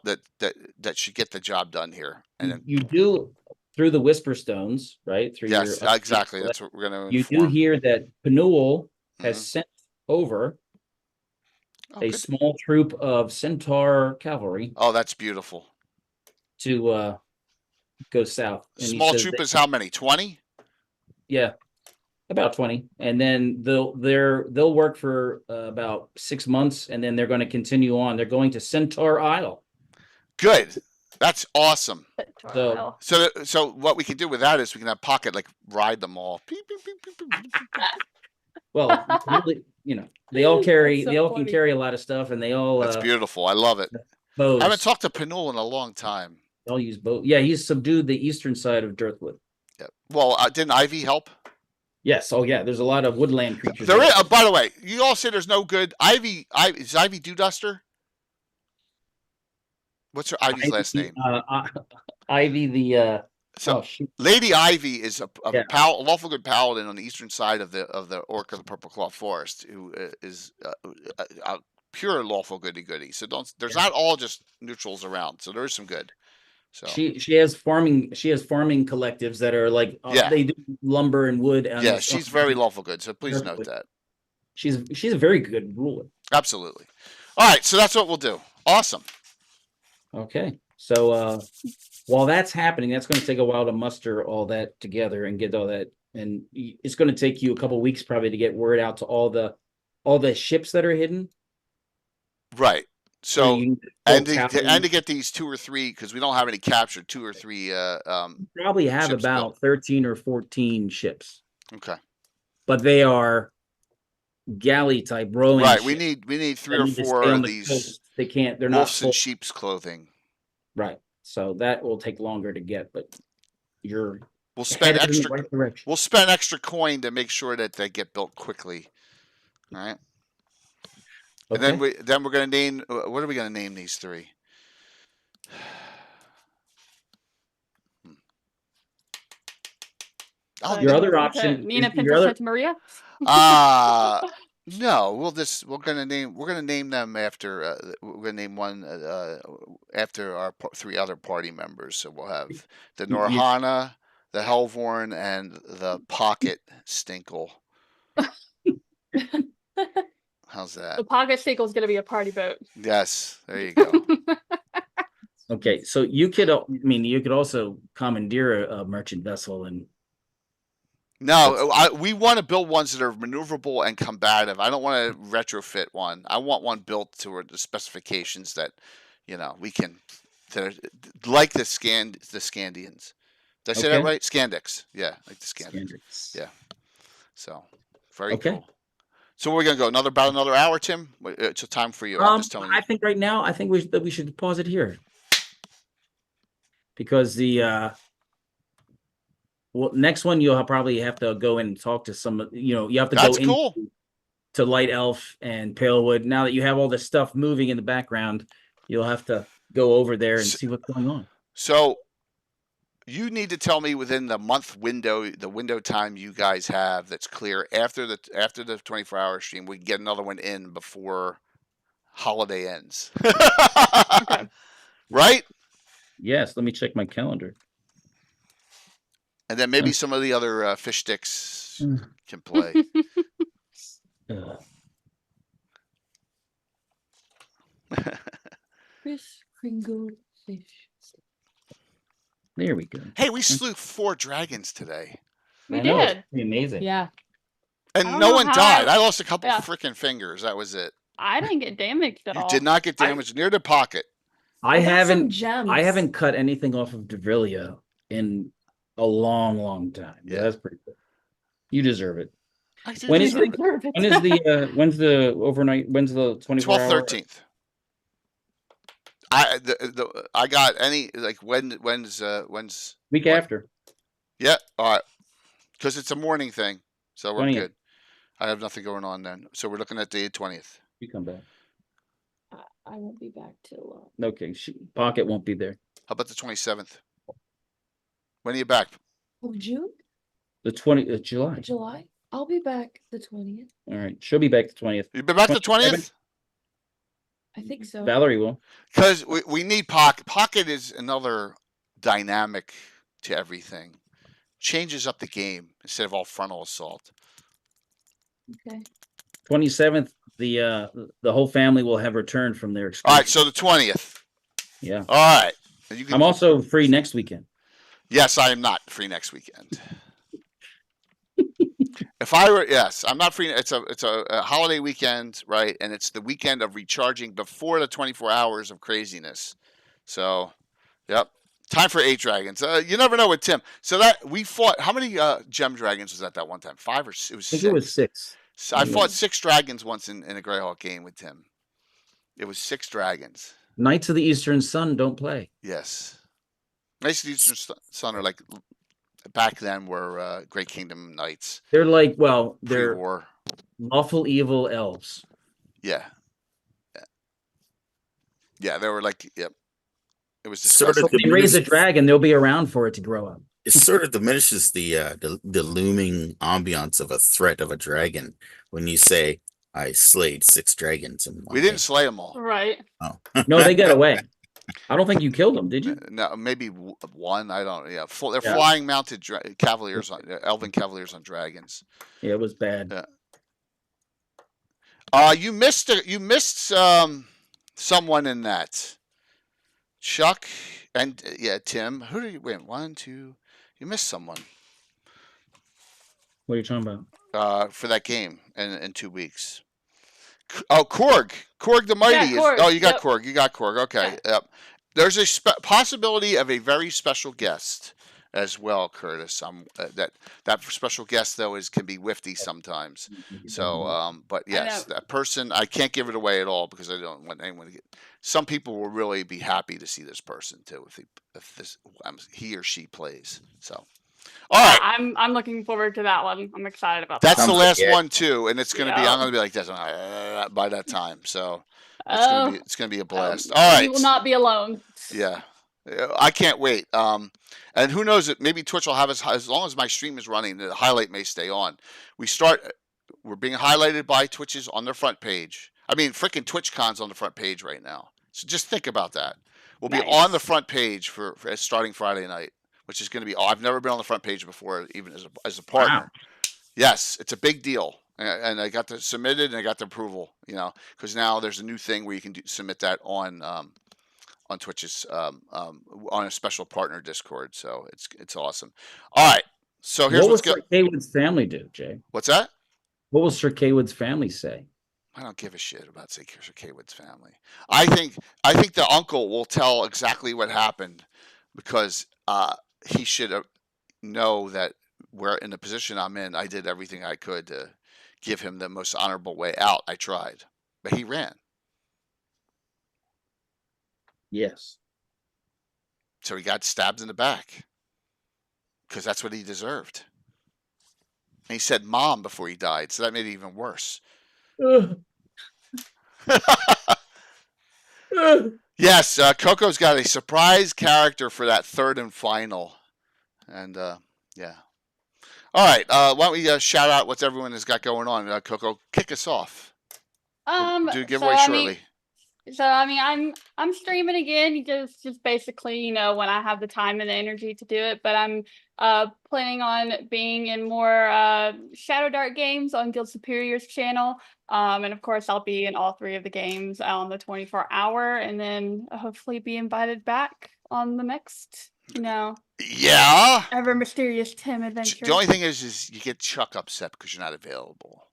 that should get the job done here. And then, You do through the Whisper Stones, right? Through yes, your exactly. That's what we're going to you do inform. hear that Penuel has Mhm. sent over Oh, a good. small troop of Centaur cavalry Oh, that's beautiful. to go south. And he Small says troop that- is how many? 20? yeah, about 20, and then they'll work for about 6 months, and then they're going to continue on. They're going to Centaur Isle. Good. That's awesome. So- So what we can do with that is we can have Pocket like ride them all. Beep, beep, beep, beep, beep, beep. Well, really, they all carry, That's so they all can funny. carry a lot of stuff, and they all That's beautiful. I love it. bows. I haven't talked to Penul in a long time. They all use bows. Yeah, he's subdued the eastern side of Dirthwood. Yeah. Well, didn't Ivy help? Yes. Oh, yeah. There's a lot of woodland creatures. There is. By the way, you all say there's no good Ivy. Is Ivy Dewduster? What's her Ivy's last name? Ivy the. So oh, shoot. Lady Ivy is a Yeah. lawful good paladin on the eastern side of the Orc of the Purple Claw Forest, who is a pure lawful goody goody. So there's not all just neutrals around. So there is some good. So She has farming collectives that are like Yeah. they do lumber and wood. yeah, she's very lawful good. So please note that. She's a very good ruler. Absolutely. All right, so that's what we'll do. Awesome. Okay, so while that's happening, that's going to take a while to muster all that together and get all that, and it's going to take you a couple weeks probably to get word out to all the ships that are hidden. Right. So you and can to get these 2 or 3 because we don't have any captured 2 or 3. probably have ships about built. 13 or 14 ships, Okay. but they are galley type rowing. Right. We ships need 3 that or need to 4 stay on of the these coast. They can't. They're not wolves full. in sheep's clothing. Right. So that will take longer to get, but you're We'll spend headed in the extra. right direction. We'll spend extra coin to make sure that they get built quickly. All right. And then Okay. we're gonna name. What are we gonna name these 3? Your other option Nina is- your Pinto other- Santa Maria. No, we're gonna name them after we're gonna name one after our 3 other party members. So we'll have the You- Norhana, the Helvorn, and the Pocket Stinkle. How's that? The Pocket Stinkle is going to be a party boat. Yes, there you go. Okay, so you could, you could also commandeer a merchant vessel and No, we want to build ones that are maneuverable and combative. I don't want to retrofit one. I want one built to the specifications that, we can, that are, like the Scandians. Did I say that Okay. right? Scandics. Yeah, like the Scandics. Scandics. Yeah. So, very Okay. cool. So we're gonna go about another hour, Tim. It's a time for you. I'm just telling you. I think right now, I think we should pause it here because the next one you'll probably have to go in and talk to some. You have to That's go cool. to Light Elf and Palewood. Now that you have all this stuff moving in the background, you'll have to go over there and see what's going on. So you need to tell me within the month window, the window time you guys have that's clear after the 24-hour stream. We can get another one in before holiday ends. Okay. Right? Yes. Let me check my calendar. And then maybe some of the other fish sticks can play. Fish, Kringle, fish. There we go. Hey, we slew 4 dragons today. We I know, it's did. pretty amazing. Yeah. And don't no know one how died. I lost a couple yeah. freaking fingers. That was it. I didn't get damaged at You all. did not get damaged near the pocket. I got some haven't gems. cut anything off of Devrilio in a long, long time. Yeah. That's pretty cool. You deserve it. I do When is deserve it. when's the overnight? When's the 24 12th, hour? 13th. I got any like when's Week what? after. Yeah, all right. Because it's a morning thing, so we're 20th. good. I have nothing going on then, so we're looking at the 20th. You come back. I won't be back till Okay, Pocket won't be there. How about the 27th? When are you back? June, The 20th July. July. I'll be back the 20th. All right, she'll be back the 20th. You been back the 20th? I think so. Valerie will. Because we need Pocket. Pocket is another dynamic to everything. Changes up the game instead of all frontal assault. Okay. 27th, the whole family will have returned from their excursion. All right, so the 20th. Yeah. All right. I'm also free next weekend. Yes, I am not free next weekend. If I were, yes, I'm not free. It's a holiday weekend, right? And it's the weekend of recharging before the 24 hours of craziness. So, yep. Time for 8 dragons. You never know with Tim. So that we fought. How many gem dragons was that one time? 5 or it was 6? I think it was 6. So I fought 6 dragons once in a Greyhawk game with Tim. It was 6 dragons. Knights of the Eastern Sun don't play. Yes. Knights of the Eastern Sun are like back then were Great Kingdom Knights. They're like, well, they're Pre-war. lawful evil elves. Yeah. Yeah, they were like, yep. It was Sort of disgusting. If they raise a dragon, they'll be around for it to grow up. It sort of diminishes the looming ambiance of a threat of a dragon when you say, "I slayed 6 dragons." In one We didn't day." slay them all. Right. Oh. No, they got away. I don't think you killed them, did you? No, maybe one. I don't. Yeah, they're Yeah. flying mounted cavaliers on elven cavaliers on dragons. Yeah, it was bad. Yeah. You missed someone in that. Chuck and Tim. Who did you win? 1, 2. You missed someone. What are you talking about? For that game in 2 weeks. Oh, Korg the Mighty. Korg. Oh, you got Yep. Korg. You got Korg. Okay. Yep. There's a possibility of a very special guest as well, Curtis. That special guest though can be whiffy sometimes. So, but yes, that person I can't give it away at all because I don't want anyone to get. Some people will really be happy to see this person too if he or she plays. So. All right. I'm looking forward to that one. I'm excited about That's that. the last Yeah. one too, and it's gonna be. I'm gonna be like this by that time. So it's gonna be a blast. All right. You will not be alone. Yeah, I can't wait. And who knows? Maybe Twitch will have us as long as my stream is running. The highlight may stay on. We're being highlighted by Twitches on their front page. I mean, freaking TwitchCon's on the front page right now. So just think about that. We'll be Nice. on the front page for starting Friday night, which is going to be. I've never been on the front page before, even as a partner. Wow. Yes, it's a big deal, and I got submitted and I got the approval. Because now there's a new thing where you can submit that on Twitch's on a special partner Discord. So it's awesome. All right, So here's What what's will good. Sir Kaywood's family do, Jay? What's that? What will Sir Kaywood's family say? I don't give a shit about Sir Kaywood's family. I think the uncle will tell exactly what happened because he should know that where in the position I'm in, I did everything I could to give him the most honorable way out. I tried, but he ran. Yes. So he got stabbed in the back because that's what he deserved. And he said "mom" before he died, so that made it even worse. Yes, Coco's got a surprise character for that third and final, and yeah. All right, why don't we shout out what everyone has got going on? Coco, kick us off. Do a giveaway shortly. I'm streaming again, just basically, when I have the time and the energy to do it. But I'm planning on being in more Shadow Dark games on Guild Superior's channel. And of course, I'll be in all 3 of the games on the 24-hour, and then hopefully be invited back on the next, Yeah. ever mysterious Tim adventure. The only thing is you get Chuck upset because you're not available.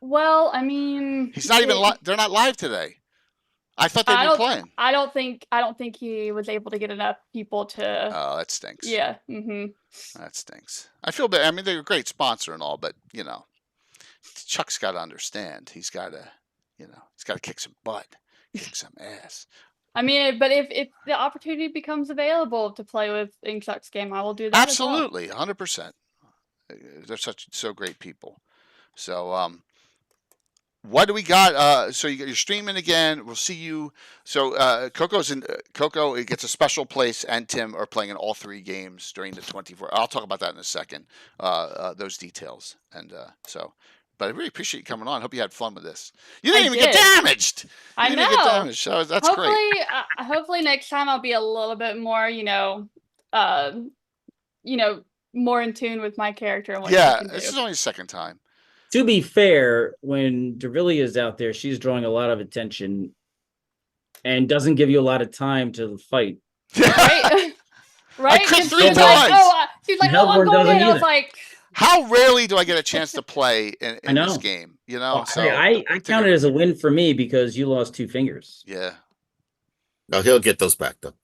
Well, I mean, he's not even. They're not live today. I thought they'd be playing. I don't think he was able to get enough people to. Oh, that stinks. Yeah. Mm-hmm. That stinks. I feel bad. I mean, they're a great sponsor and all, but Chuck's got to understand. He's got to kick some butt, kick some ass. I mean, but if the opportunity becomes available to play with in Chuck's game, I will do that. Absolutely, 100%. They're so great people. So, what do we got? So you're streaming again. We'll see you. So Coco. It gets a special place, and Tim are playing in all 3 games during the 24. I'll talk about that in a second. Those details, and but I really appreciate you coming on. Hope you had fun with this. You didn't even get damaged. I know. Get damaged. So that's great. Hopefully next time I'll be a little bit more, more in tune with my character and what can do. This is only the second time. To be fair, when Dervillia is out there, she's drawing a lot of attention and doesn't give you a lot of time to fight. Right? Right? I could 3 she's times. She's like, I'm going in. I was like... How rarely do I get a chance to play in this game? So I count it as a win for me because you lost 2 fingers. Yeah. No, he'll get those back though.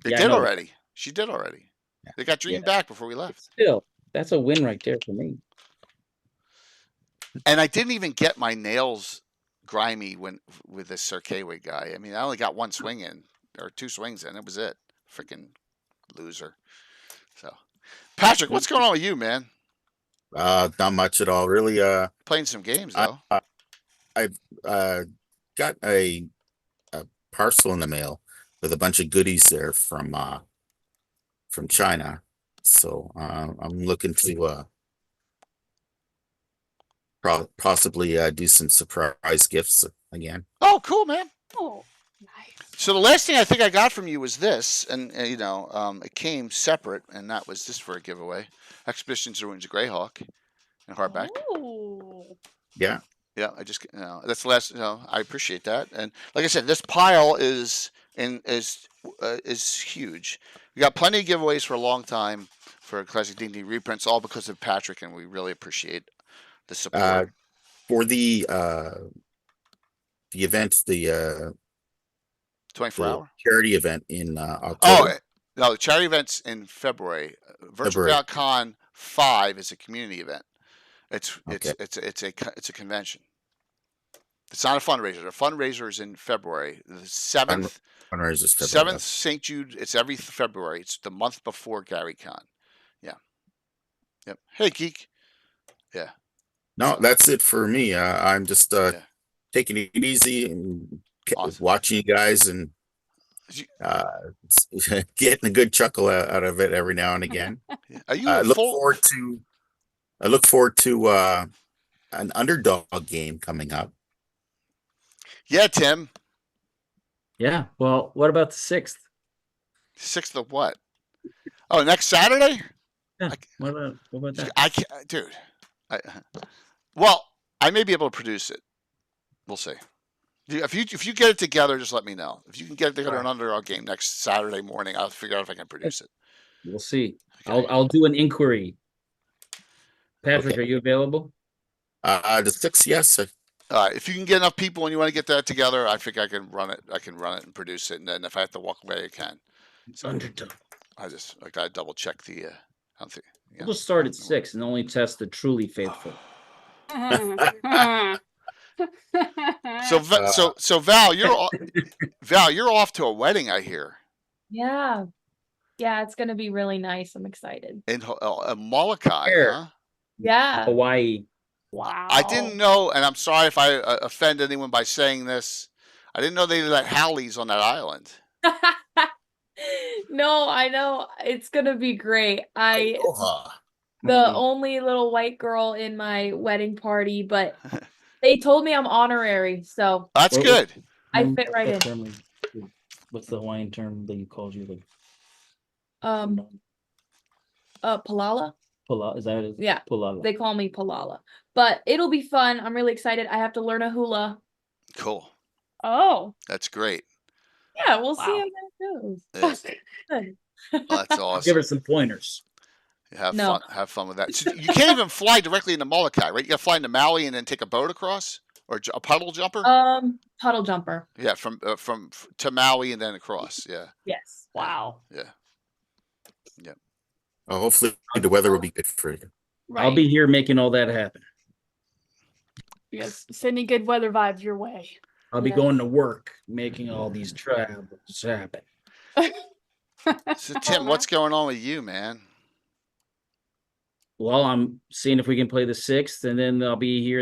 They did already. She did already. Yeah. They got Dream back before we left. Still, that's a win right there for me. And I didn't even get my nails grimy with this Sir Kaywood guy. I mean, I only got 1 swing in or 2 swings in. That was it. Freaking loser. So, Patrick, what's going on with you, man? Not much at all, really. Playing some games though. I've got a parcel in the mail with a bunch of goodies there from China. So I'm looking to possibly do some surprise gifts again. Oh, cool, man. Oh, nice. So the last thing I think I got from you was this, and it came separate, and that was this for a giveaway: Expeditions Ruins of Greyhawk and hardback. Oh. Yeah. Yeah, I just that's the last. I appreciate that, and like I said, this pile is huge. We got plenty of giveaways for a long time for Classic D&D reprints, all because of Patrick, and we really appreciate the support. For the event, the 24-hour charity event in October. Oh no, the charity event's in February. Virtual Ground Con 5 is a community event. It's a convention. It's not a fundraiser. The fundraiser is in February. The 7th. Fundraiser is February. 7th St. Jude. It's every February. It's the month before GaryCon. Yeah. Yep. Hey, geek. Yeah. No, that's it for me. I'm just taking it easy and watching you guys and getting a good chuckle out of it every now and again. Are you I look forward to an underdog game coming up. Yeah, Tim. Yeah. Well, what about the 6th? 6th of what? Oh, next Saturday? Yeah. What about that? I can't, dude. Well, I may be able to produce it. We'll see. If you get it together, just let me know. If you can get it together an underdog game next Saturday morning, I'll figure out if I can produce it. We'll see. Okay. I'll do an inquiry. Patrick, Okay. are you available? The 6th, yes. All right, if you can get enough people and you want to get that together, I think I can run it. I can run it and produce it, and then if I have to walk away, I can. So Underdog. I gotta double check the. I don't think. Yeah. We'll just start at 6 and only test the truly faithful. So Val, you're off to a wedding, I hear. Yeah. Yeah, it's gonna be really nice. I'm excited. In Molokai, Where? huh? Yeah. Hawaii. Wow. I didn't know, and I'm sorry if I offend anyone by saying this. I didn't know they let Howleys on that island. No, I know it's gonna be great. Aloha. The only little white girl in my wedding party, but they told me I'm honorary, so That's What- good. I fit right in. What's the Hawaiian term that you called you? Like, Palala. is that what it is? Yeah, Pulala. they call me Palala, but it'll be fun. I'm really excited. I have to learn a hula. Cool. Oh. That's great. Yeah, we'll see Wow. how that goes. Yeah. Good. Well, that's Give awesome. her some pointers. Have No. fun. Have fun with that. So you can't even fly directly into Molokai, right? You got to fly into Maui and then take a boat across, or a puddle jumper. Puddle jumper. Yeah, from to Maui and then across. Yeah. Yes. Wow. Yeah. Hopefully the weather will be good for you. Right. I'll be here making all that happen. Yes, sending good weather vibes your way. I'll be Yes. going to work making all these travels happen. So Tim, what's going on with you, man? Well, I'm seeing if we can play the 6th, and then I'll be here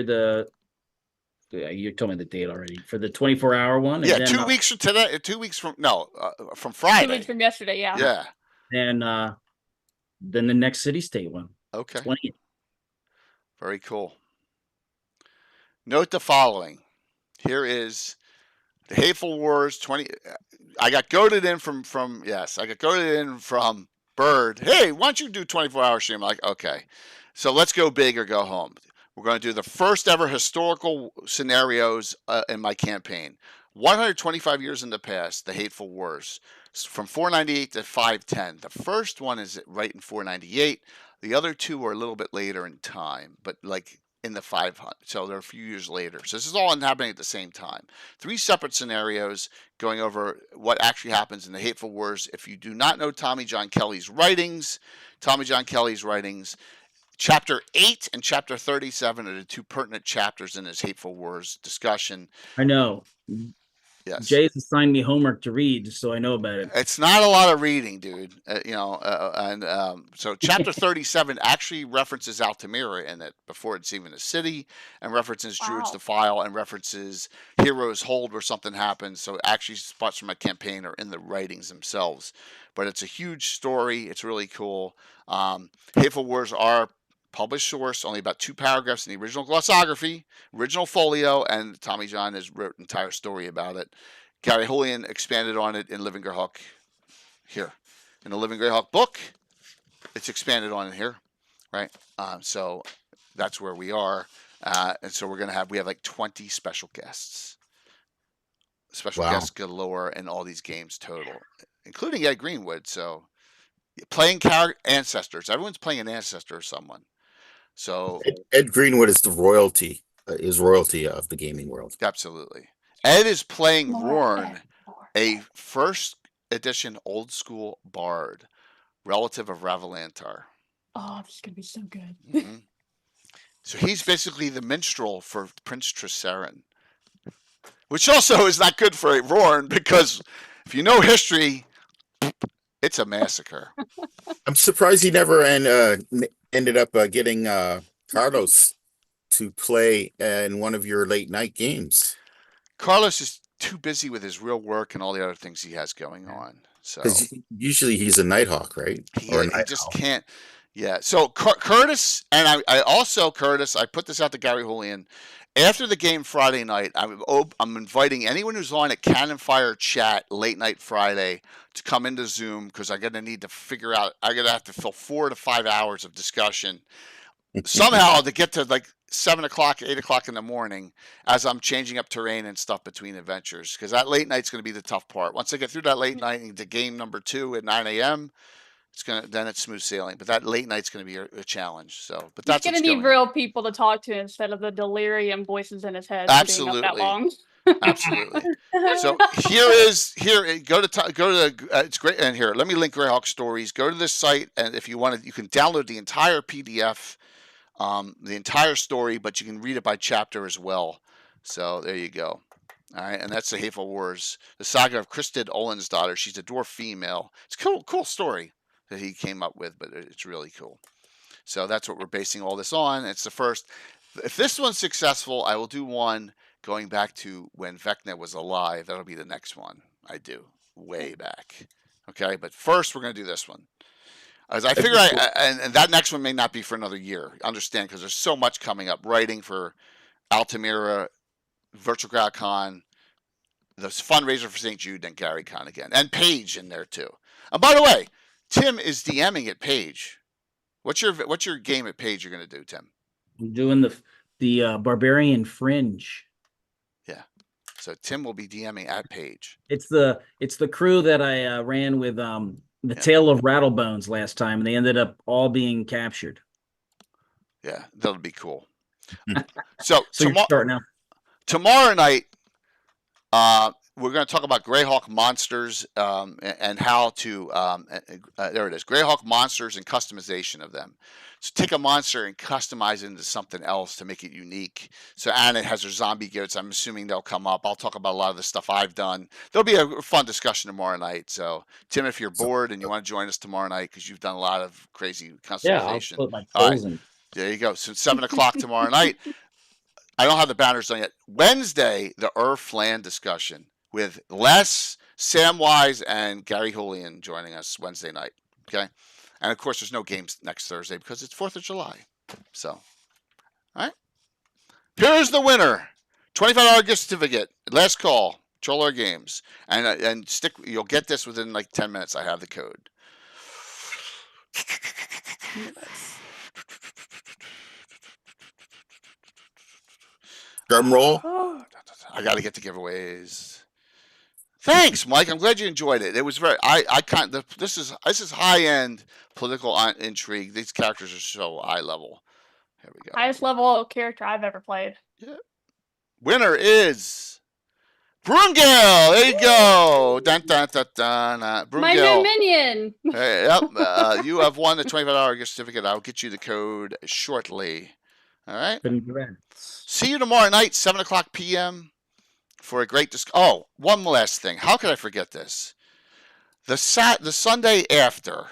you told me the date already for the 24-hour one. And Yeah, then 2 weeks from today. 2 weeks from from Friday. 2 weeks from yesterday, yeah. Yeah. And then the next city state one. Okay. 20. Very cool. Note the following. Here is the Hateful Wars 20. I got goaded in from Bird. Hey, why don't you do 24-hour stream? I'm like, okay. So let's go big or go home. We're going to do the first ever historical scenarios in my campaign. 125 years in the past, the Hateful Wars, from 498 to 510. The first one is right in 498. The other two are a little bit later in time, but like in the 500. So they're a few years later. So this is all happening at the same time. 3 separate scenarios going over what actually happens in the Hateful Wars. If you do not know Tommy John Kelly's writings, Chapter 8 and Chapter 37 are the 2 pertinent chapters in his Hateful Wars discussion. I know. Yes. Jay's assigned me homework to read, so I know about it. It's not a lot of reading, dude. So Chapter 37 actually references Altamira in it before it's even a city, and references Druid's Wow. Defile, and references Heroes Hold where something happens. So actually spots from a campaign are in the writings themselves. But it's a huge story. It's really cool. Hateful Wars are published source, only about 2 paragraphs in the original glossography, original folio, and Tommy John has wrote an entire story about it. Gary Julian expanded on it in Living Greyhawk here. In the Living Greyhawk book, it's expanded on in here, right? So that's where we are. And so we have like 20 special guests. Special guests galore in all these games total, including Ed Greenwood. So playing ancestors. Everyone's playing an ancestor or someone. So Ed Greenwood is the royalty of the gaming world. Absolutely. Ed is playing More Rorn, Ed, more a Ed. first edition old school bard, relative of Ravalantar. Oh, this is gonna be so good. Mhm. So he's basically the minstrel for Prince Trissarin, which also is not good for Rorn because if you know history, it's a massacre. I'm surprised he never ended up getting Carlos to play in one of your late night games. Carlos is too busy with his real work and all the other things he has going on. So Because usually he's a Nighthawk, right? he just can't. Yeah. So Curtis, and I also, Curtis, I put this out to Gary Julian. After the game Friday night, I'm inviting anyone who's on at Cannon Fire Chat late night Friday to come into Zoom because I'm going to need to figure out, I'm going to have to fill 4 to 5 hours of discussion somehow to get to like 7 o'clock, 8 o'clock in the morning as I'm changing up terrain and stuff between adventures. Because that late night's going to be the tough part. Once I get through that late night into game number 2 at 9 a.m., then it's smooth sailing. But that late night's gonna be a challenge. So, but He's that's gonna what's need going on. real people to talk to instead of the delirium voices in his head sitting up that Absolutely. long. Absolutely. So go to it's great. And here, let me link Greyhawk Stories. Go to this site, and if you want to, you can download the entire PDF, the entire story, but you can read it by chapter as well. So there you go. All right, and that's the Hateful Wars, the saga of Kristid Olin's daughter. She's a dwarf female. It's a cool story that he came up with, but it's really cool. So that's what we're basing all this on. It's the first. If this one's successful, I will do one going back to when Vecna was alive. That'll be the next one I do, way back. Okay, but first we're going to do this one. As I figure, and that next one may not be for another year. Understand, because there's so much coming up. Writing for Altamira, Virtual Crowd Con, the fundraiser for St. Jude, and Gary Con again, and Paige in there too. And by the way, Tim is DMing at Paige. What's your game at Paige you're going to do, Tim? I'm doing the Barbarian Fringe. Yeah. So Tim will be DMing at Paige. It's the crew that I ran with the Tale of Rattlebones last time, and they ended up all being captured. Yeah, that'll be cool. So you're starting out. Tomorrow night, we're going to talk about Greyhawk monsters and how to. There it is, Greyhawk monsters and customization of them. So take a monster and customize it into something else to make it unique. So Anna has her zombie goats. I'm assuming they'll come up. I'll talk about a lot of the stuff I've done. There'll be a fun discussion tomorrow night. So Tim, if you're bored and you want to join us tomorrow night because you've done a lot of crazy customization, I'll put my all clothes right, in. there you go. So 7:00 tomorrow night. I don't have the banners done yet. Wednesday, the Flan discussion with Les, Samwise, and Gary Julian joining us Wednesday night. Okay. And of course, there's no games next Thursday because it's 4th of July. So, all right. Here's the winner: $25 gift certificate. Last call. Troller Games, and stick. You'll get this within like 10 minutes. I have the code. Drum roll. I got to get the giveaways. Thanks, Mike. I'm glad you enjoyed it. It was very. This is high end political intrigue. These characters are so high level. Here we go. Highest level character I've ever played. Yeah. Winner is Brungale. There you go. Dun, dun, dun, dun, Brungale. My new minion. Hey, yep. You have won the $25 gift certificate. I'll get you the code shortly. All right. Congrats. See you tomorrow night, 7:00 p.m. for a great Oh, one last thing. How could I forget this? The Sunday after,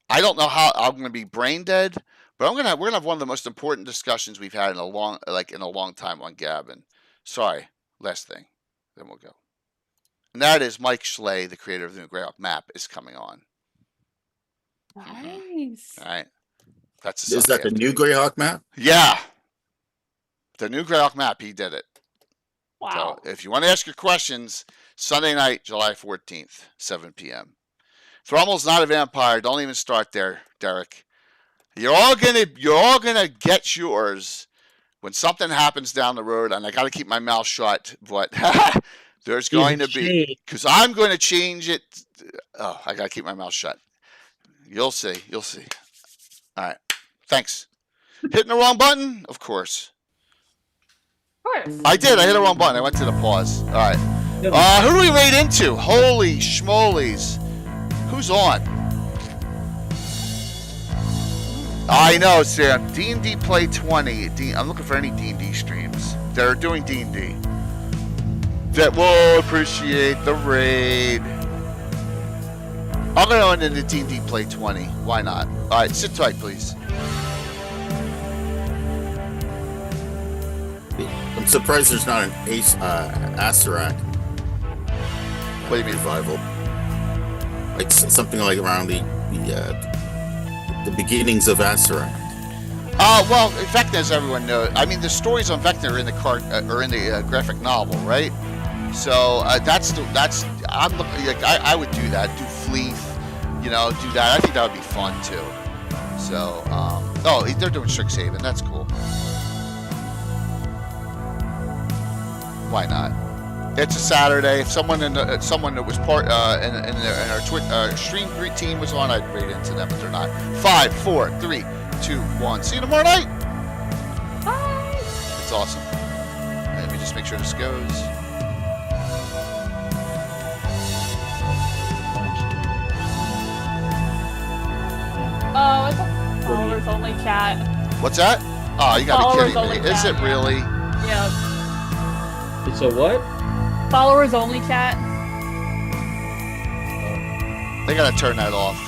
I don't know how I'm going to be brain dead, but we're gonna have one of the most important discussions we've had in a long time on Gavin. Sorry, last thing, then we'll go. And that is Mike Schley, the creator of the new Greyhawk map, is coming on. Nice. All right. That's Is that the new Greyhawk map? Yeah. The new Greyhawk map, he did it. Wow. So if you want to ask your questions, Sunday night, July 14th, 7 p.m. Thrummel's not a vampire. Don't even start there, Derek. You're all gonna get yours when something happens down the road, and I got to keep my mouth shut. But there's going to be, because I'm going to change it. Oh, I got to keep my mouth shut. You'll see. You'll see. All right. Thanks. Hitting the wrong button, of course. Of course. I did. I hit the wrong button. I went to the pause. All right. Who do we raid into? Holy schmolies. Who's on? I know, Sam. D&D Play 20. I'm looking for any D&D streams that are doing D&D. That will appreciate the raid. I'm going to into D&D Play 20. Why not? All right. Sit tight, please. I'm surprised there's not an Asarak. What do you mean? Revival? Like something like around the beginnings of Asarak. Well, Vecna, as everyone knows, I mean, the stories on Vecna are in the are in the graphic novel, right? So I'm looking. Like, I would do that. Do Fleeth, do that. I think that would be fun too. So, they're doing Strixhaven. That's cool. Why not? It's a Saturday. If someone someone that was part in our stream team was on, I'd read into them, but they're not. 5, 4, 3, 2, 1. See you tomorrow night. Bye. It's awesome. Let me just make sure this goes. Oh, it's a followers only chat. What's that? Oh, you gotta be Followers kidding me. only Is chat, it really? Yep. It's a what? Followers only chat. They gotta turn that off.